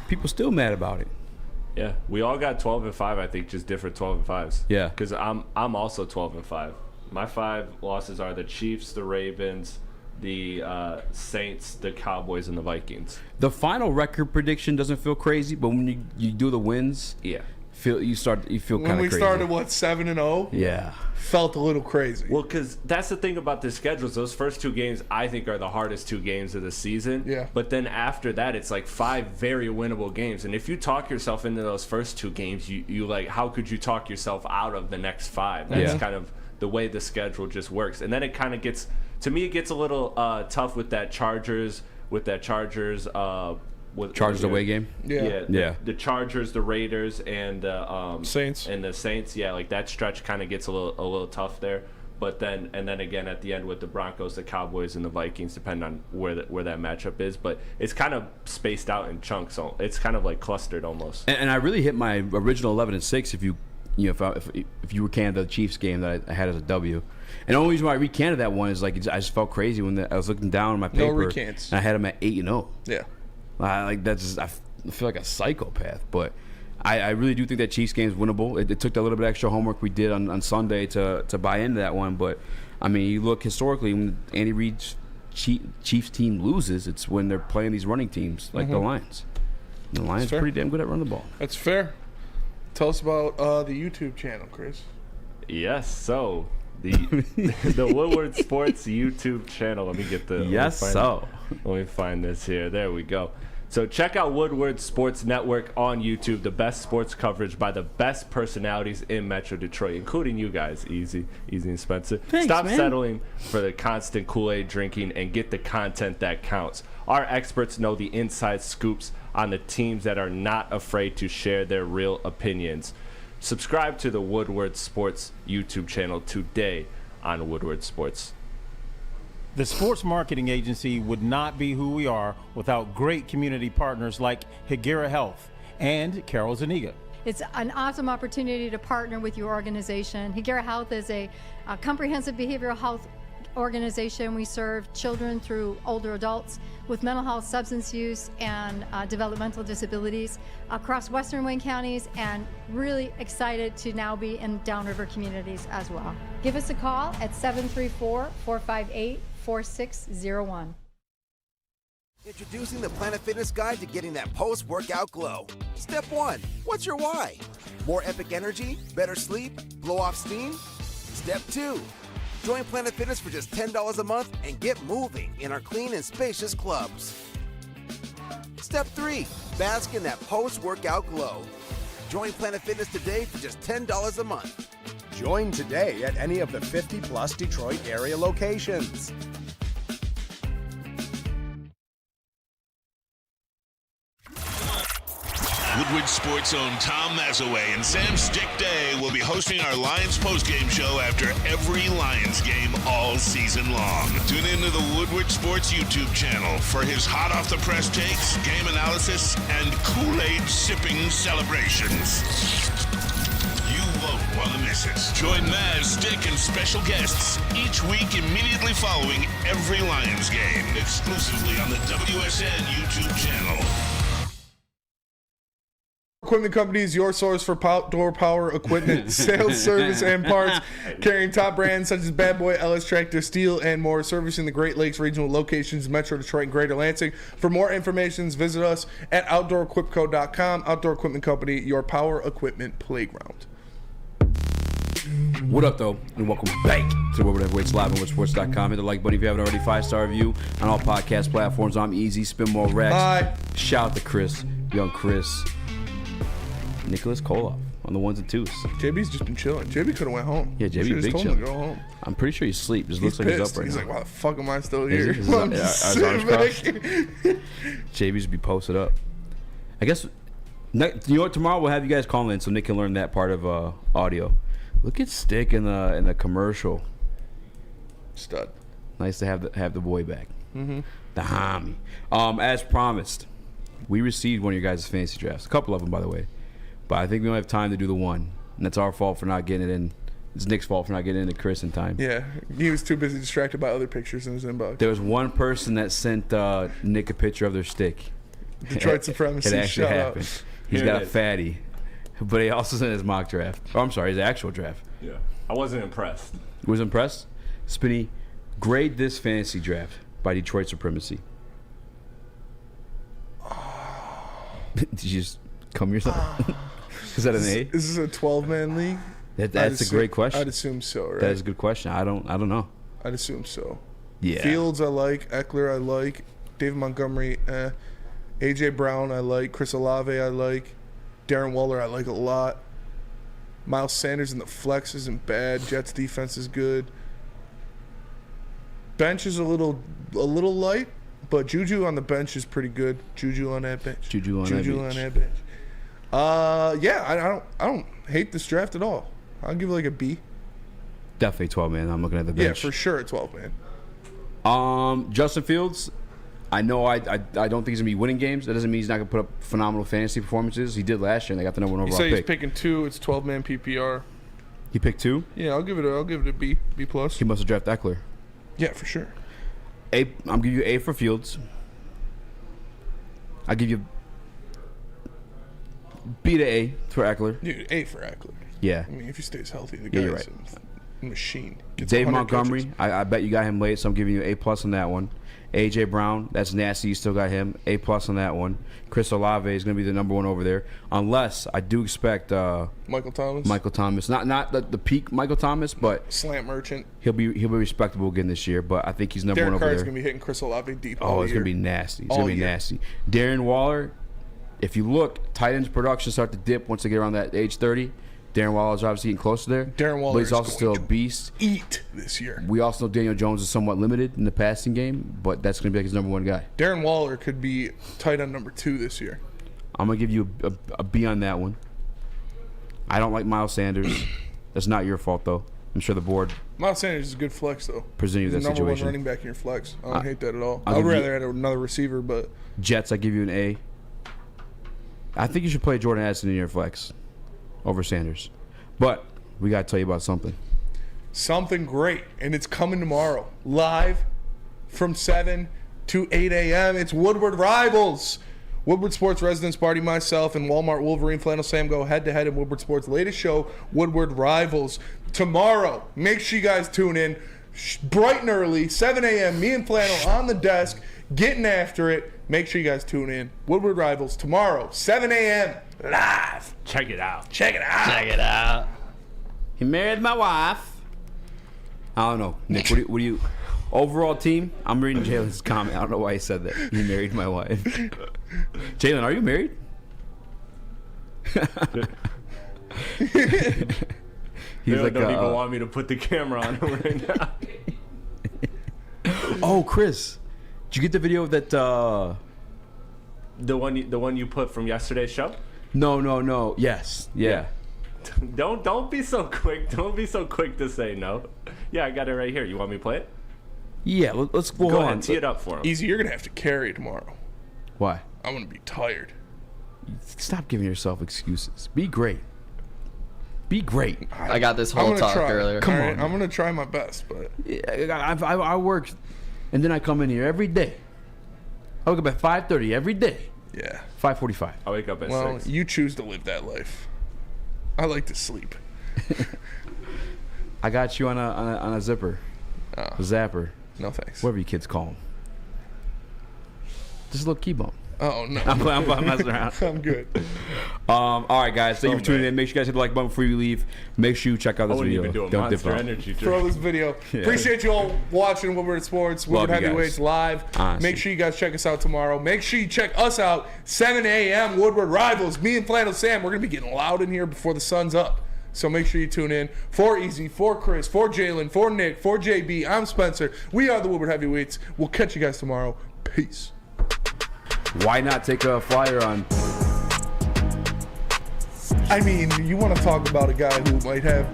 People still mad about it. Yeah, we all got 12-5. I think just different 12-5s. Yeah, because I'm also 12-5. My 5 losses are the Chiefs, the Ravens, the Saints, the Cowboys, and the Vikings. The final record prediction doesn't feel crazy, but when you do the wins, yeah, you feel kind of crazy. When we started 7-0, yeah, felt a little crazy. Well, because that's the thing about the schedules. Those first 2 games, I think, are the hardest 2 games of the season. Yeah. But then after that, it's like 5 very winnable games. And if you talk yourself into those first 2 games, you like, how could you talk yourself out of the next 5? That's kind of the way the schedule just works. And then it kind of gets, to me, it gets a little tough with that Chargers away game. The Chargers, the Raiders, and Saints. And the Saints. Yeah, like that stretch kind of gets a little tough there. But then again at the end with the Broncos, the Cowboys, and the Vikings, depending on where that matchup is. But it's kind of spaced out in chunks, so it's kind of like clustered almost. And I really hit my original 11-6 if you recanted the Chiefs game that I had as a W. And the only reason why I recanted that one is like I just felt crazy when I was looking down on my paper. No recants. And I had them at 8-0. Yeah. I feel like a psychopath, but I really do think that Chiefs game is winnable. It took that little bit of extra homework we did on Sunday to buy into that one, but I mean, you look historically when Andy Reid's Chiefs team loses, it's when they're playing these running teams like the Lions. The Lions are pretty damn good at running the ball. That's fair. Tell us about the YouTube channel, Chris. Yes, so the Woodward Sports YouTube channel. Let me get the. Let me find this here. There we go. So check out Woodward Sports Network on YouTube. The best sports coverage by the best personalities in Metro Detroit, including you guys, Easy and Spencer. Thanks, Stop man. settling for the constant Kool-Aid drinking and get the content that counts. Our experts know the inside scoops on the teams that are not afraid to share their real opinions. Subscribe to the Woodward Sports YouTube channel today on Woodward Sports. The sports marketing agency would not be who we are without great community partners like Higuera Health and Carol Zuniga. It's an awesome opportunity to partner with your organization. Higuera Health is a comprehensive behavioral health organization. We serve children through older adults with mental health, substance use, and developmental disabilities across Western Wayne counties, and really excited to now be in downriver communities as well. Give us a call at 734-458-4601. Introducing the Planet Fitness Guide to getting that post-workout glow. Step 1, what's your why? More epic energy? Better sleep? Blow off steam? Step 2, join Planet Fitness for just $10 a month and get moving in our clean and spacious clubs. Step 3, bask in that post-workout glow. Join Planet Fitness today for just $10 a month. Join today at any of the 50-plus Detroit area locations. Woodward Sports' own Tom Mazaway and Sam Stick Day will be hosting our Lions postgame show after every Lions game all season long. Tune into the Woodward Sports YouTube channel for his hot-off-the-press takes, game analysis, and Kool-Aid sipping celebrations. You won't want to miss it. Join Maz, Stick, and special guests each week immediately following every Lions game, exclusively on the WSN YouTube channel. Equipment Company is your source for outdoor power equipment, sales, service, and parts. Carrying top brands such as Bad Boy, LS Tractor, Steel, and more. Servicing the Great Lakes regional locations, Metro Detroit, and Greater Lansing. For more information, visit us at OutdoorEquipCo.com. Outdoor Equipment Company, your power equipment playground. What up, though? And welcome back to Woodward Heavyweights Live on WoodSports.com. Hit the like button if you haven't already. 5-star review on all podcast platforms. I'm Easy. Spin more Rex. Hi. Shout out to Chris, young Chris. Nicholas Koloff on the 1s and 2s. JB's just been chilling. JB could have went home. Yeah, JB big told chill. him to go home. I'm pretty sure he's asleep. Just looks like pissed. he's up right he's now. He's like, why the fuck am I still here? His arms crossed. JB's be posted up. I guess, you know what? Tomorrow we'll have you guys call in so Nick can learn that part of audio. Look at Stick in the commercial. Stud. Nice to have the boy back. Mm-hmm. The homie. As promised, we received one of your guys' fantasy drafts. A couple of them, by the way. But I think we don't have time to do the one. And that's our fault for not getting it in. It's Nick's fault for not getting it into Chris in time. Yeah, he was too busy distracted by other pictures in his inbox. There was one person that sent Nick a picture of their stick. Detroit supremacy. It actually shout happened. Out. He's got a fatty. But he also sent his mock draft. Oh, I'm sorry, his actual draft. Yeah. I wasn't impressed. Was impressed? Spinny, grade this fantasy draft. by Detroit supremacy. Did you just come yourself? Is that an A? Is this a 12-man league? That's a great question. I'd assume so, right? That is a good question. I don't know. I'd assume so. Yeah. Fields I like. Eckler I like. David Montgomery, A.J. Brown I like. Chris Olave I like. Darren Waller I like a lot. Miles Sanders in the flex isn't bad. Jets defense is good. Bench is a little light, but Juju on the bench is pretty good. Juju on that bench. Juju on that bench. Yeah, I don't hate this draft at all. I'll give it like a B. Definitely 12 man. I'm looking at the bench. Yeah, for sure, a 12 man. Justin Fields. I know I don't think he's gonna be winning games. That doesn't mean he's not gonna put up phenomenal fantasy performances. He did last year, and they got the number 1 You overall say he's pick. picking 2. It's 12-man PPR. He picked 2. Yeah, I'll give it a B plus. He must have drafted Eckler. Yeah, for sure. I'm giving you A for Fields. I give you B to A for Eckler. Dude, A for Eckler. Yeah. I mean, if he stays healthy, the Yeah, guy's you're right. a machine. Gets Dave 100 Montgomery, catches. I bet you got him late, so I'm giving you A plus on that one. A.J. Brown, that's nasty. You still got him. A plus on that one. Chris Olave is going to be the number 1 over there, unless I do expect Michael Thomas. Michael Thomas, not the peak Michael Thomas, but Slant Merchant. he'll be respectable again this year. But I think he's number 1 Derek over Carr's there. going to be hitting Chris Olave deep. Oh, it's going to be nasty. It's All going to be year. nasty. Darren Waller, if you look, tight ends production start to dip once they get around that age 30. Darren Waller's obviously getting close there. Darren Waller but he's is also going still a to beast. Eat this year. We also know Daniel Jones is somewhat limited in the passing game, but that's going to be like his number 1 guy. Darren Waller could be tight end number 2 this year. I'm going to give you a B on that one. I don't like Miles Sanders. That's not your fault, though. I'm sure the board Miles Sanders is a good flex, though. presented you He's that the number 1 situation. running back in your flex. I don't hate that at all. I'll I'd give you- rather have another receiver, but Jets, I give you an A. I think you should play Jordan Addison in your flex over Sanders. But we got to tell you about something. something great, and it's coming tomorrow, live from 7 to 8 a.m. It's Woodward Rivals. Woodward Sports Residence Party, myself, and Walmart Wolverine Flannel Sam go head-to-head in Woodward Sports' latest show, Woodward Rivals. Tomorrow, make sure you guys tune in. Bright and early, 7 a.m., me and Flannel on the desk, getting after it. Make sure you guys tune in. Woodward Rivals, tomorrow, 7 a.m., live. Check it out. Check it out. Check it out. He married my wife. I don't know. Nick, what do you overall team? I'm reading Jalen's comment. I don't know why he said that. He married my wife. Jalen, are you married? He's like, don't even want me to put the camera on him right now. Oh, Chris, did you get the video of that? The one you put from yesterday's show? No. Yes. Yeah. Don't be so quick. Don't be so quick to say no. Yeah, I got it right here. You want me to play it? Yeah. Let's go Go on. ahead, tee it up for him. Easy, you're going to have to carry tomorrow. Why? I'm going to be tired. Stop giving yourself excuses. Be great. Be great. I got this whole talk earlier. Come All on. I'm going to try my best, but I work, and then I come in here every day. I wake up at 5:30 every day. yeah. 5:45. I wake up at Well, 6. you choose to live that life. I like to sleep. I got you on a zipper, a zapper, No thanks. whatever you kids call them. Just a little key bump. Oh, no. I'm messing around. I'm good. All right, guys. Thank you for tuning in. Make sure you guys hit the like button before you leave. Make sure you check out this I wouldn't video. even do a Don't dip Monster out. Energy drink. Throw this video. Yeah. Appreciate you all watching Woodward Sports, Woodward Love you Heavyweights guys. live. Honestly. Make sure you guys check us out tomorrow. Make sure you check us out 7 a.m. Woodward Rivals. Me and Flannel Sam, we're going to be getting loud in here before the sun's up. So make sure you tune in. For Easy, for Chris, for Jalen, for Nick, for JB, I'm Spencer. We are the Woodward Heavyweights. We'll catch you guys tomorrow. Peace. Why not take a flyer on? I mean, you want to talk about a guy who might have.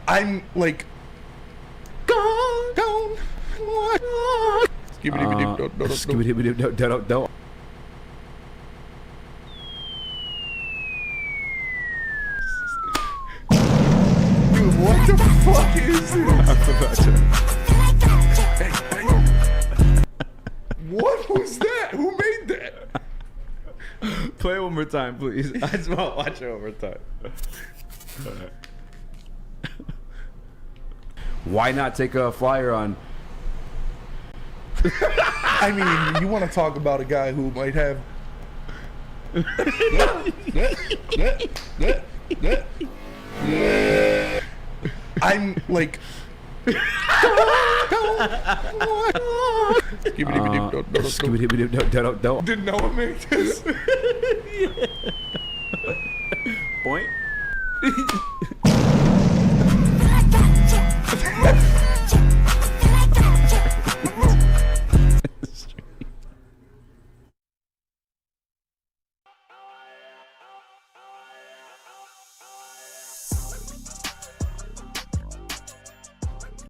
I'm like. Gone. Skibidi-bidi-do-do-do-do. Dude, what the fuck is this? What was that? Who made that? Play it one more time, please. I just want to watch it one more time. Why not take a flyer on? I mean, you want to talk about a guy who might have. I'm like. Did Noah make this? Point.